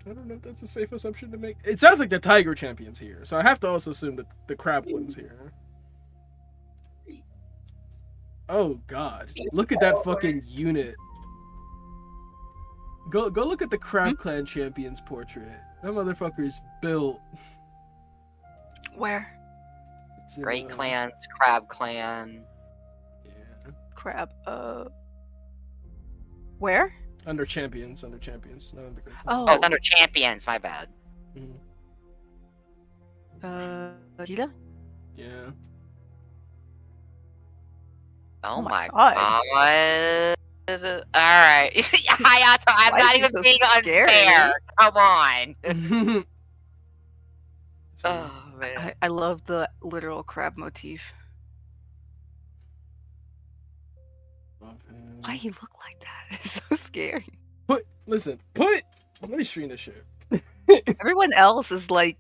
I don't know if that's a safe assumption to make. It sounds like the Tiger Champion's here, so I have to also assume that the Crab one's here. Oh God! Look at that fucking unit. Go look at the Crab Clan Champion's portrait. That motherfucker's built. Where? It's in, Great Clans, Crab Clan. Yeah. Crab. Where? Under champions, not under Great Clan. Oh. Oh, it's under Champions, my bad. Mhm. Gita? Yeah. Oh, Oh my my god. Alright. Hayato, I'm Why not is he even so being scary? unfair. Come on. So, Oh, man. I love the literal crab motif. Why he look like that? It's so scary. Let me stream this shit. Everyone else is like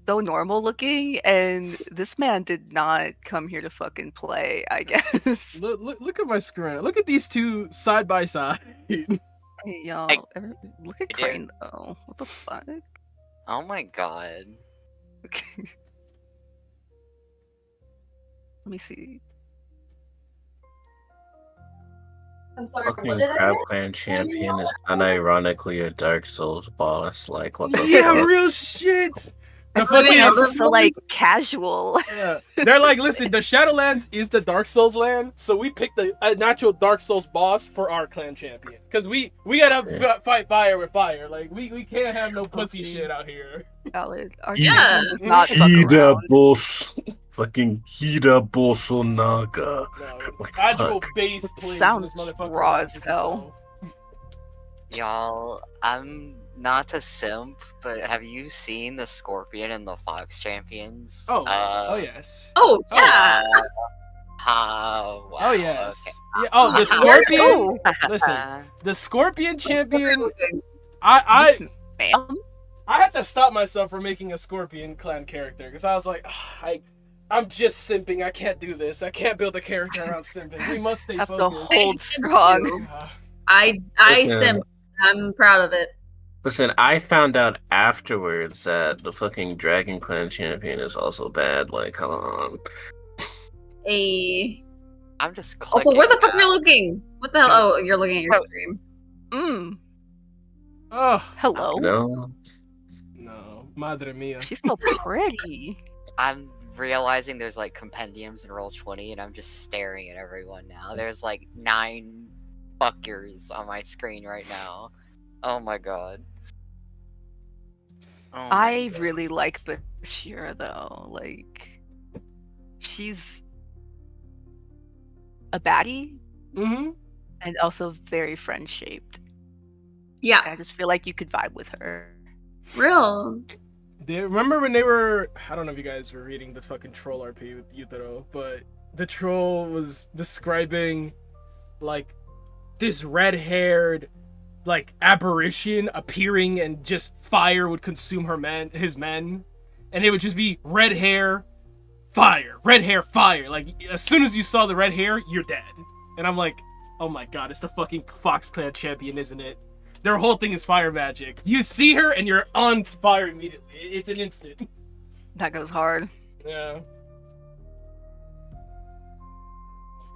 so normal looking, and this man did not come here to fucking play, I guess. Look at my screen. Look at these two side by side. Hey, y'all, look at I do. Crane though. What the fuck? Oh my god. Let me see. I'm sorry. What Fucking did I Crab say? Clan champion is unironically a Dark Souls boss. Like, what the Yeah, fuck? real shit. The Everybody fucking else This is so like casual. yeah. They're like, listen, the Shadowlands is the Dark Souls land, so we picked a natural Dark Souls boss for our clan champion. Cause we gotta fight fire with fire. Like we can't have no pussy shit out here. Valid. Our Yeah. champion does not fuck Hida around. boss. Fucking Hida Bolsonaga. No, Like, actual fuck. base plays Sounds this motherfucker. raw watches as hell. himself. Y'all, I'm not to simp, but have you seen the Scorpion and the Fox champions? Oh yes. Oh yeah. Wow. Oh yes. Okay. Yeah, oh, the Scorpion. Oh, Listen, the Scorpion champion. Okay. I this ma'am. I had to stop myself from making a Scorpion clan character because I was like, I'm just simping. I can't do this. I can't build a character around simping. We must stay Have to focused. hold strong. I Listen. simped. I'm proud of it. Listen, I found out afterwards that the fucking Dragon Clan champion is also bad. Like, come on. I'm just Also, where the fuck clicking are you looking? What the hell? Oh, you're looking at your Oh. stream. Oh Hello. No? no, madre mia. She's so pretty. I'm realizing there's like compendiums in Roll20 and I'm just staring at everyone now. There's like 9 fuckers on my screen right now. Oh my god. Oh my I God. really like Bashira though. Like, she's a baddie Mm-hmm. and also very friend shaped. Yeah, I just feel like you could vibe with her. real. Remember when they were? I don't know if you guys were reading the fucking troll RP with Yutaro, but the troll was describing like this red-haired like apparition appearing and just fire would consume his men, and it would just be red hair, fire, red hair, fire. Like as soon as you saw the red hair, you're dead. And I'm like, oh my god, it's the fucking Fox Clan champion, isn't it? Their whole thing is fire magic. You see her and you're on fire immediately. It's an instant. That goes hard. Yeah.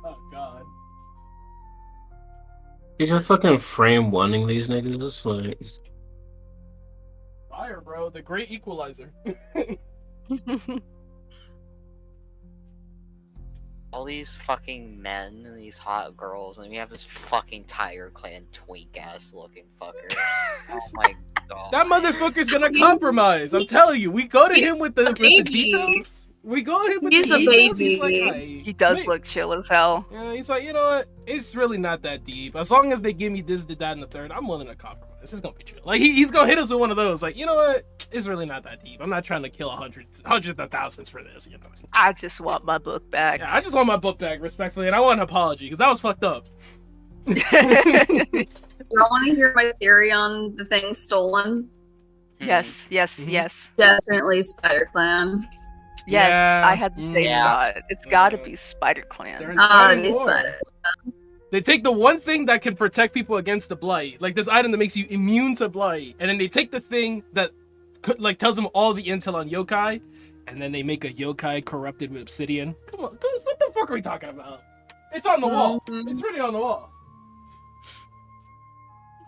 Oh god. He's just fucking frame wanting these niggas. Like, Fire, bro. The great equalizer. All these fucking men and these hot girls, and we have this fucking Tiger Clan twink ass looking fucker. Oh my god. That motherfucker's gonna compromise. I'm telling you. We go to him with the baby. details. We go to him with He's the a details. He's like, baby. "Hey, He does mate." look chill as hell. Yeah, he's like, you know what? It's really not that deep. As long as they give me this, that, and the third, I'm willing to compromise. It's gonna be chill. Like he's gonna hit us with one of those. Like, you know what? It's really not that deep. I'm not trying to kill hundreds of thousands for this. You know. I just want my book back. Yeah, I just want my book back, respectfully, and I want an apology because that was fucked up. Y'all want to hear my theory on the thing stolen? Yes, yes, Mhm. yes. Definitely Spider Clan. Yes, Yeah. I had the same Yeah. thought. It's gotta Yeah. be Spider They're Clan. inciting It's war. Spider. They take the one thing that can protect people against the blight, like this item that makes you immune to blight, and then they take the thing that like tells them all the intel on yokai, and then they make a yokai corrupted with obsidian. Come on, what the fuck are we talking about? It's on the wall. Mhm. It's really on the wall.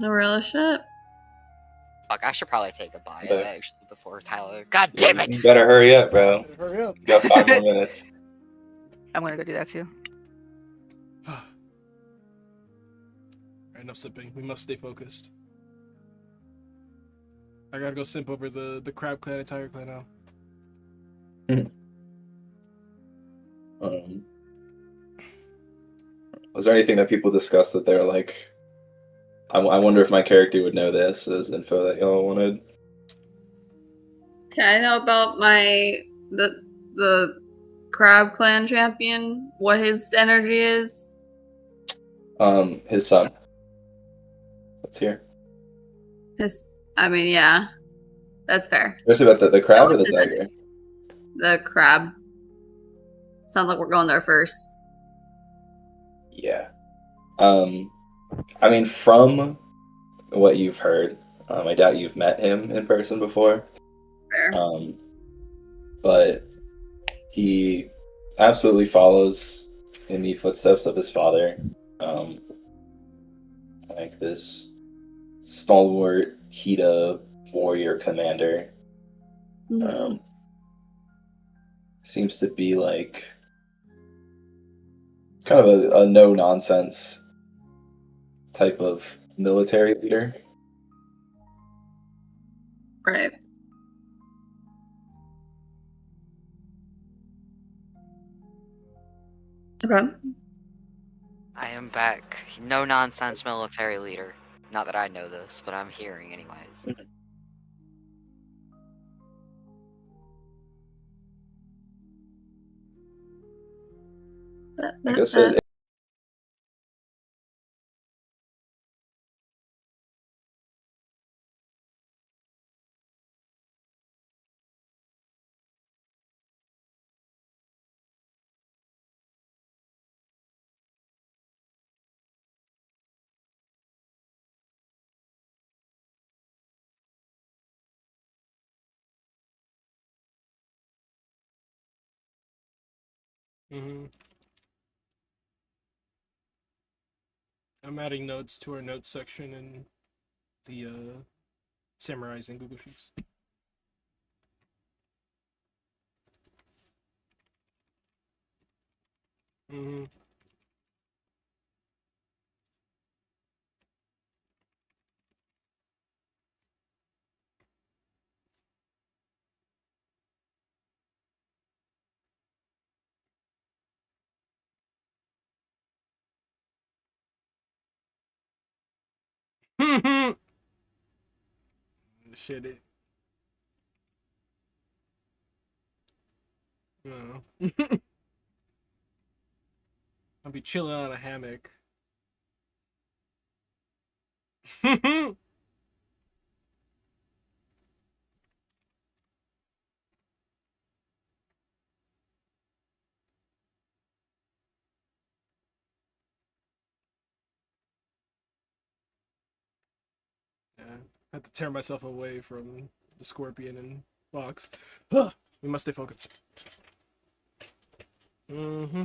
The real shit. Fuck, I should probably take a bite Yeah. actually before Tyler. God Yeah, damn it! you better hurry up, bro. Hurry up. You got 5 more minutes. I'm gonna go do that too. Alright, enough sipping. We must stay focused. I gotta go simp over the crab clan and tiger clan now. Was there anything that people discussed that they're like, I wonder if my character would know this as info that y'all wanted? Can I know about the Crab Clan champion? What his energy is? His son. That's here. His I mean, yeah, that's fair. What's about the I crab or would the say that tiger? the crab. Sounds like we're going there first. Yeah. I mean, from what you've heard, I doubt you've met him in person before. Fair. But he absolutely follows in the footsteps of his father. Um, like this stalwart Hida warrior commander. Mhm. Seems to be like kind of a no nonsense type of military leader. Right. Okay. I am back. No nonsense military leader. Not that I know this, but I'm hearing anyways. I guess it. Mm-hmm. I'm adding notes to our notes section in the Samuraising Google Sheets. Mm-hmm. Shit it. No. I'll be chilling on a hammock. Yeah, I have to tear myself away from the scorpion and box. We must stay focused. Mm-hmm.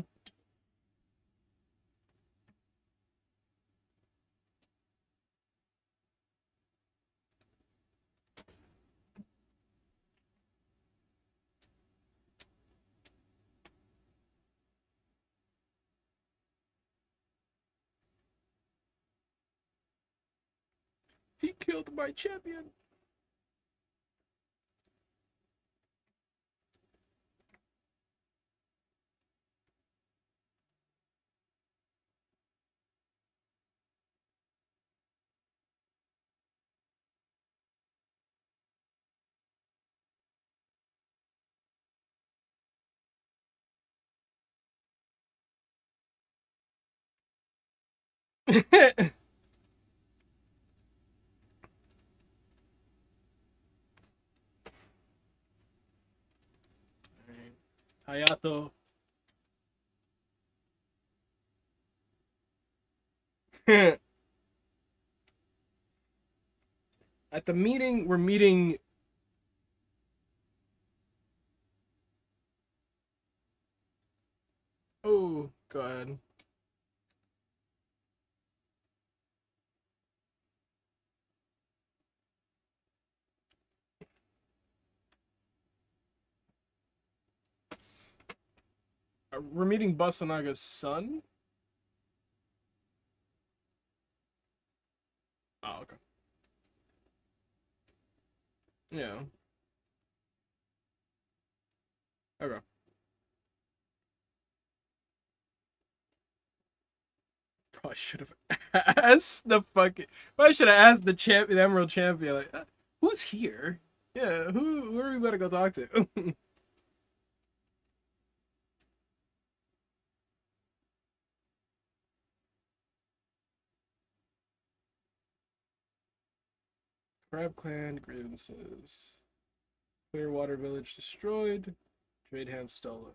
He killed my champion. Hayato. At the meeting, we're meeting. Oh, God. We're meeting Basanaga's son. Oh, okay. Yeah. Okay. Probably should have asked the fucking. Probably should have asked the champion, the Emerald Champion, like, who's here? Yeah, who are we about to go talk to? Crab Clan grievances. Clearwater Village destroyed. Trade hands stolen.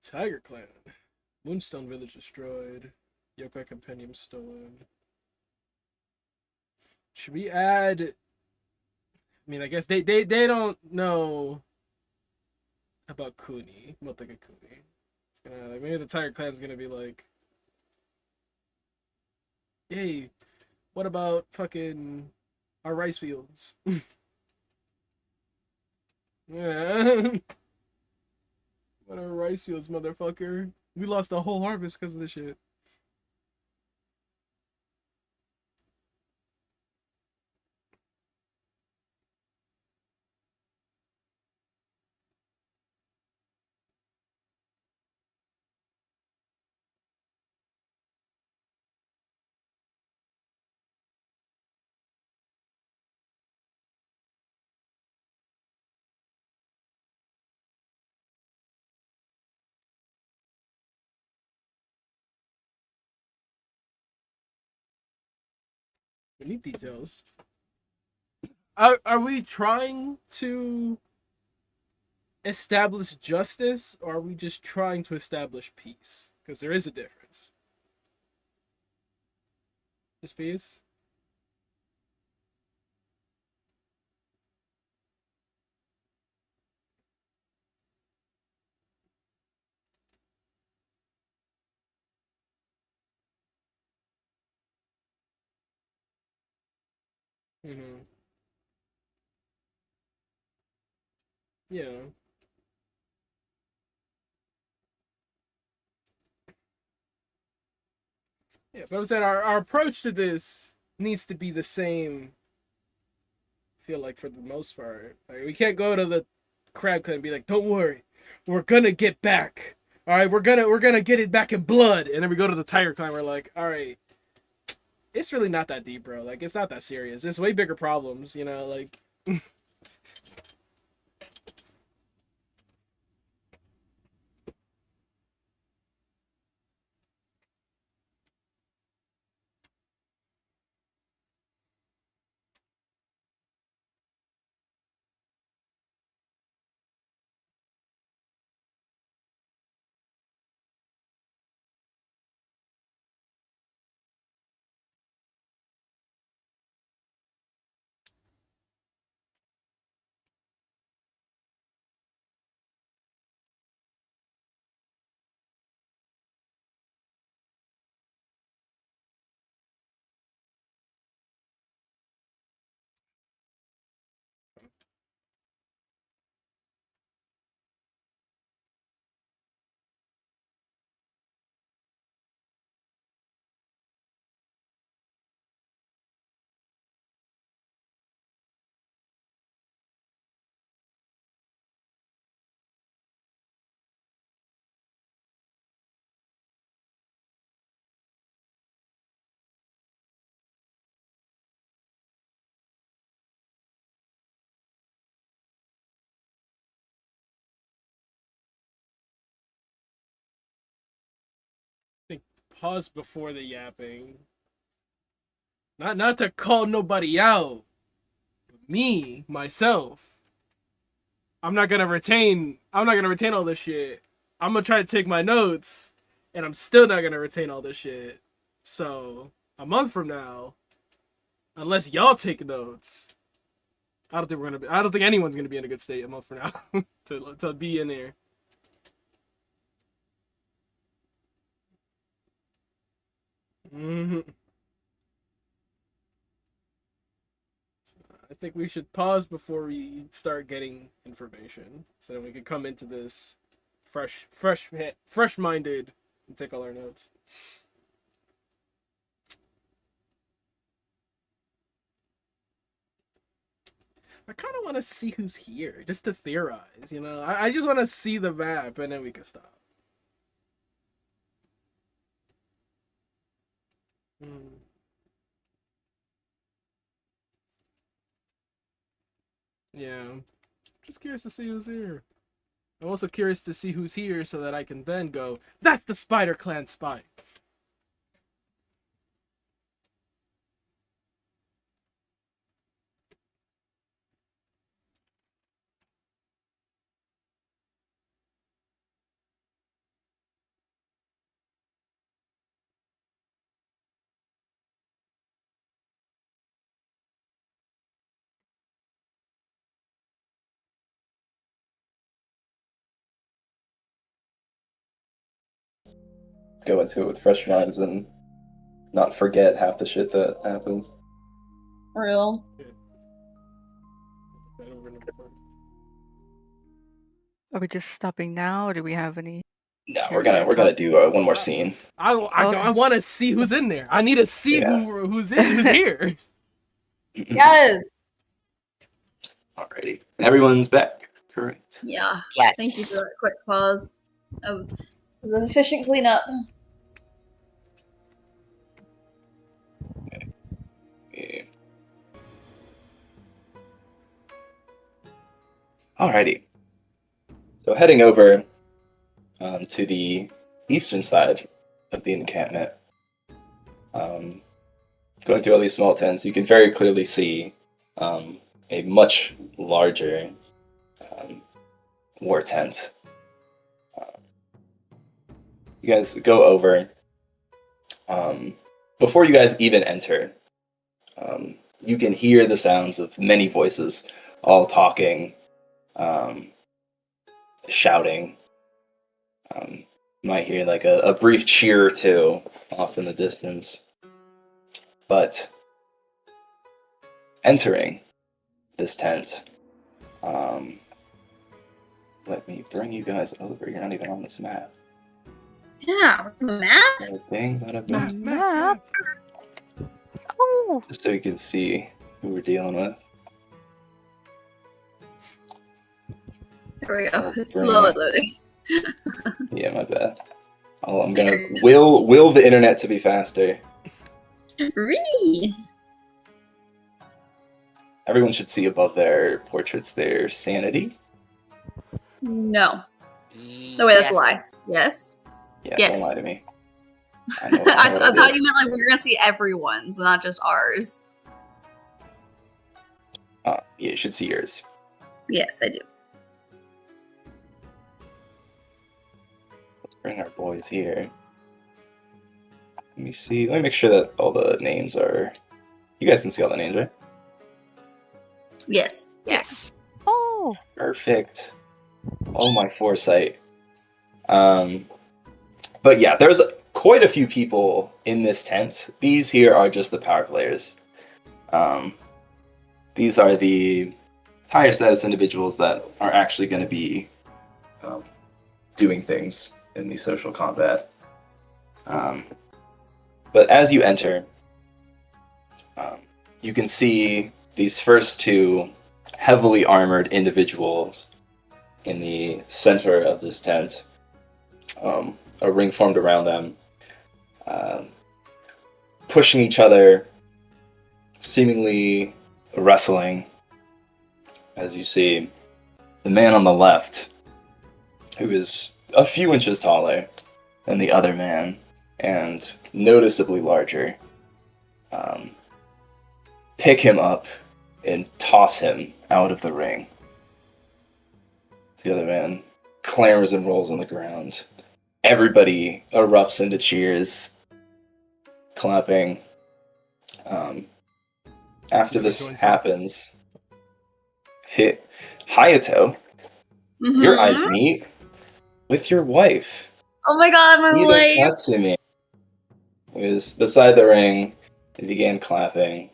Tiger Clan. Moonstone Village destroyed. Yokai Compendium stolen. Should we add... I mean, I guess they don't know about Kuni. Motaka Kuni. It's gonna, like, maybe the Tiger Clan's gonna be like, hey, what about fucking our rice fields? Yeah. What are rice fields, motherfucker? We lost a whole harvest because of this shit. We need details. Are we trying to establish justice, or are we just trying to establish peace? Because there is a difference. Just peace? Mm-hmm. Yeah. Yeah, but I'm saying our approach to this needs to be the same, I feel like, for the most part. Like, we can't go to the Crab Clan and be like, don't worry, we're gonna get back. Alright, we're gonna get it back in blood. And then we go to the Tiger Clan, we're like, alright, it's really not that deep, bro. Like, it's not that serious. There's way bigger problems, you know, like think pause before the yapping. Not to call nobody out. But me, myself. I'm not gonna retain all this shit. I'm gonna try to take my notes, and I'm still not gonna retain all this shit. So a month from now, unless y'all take notes, I don't think anyone's gonna be in a good state a month from now to be in there. Mm-hmm. I think we should pause before we start getting information, so that we can come into this fresh minded and take all our notes. I kind of want to see who's here, just to theorize, you know? I just want to see the map, and then we can stop. Hmm. Yeah. Just curious to see who's here. I'm also curious to see who's here so that I can then go, that's the Spider Clan spy. Go into it with fresh minds and not forget half the shit that happens. Real. Are we just stopping now, or do we have any? No, we're gonna do one more scene. I Okay. want to see who's in there. I need to see Yeah. who's here. Yes. Alrighty, everyone's back. Correct. Yeah. Yes. Thank you for that quick pause. It was an efficient cleanup. Yeah. Alrighty. So heading over to the eastern side of the encampment, going through all these small tents, you can very clearly see a much larger war tent. You guys go over. Before you guys even enter, you can hear the sounds of many voices, all talking, shouting. You might hear like a brief cheer or two off in the distance. But entering this tent, let me bring you guys over. You're not even on this map. Yeah. Map? Bada bing, bada bing. Map. Oh, Just so you can see who we're dealing with. There we go. Oh, It's bring slowly it. loading. Yeah, my bad. I'm gonna will the internet to be faster. Really? Everyone should see above their portraits their sanity. No. No, wait, that's Yes. a lie. Yes. Yeah, Yes. don't lie to me. I know, I, what I I thought did. you meant like we were gonna see everyone's, not just ours. Yeah, you should see yours. Yes, I do. Let's bring our boys here. Let me see. Let me make sure that all the names are. You guys can see all the names, right? Yes. Yes. oh. Perfect. Oh, my foresight. But yeah, there's quite a few people in this tent. These here are just the power players. These are the higher status individuals that are actually going to be doing things in the social combat. But as you enter, you can see these first two heavily armored individuals in the center of this tent. A ring formed around them, pushing each other, seemingly wrestling. As you see, the man on the left, who is a few inches taller than the other man and noticeably larger, pick him up and toss him out of the ring. The other man clamors and rolls on the ground. Everybody erupts into cheers, clapping. After this happens, Hayato, your eyes Mhm. meet with your wife, Oh my god, my Ida wife! Katsumi, who is beside the ring and began clapping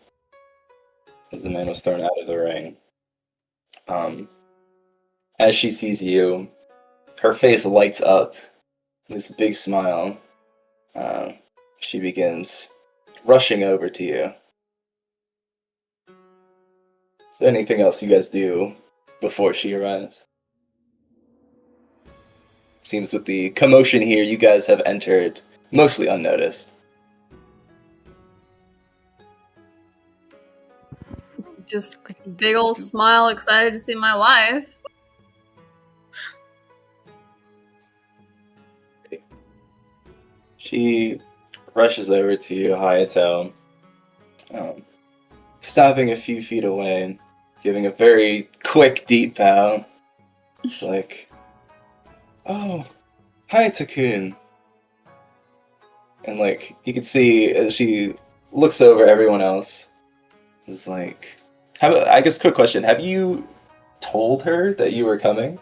as the man was thrown out of the ring. As she sees you, her face lights up with this big smile. She begins rushing over to you. Is there anything else you guys do before she arrives? Seems with the commotion here, you guys have entered mostly unnoticed. Just big old smile, excited to see my wife. She rushes over to you, Hayato, stopping a few feet away, giving a very quick, deep bow. It's like, oh, Hayato-kun. And like, you can see as she looks over everyone else, it's like, I guess quick question, have you told her that you were coming?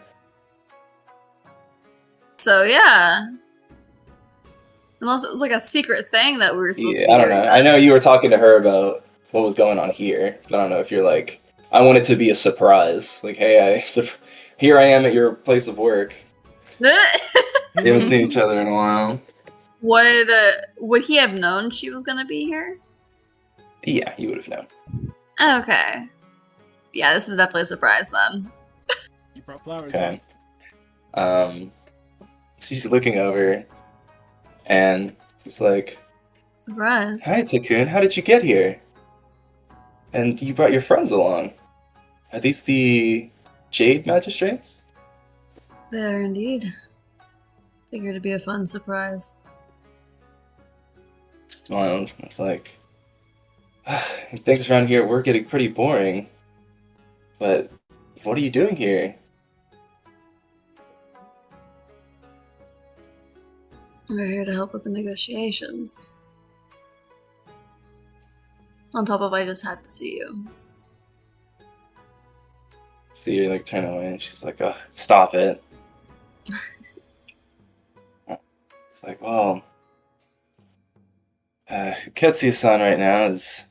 So yeah. Unless it was like a secret thing that we were supposed to be I don't doing. know. I know you were talking to her about what was going on here, but I don't know if you're like, I want it to be a surprise. Like, hey, here I am at your place of work. We haven't seen each other in a while. Would he have known she was gonna be here? Yeah, you would have known. Okay. Yeah, this is definitely a surprise then. You brought flowers. Okay. She's looking over, and he's like, Surprise. "Hi, Takun. How did you get here? And you brought your friends along. Are these the Jade Magistrates?" There indeed. Figured it'd be a fun surprise. Smiled. It's like, things around here were getting pretty boring. But what are you doing here? We're here to help with the negotiations. On top of I just had to see you. So you like turn away, and she's like, "Oh, stop it." It's like, well, Ketsuya-san right now is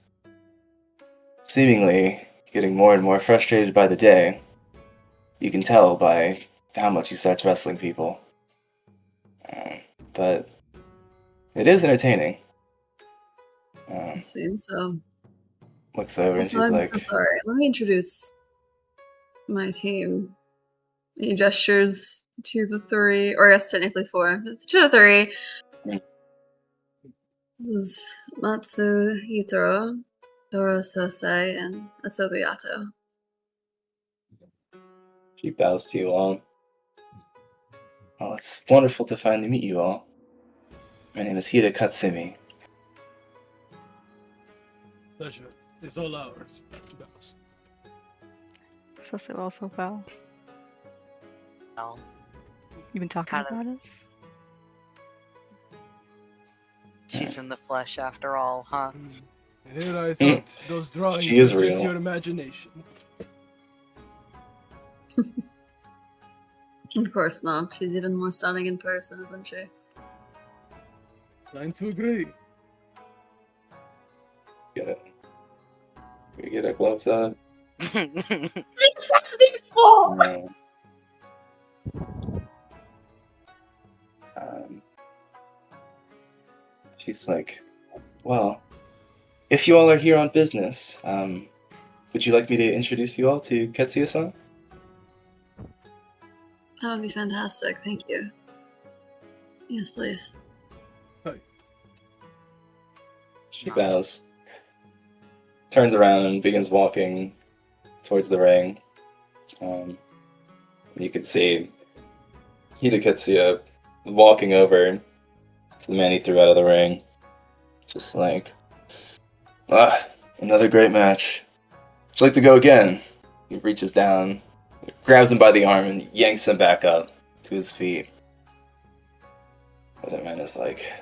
seemingly getting more and more frustrated by the day. You can tell by how much he starts wrestling people. But it is entertaining. It seems so. Looks over and Also, she's I'm like, so sorry. Let me introduce my team. He gestures to the three, or I guess technically four. It's to the three. Mm. This is Matsu Hitaro, Toro Sosei, and Asobi Yato. she bows to you all. Well, it's wonderful to finally meet you all. My name is Hida Katsumi. Pleasure. It's all ours. Bells. So they also bow. No. You've been talking Kind of. about us? She's in the flesh after all, huh? And here I thought those drawings She is were just real. your imagination. Of course not. She's even more stunning in person, isn't she? Trying to agree. Get it. We get our gloves up. No. She's like, well, if you all are here on business, would you like me to introduce you all to Ketsuya-san? That would be fantastic. Thank you. Yes, please. She bows, turns around and begins walking towards the ring. You can see Hida Ketsuya walking over to the man he threw out of the ring. Just like, another great match. Would you like to go again? He reaches down, grabs him by the arm, and yanks him back up to his feet. The other man is like,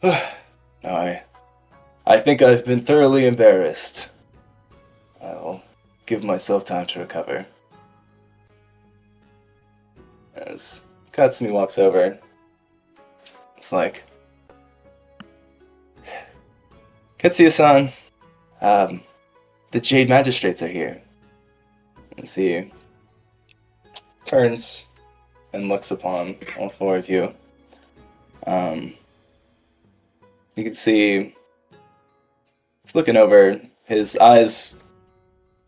no, I think I've been thoroughly embarrassed. I will give myself time to recover. As Katsumi walks over, it's like, Ketsuya-san, the Jade Magistrates are here. And he turns and looks upon all four of you. You can see he's looking over. His eyes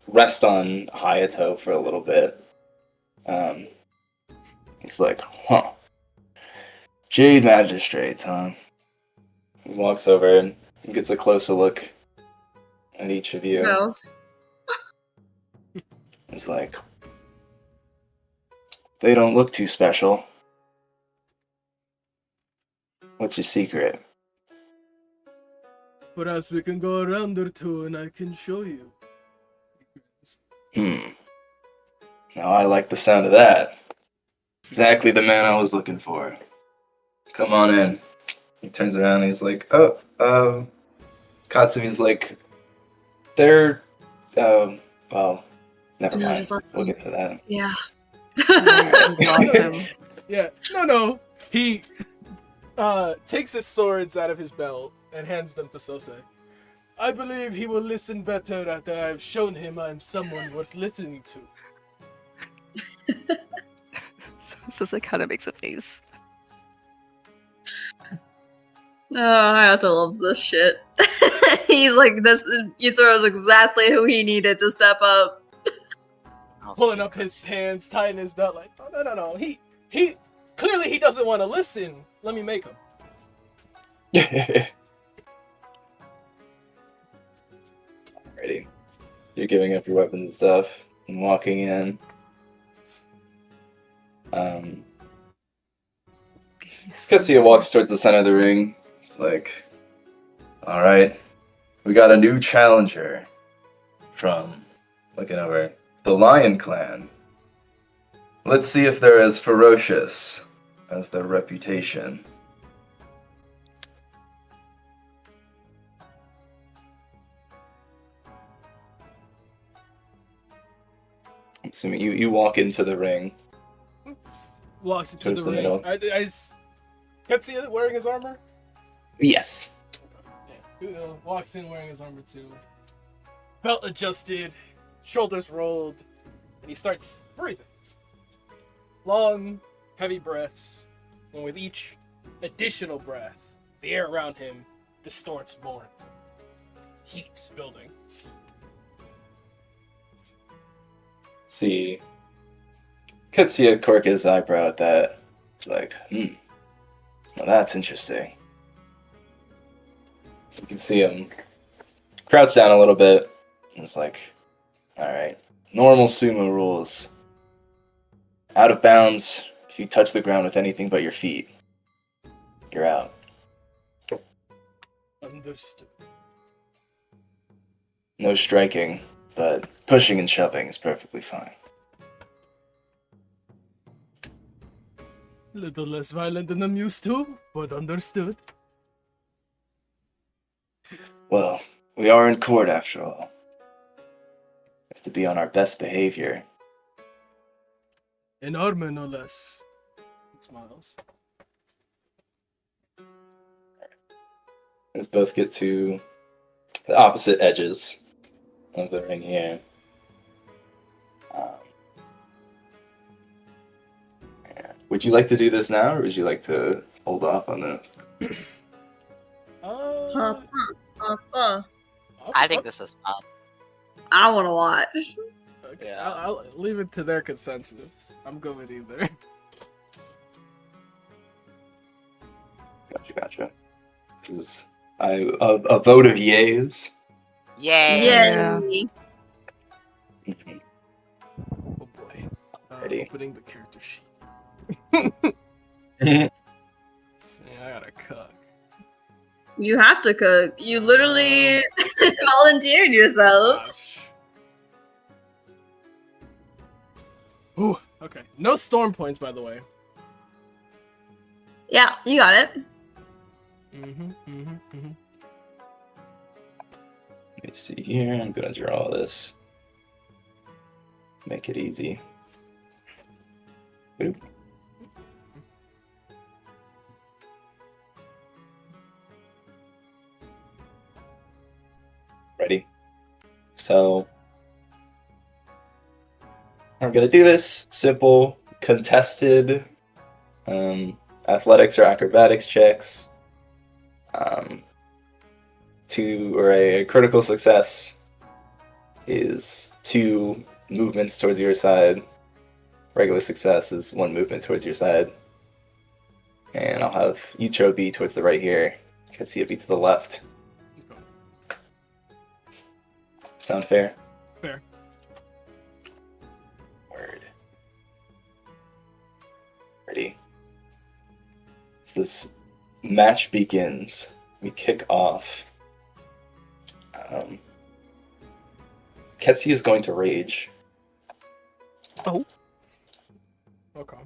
rest on Hayato for a little bit. He's like, huh. Jade Magistrates, huh? He walks over and gets a closer look at each of you. Girls. He's like, they don't look too special. What's your secret? Perhaps we can go around or two and I can show you. Now I like the sound of that. Exactly the man I was looking for. Come on in. He turns around and he's like, Katsumi's like, they're, well, never No, mind. just let We'll them- get to that. Yeah. We lost him. Yeah, no. He takes his swords out of his belt and hands them to Sose. I believe he will listen better after I've shown him I'm someone worth listening to. So it kind of makes a face. Oh, Hayato loves this shit. He's like, this Yutaro is exactly who he needed to step up. Pulling up his pants, tying his belt like, oh, no. He clearly he doesn't want to listen. Let me make him. Alrighty. You're giving up your weapons and stuff and walking in. Katsuya walks towards the center of the ring. It's like, alright, we got a new challenger from, looking over, the Lion Clan. Let's see if they're as ferocious as their reputation. I'm assuming you walk into the ring. Walks into Towards the the ring. middle. Katsuya wearing his armor? Yes. Yeah. Walks in wearing his armor too. Belt adjusted, shoulders rolled, and he starts breathing. Long, heavy breaths, and with each additional breath, the air around him distorts more. Heat building. See, Katsuya cork his eyebrow at that. It's like, well, that's interesting. You can see him crouch down a little bit. And it's like, alright, normal sumo rules. Out of bounds, if you touch the ground with anything but your feet, you're out. Understood. No striking, but pushing and shoving is perfectly fine. Little less violent than I'm used to, but understood. Well, we are in court after all. We have to be on our best behavior. In armor, no less. It smiles. Let's both get to the opposite edges of the ring here. Would you like to do this now, or would you like to hold off on this? I think this is fun. I want to watch. Okay, Yeah. I'll leave it to their consensus. I'm good with either. Gotcha. This is a vote of yays. Yay! Yeah. Yay. Mhm. Oh boy. Ready. Opening the character sheet. Mhm. Yeah, I gotta cook. You have to cook. You literally volunteered yourself. Gosh. Ooh, okay. No storm points, by the way. Yeah, you got it. Mm-hmm. Let me see here. I'm gonna draw this. Make it easy. Boop. Ready? So, I'm gonna do this simple, contested athletics or acrobatics checks. A critical success is 2 movements towards your side. Regular success is 1 movement towards your side. And I'll have Yutro be towards the right here. Katsuya be to the left. Okay. Sound fair? Fair. Word. Ready? It's this match begins. We kick off. Ketsi is going to rage. Okay.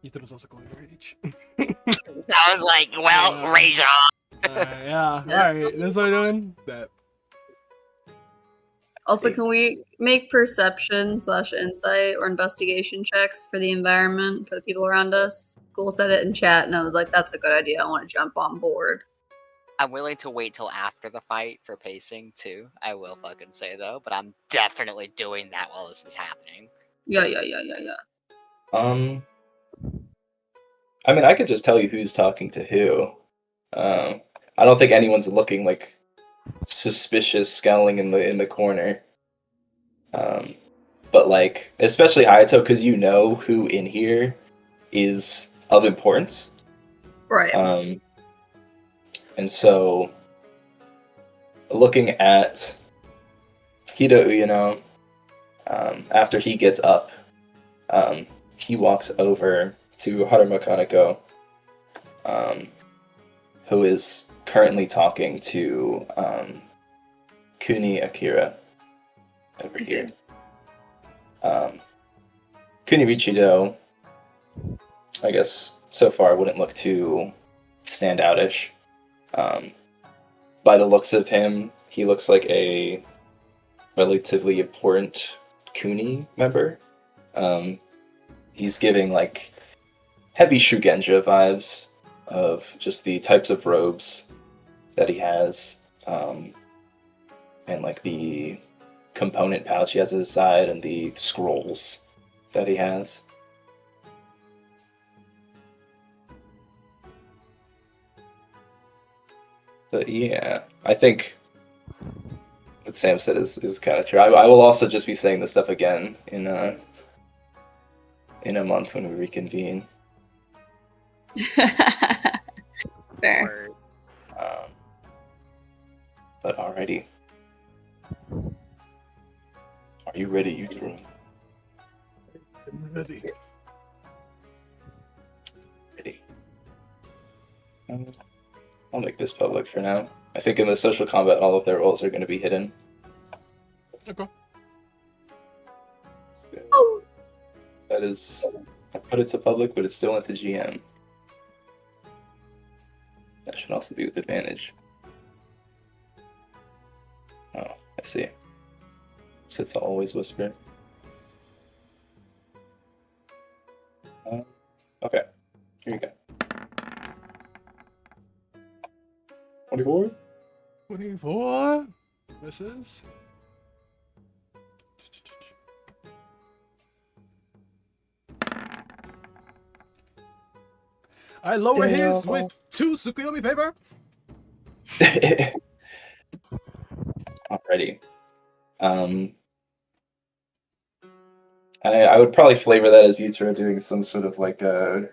Ethan is also going to rage. I was like, well, rage on. Yeah. Yeah. Alright, that's what we're doing. That. Also, can we make perception/insight or investigation checks for the environment, for the people around us? Cool said it in chat, and I was like, that's a good idea. I want to jump on board. I'm willing to wait till after the fight for pacing too. I will fucking say though, but I'm definitely doing that while this is happening. Yeah. I mean, I could just tell you who's talking to who. I don't think anyone's looking like suspicious, scowling in the corner. But like, especially Hayato, because you know who in here is of importance. Right. And so, looking at Hida Uyano, after he gets up, he walks over to Haruma Kaneko, who is currently talking to Kuni Akira over here. Kuni Richido, I guess so far wouldn't look too standoutish. By the looks of him, he looks like a relatively important Kuni member. He's giving like heavy Shugenja vibes of just the types of robes that he has, and like the component pouch he has at his side and the scrolls that he has. But yeah, I think what Sam said is kind of true. I will also just be saying this stuff again in a month when we reconvene. Fair. But alrighty. Are you ready, Yutaro? Ready. Ready. I'll make this public for now. I think in the social combat, all of their roles are going to be hidden. Okay. So, that is, I put it to public, but it's still into GM. That should also be with advantage. Oh, I see. Set to always whisper. Okay, here you go. 24? 24. This is. I lower his with 2 Tsukuyomi favor. Alrighty. I would probably flavor that as Yutaro doing some sort of like a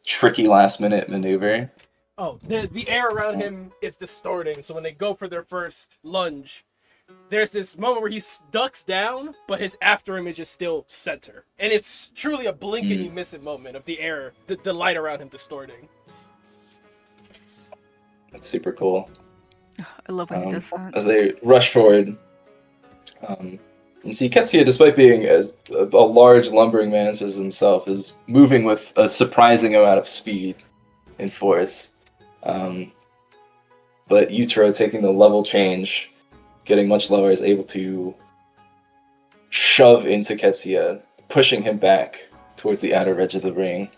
tricky last minute maneuver. Oh, the air around him is distorting, so when they go for their first lunge, there's this moment where he ducks down, but his after image is still center. And it's truly a blink and you miss it moment of the air, the light around him distorting. That's super cool. I love when he does that. As they rush forward, you see Ketsuya, despite being as a large lumbering man as himself, is moving with a surprising amount of speed and force. But Yutaro, taking the level change, getting much lower, is able to shove into Ketsuya, pushing him back towards the outer edge of the ring.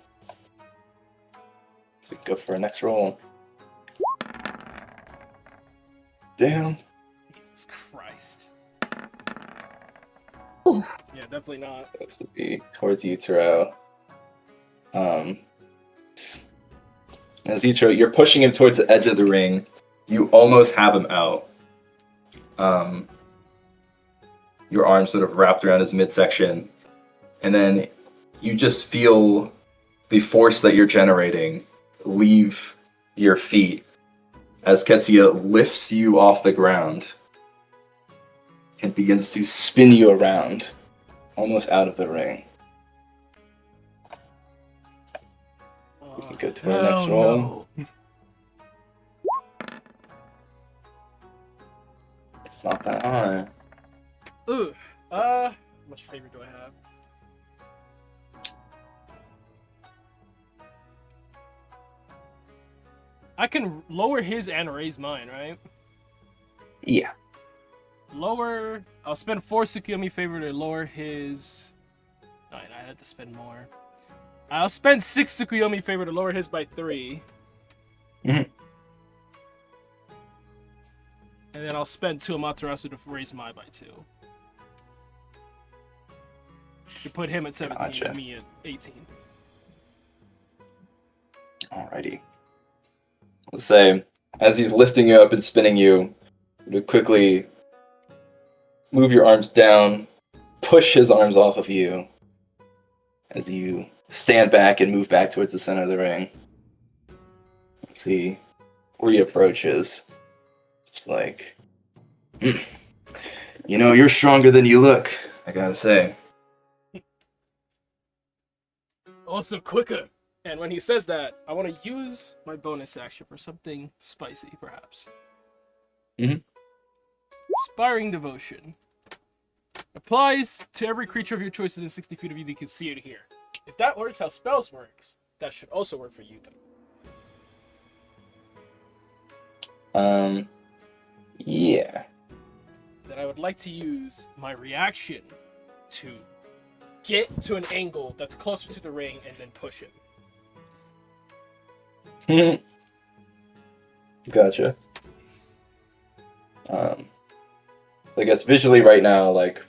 So we can go for our next roll. Damn. Jesus Christ. Ooh. Yeah, definitely not. So this would be towards Yutaro. As Yutaro, you're pushing him towards the edge of the ring. You almost have him out. Your arm sort of wrapped around his midsection. And then you just feel the force that you're generating leave your feet as Ketsuya lifts you off the ground and begins to spin you around, almost out of the ring. We'll get to our next roll. No. It's not that high. Ooh. How much favor do I have? I can lower his and raise mine, right? Yeah. Lower. I'll spend 4 Tsukuyomi favor to lower his. No, I had to spend more. I'll spend 6 Tsukuyomi favor to lower his by 3. Mhm. And then I'll spend 2 Amaterasu to raise mine by 2. To put him at 17 Gotcha. and me at 18. Alrighty. Let's say, as he's lifting you up and spinning you, you quickly move your arms down, push his arms off of you as you stand back and move back towards the center of the ring. As he reapproaches, just like, you know, you're stronger than you look, I gotta say. Also quicker. And when he says that, I want to use my bonus action for something spicy, perhaps. Mhm. Inspiring Devotion. Applies to every creature of your choice within 60 feet of you that you can see or hear. If that works how spells works, that should also work for you. Yeah. Then I would like to use my reaction to get to an angle that's closer to the ring and then push it. Gotcha. I guess visually right now, like,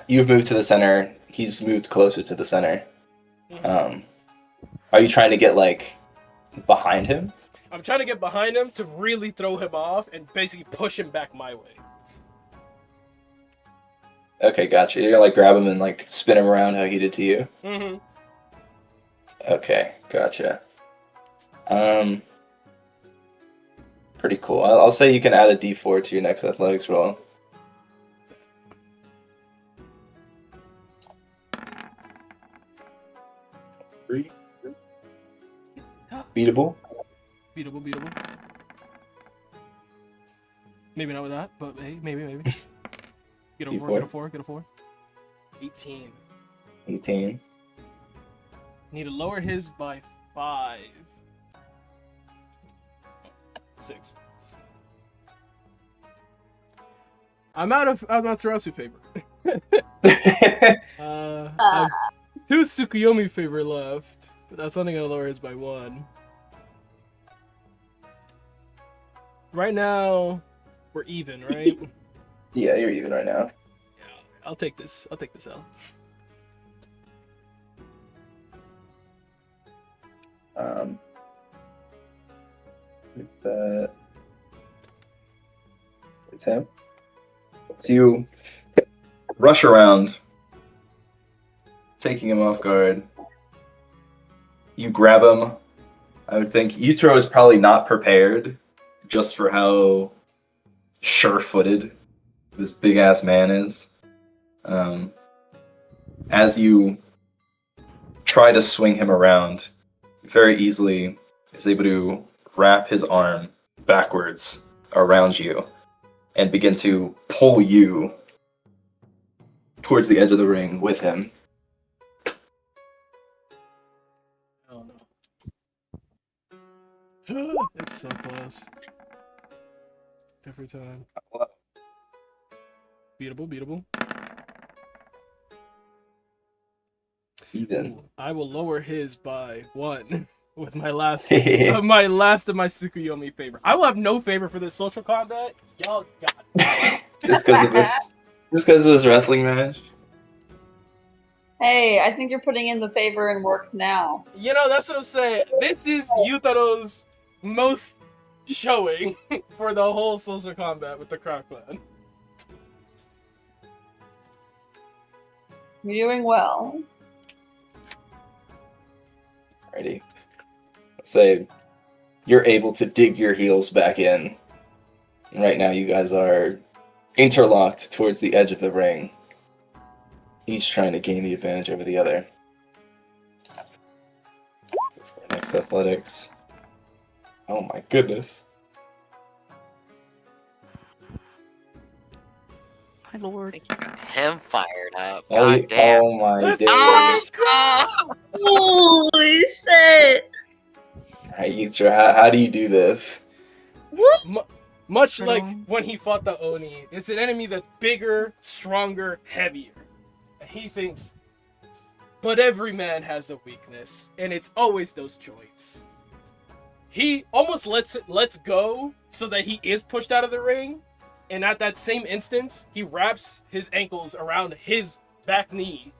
you've moved to the center, he's moved closer to the center. Are you trying to get, like, behind him? I'm trying to get behind him to really throw him off and basically push him back my way. Okay, gotcha. You're gonna, like, grab him and, like, spin him around how he did to you? Mm-hmm. Okay, gotcha. Pretty cool. I'll say you can add a d4 to your next athletics roll. Three. Beatable. Beatable. Maybe not with that, but hey, maybe. Get a 4, get a 4. 18. 18. Need to lower his by 5. 6. I'm out of Amaterasu paper. I have 2 Tsukuyomi favor left, but that's only gonna lower his by 1. Right now, we're even, right? Yeah, you're even right now. Yeah, I'll take this. I'll take this L. That it's him. So you rush around, taking him off guard. You grab him. I would think Yutaro is probably not prepared just for how sure-footed this big-ass man is. As you try to swing him around, very easily is able to wrap his arm backwards around you and begin to pull you towards the edge of the ring with him. Oh no. It's so close. Every time. Beatable. Even. Ooh, I will lower his by 1 with my last of my Tsukuyomi favor. I will have no favor for this social combat. Y'all got it. Just because of this wrestling match? Hey, I think you're putting in the favor and works now. You know, that's what I'm saying. This is Yutaro's most showing for the whole social combat with the Croc Clan. You're doing well. Ready. Say you're able to dig your heels back in. And right now you guys are interlocked towards the edge of the ring. Each trying to gain the advantage over the other. Next Athletics, athletics. Oh my goodness. My lord. Him fired up. Oh, God damn. oh my Let's days. Oh, Holy shit! Alright, Yitra, how do you do this? Much Right like on. when he fought the Oni, it's an enemy that's bigger, stronger, heavier. And he thinks, but every man has a weakness, and it's always those joints. He almost lets go so that he is pushed out of the ring, and at that same instance, he wraps his ankles around his back knee,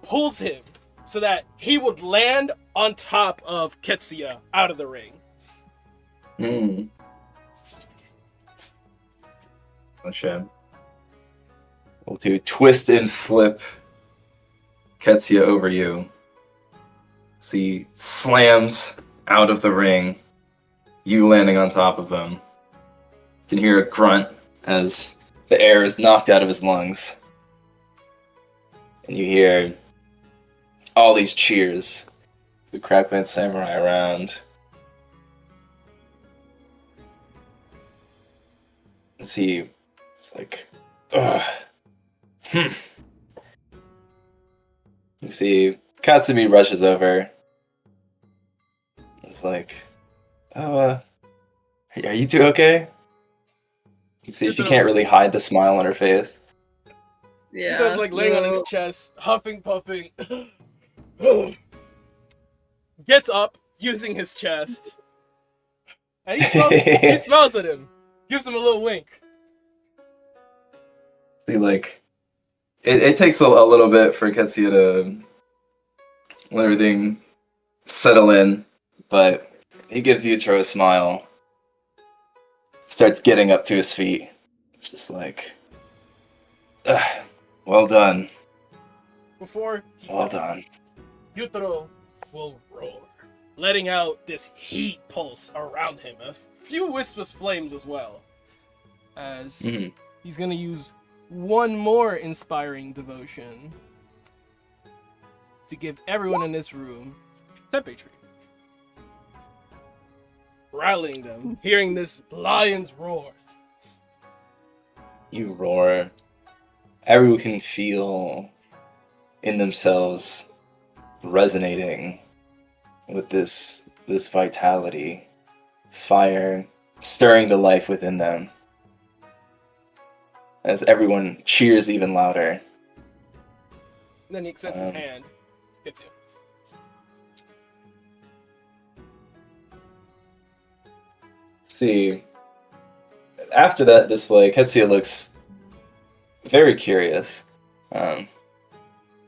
pulls him so that he would land on top of Ketsuya out of the ring. Hmm. A shame. We'll do twist and flip Ketsuya over you. So he slams out of the ring, you landing on top of him. You can hear a grunt as the air is knocked out of his lungs. And you hear all these cheers. The Crackland Samurai around. As he is like, ugh. You see, Katsumi rushes over. It's like, oh, are you two okay? You see, she can't really hide the smile on her face. Yeah. He goes like laying on his yo. chest, huffing, puffing. Gets up, using his chest. And he smiles at him. Gives him a little wink. See, like, it takes a little bit for Ketsuya to let everything settle in, but he gives Yutaro a smile. Starts getting up to his feet. It's just like, well done. Before he Well dies, done. Yutaro will roar, letting out this heat pulse around him. A few wisps of flames as well. As Mhm. he's gonna use one more inspiring devotion to give everyone in this room temperature. Rallying them, hearing this lion's roar. You roar. Everyone can feel in themselves resonating with this vitality, this fire stirring the life within them. As everyone cheers even louder. And then he extends his hand. Gets you. See, after that display, Ketsuya looks very curious. As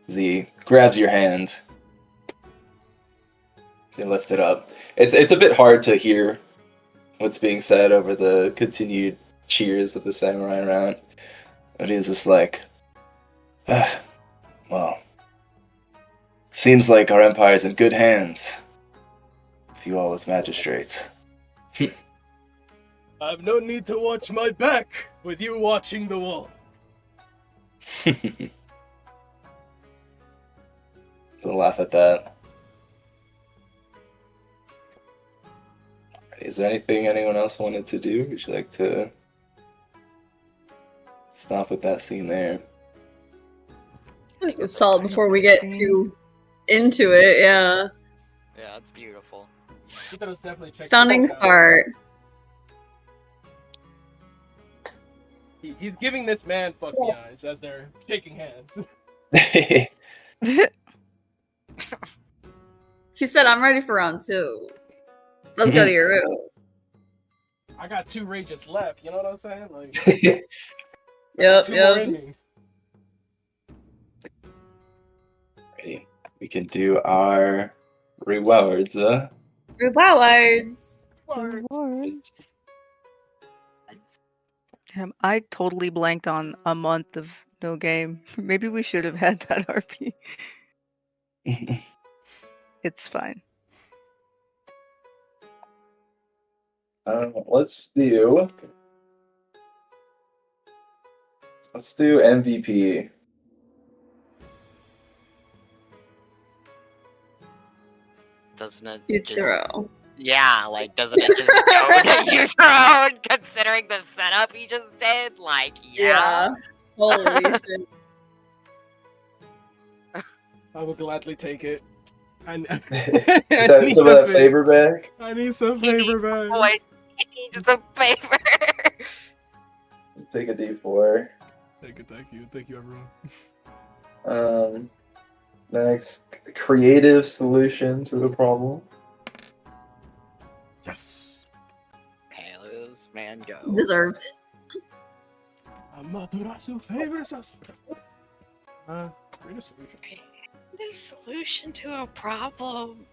he grabs your hand. You lift it up. It's a bit hard to hear what's being said over the continued cheers of the samurai around. But he's just like, well, seems like our empire's in good hands. With you all as magistrates. I've no need to watch my back with you watching the wall. Don't laugh at that. Is there anything anyone else wanted to do? Would you like to stop with that scene there? It's solid before we get too into it, yeah. yeah, it's beautiful. Yutaro's definitely checked Stunning this out. start. He's giving this man fuck the eyes as they're shaking hands. He said, I'm ready for round 2. Let's go to your room. I got 2 rages left, you know what I'm saying? Like, Yep, 2 more in yep. me. Ready? We can do our rewards. Rewards. Rewards. Damn, I totally blanked on a month of no game. Maybe we should have had that RP. It's fine. Let's do MVP. doesn't it You just... throw. Yeah, like, doesn't it just go to your throne, considering the setup he just did? Like, yeah. Holy shit. I will gladly take it. I Some of need that favor back. I need some He favor needs- back. Boy, he needs the favor. Take a D4. Thank you, everyone. Next, creative solution to the problem. Yes. Okay, let this man go. Deserved. Amaterasu favors us. Creative solution. No solution to a problem.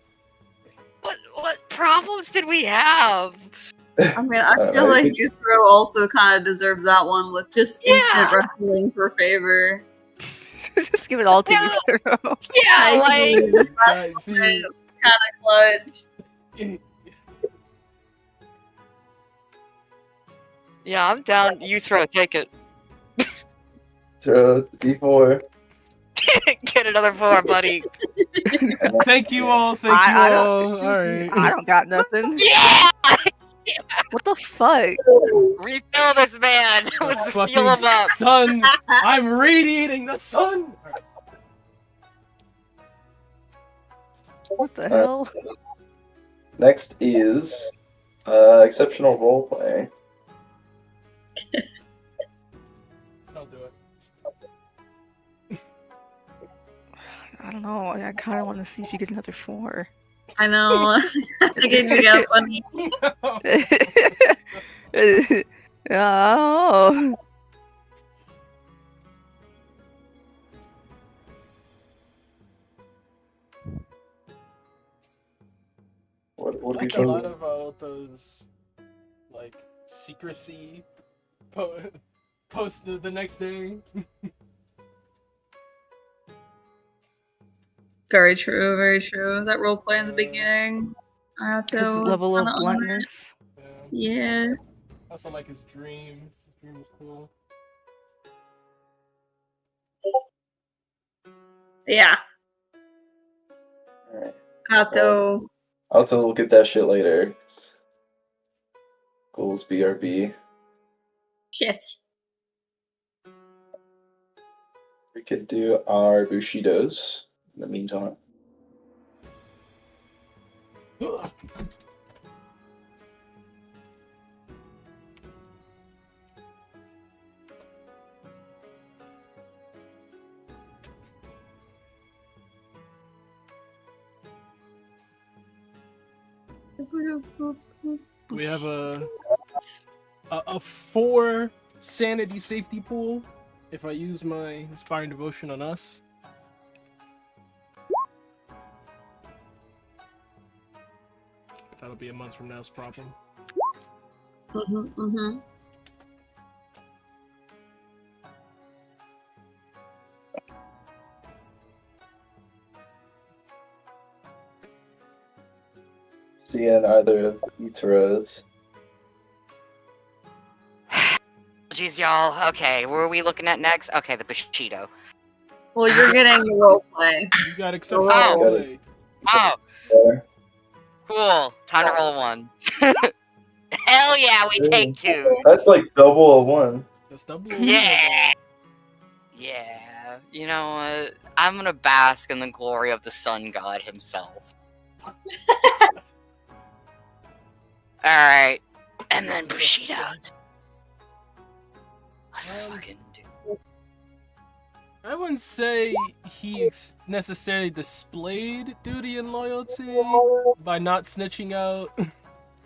What problems did we have? I mean, I feel like Yuzuru also kind of deserved that one with just instant Yeah. wrestling for favor. Just give it all to Yuzuru. Yeah, like This last Guys, see, kind of clutch. yeah, I'm down. You throw, take it. Throw D4. Get another 4, buddy. Thank you all. Thank you I don't- all. All right. I don't got nothing. Yeah, What the fuck? refill this man. Let's fuel Fucking him up. sun. I'm radiating the sun. What the hell? Next is exceptional roleplay. I'll do it. I don't know. I kind of want to see if you get another 4. I know. I think it's gonna funny. Oh. What do you Like a think? lot of those, like secrecy post the next day. Very true, very true. That role play in the beginning. His So level of bluntness. Yeah. Yeah. Also like his dream. His dream was cool. Yeah. Alright. Hato. I'll tell we'll get that shit later. Goals BRB. Shit. We could do our Bushidos in the meantime. We have a 4 sanity safety pool. If I use my inspiring devotion on us. That'll be a month from now's problem. Mm-hmm. Seeing either of Itaros. Jeez, y'all. Okay, what are we looking at next? Okay, the Bushido. Well, you're getting the role play. You got exceptional Oh. play. Oh, There. cool. Time to roll 1. Hell yeah, we take 2. That's like double a 1. That's double. Yeah. Yeah. You know what? I'm gonna bask in the glory of the sun god himself. Alright. And then Bushido. Let's fucking do. I wouldn't say he necessarily displayed duty and loyalty by not snitching out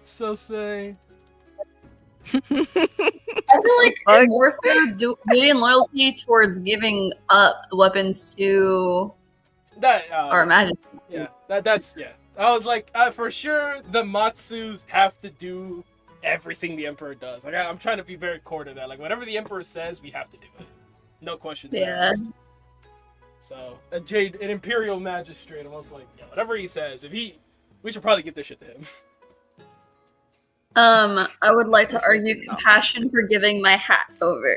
Sosei. I feel like more so duty and loyalty towards giving up the weapons to That our Majesty. yeah, that's yeah. I was like, for sure, the Matsus have to do everything the Emperor does. Like, I'm trying to be very core to that. Like, whatever the Emperor says, we have to do it. No questions Yeah. asked. So, an Imperial Magistrate, I'm also like, yeah, whatever he says, we should probably get this shit to him. I would like to argue compassion for giving my hat over.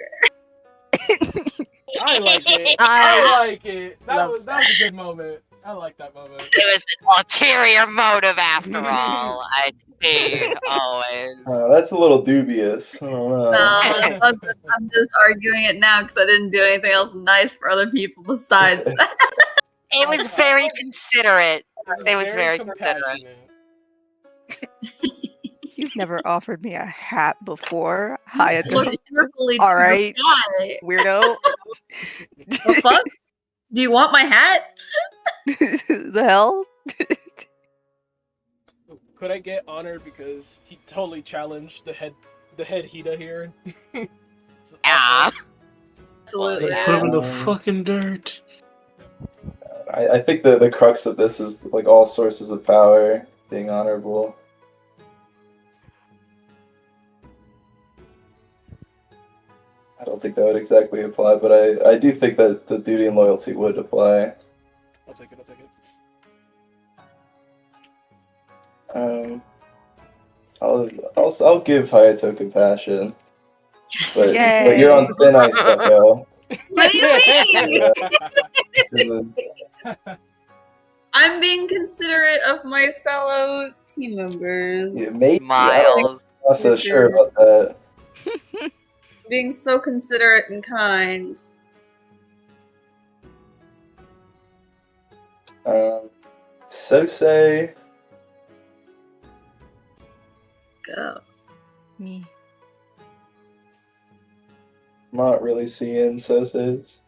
I like it. I like it. That was a good moment. I like that moment. It was an ulterior motive after all. I see, always. That's a little dubious. I don't know. No, I'm just arguing it now because I didn't do anything else nice for other people besides that. It was very considerate. It was very considerate. compassionate. You've never offered me a hat before. Hayato. Look carefully to All right. the sky. Weirdo. The fuck? Do you want my hat? The hell? Could I get honored because he totally challenged the head Hida here? So, Yeah. Absolutely. Yeah. Put him in the fucking dirt. I think the crux of this is like all sources of power being honorable. I don't think that would exactly apply, but I do think that the duty and loyalty would apply. I'll take it. I'll take it. I'll give Hayato compassion, but Yay. you're on thin ice, Bucko. What do you mean? I'm being considerate of my fellow team members. Yeah, maybe Miles. I'm not so sure about that. Being so considerate and kind. Sosei. Go. Me. Not really seeing Sosei's.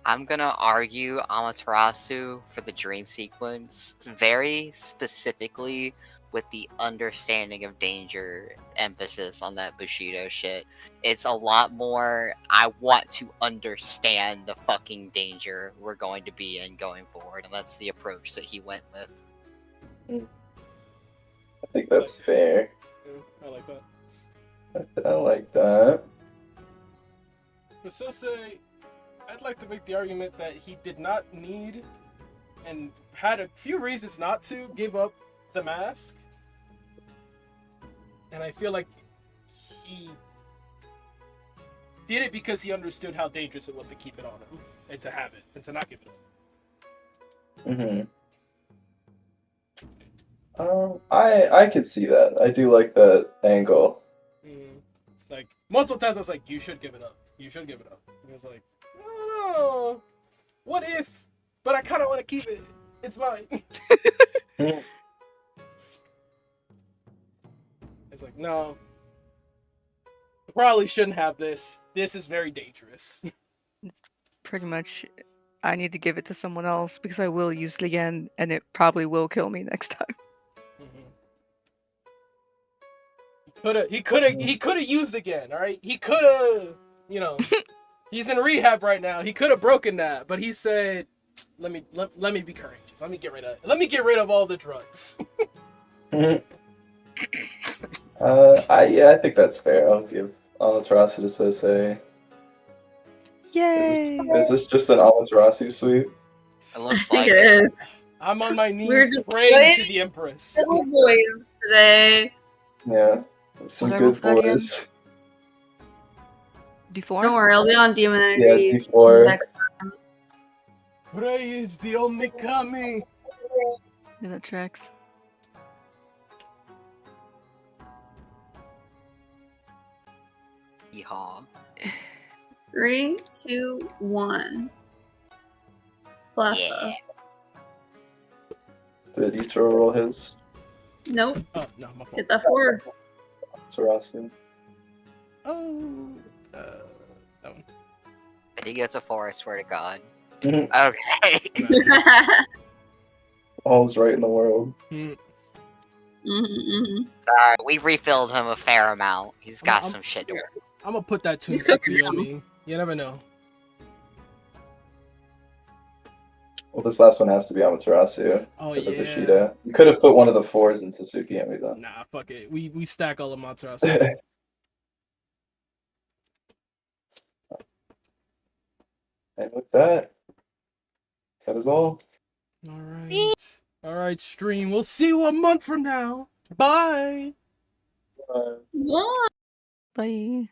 I'm gonna argue Amaterasu for the dream sequence, very specifically with the understanding of danger emphasis on that Bushido shit. It's a lot more, I want to understand the fucking danger we're going to be in going forward, and that's the approach that he went with. I think that's fair. Yeah, I like that. I like that. For Sosei, I'd like to make the argument that he did not need and had a few reasons not to give up the mask. And I feel like he did it because he understood how dangerous it was to keep it on him and to have it and to not give it up. I could see that. I do like that angle. Like multiple times I was like, you should give it up. You should give it up. And he was like, I don't know. What if? But I kind of want to keep it. It's mine. It's like, no. Probably shouldn't have this. This is very dangerous. Pretty much, I need to give it to someone else because I will use it again, and it probably will kill me next time. He could have used again, all right? He could have, he's in rehab right now. He could have broken that, but he said, let me be courageous. Let me get rid of all the drugs. I think that's fair. I'll give Amaterasu to Sosei. Yay! Is this just an Amaterasu sweep? It looks I think like it is. I'm on my knees We're just praying waiting. to the Empress. Little boys today. Yeah, some What level good was that again? boys. D4? Don't worry, I'll be on Demon Yeah, Energy D4. next time. Pray is the only kami. Yeah, that tracks. Yeehaw. 3, 2, 1. Blassa. Yeah. Did Ichiro roll his Nope. Oh, no, my fault. Get that 4. Amaterasu? Oh, that one. If he gets a 4, I swear to God. Mhm. Okay. All's right in the world. Sorry, we refilled him a fair amount. He's got I'm- some shit to work. I'm gonna put that He's tune cooking on now. me. You never know. Well, this last one has to be Amaterasu Oh for the yeah. Bushido. You could have put one of the 4s into Tsukihime though. Nah, fuck it. We stack all of Amaterasu. And with that, that is all. All right, stream. We'll see you a month from now. Bye. Uh, What? Bye.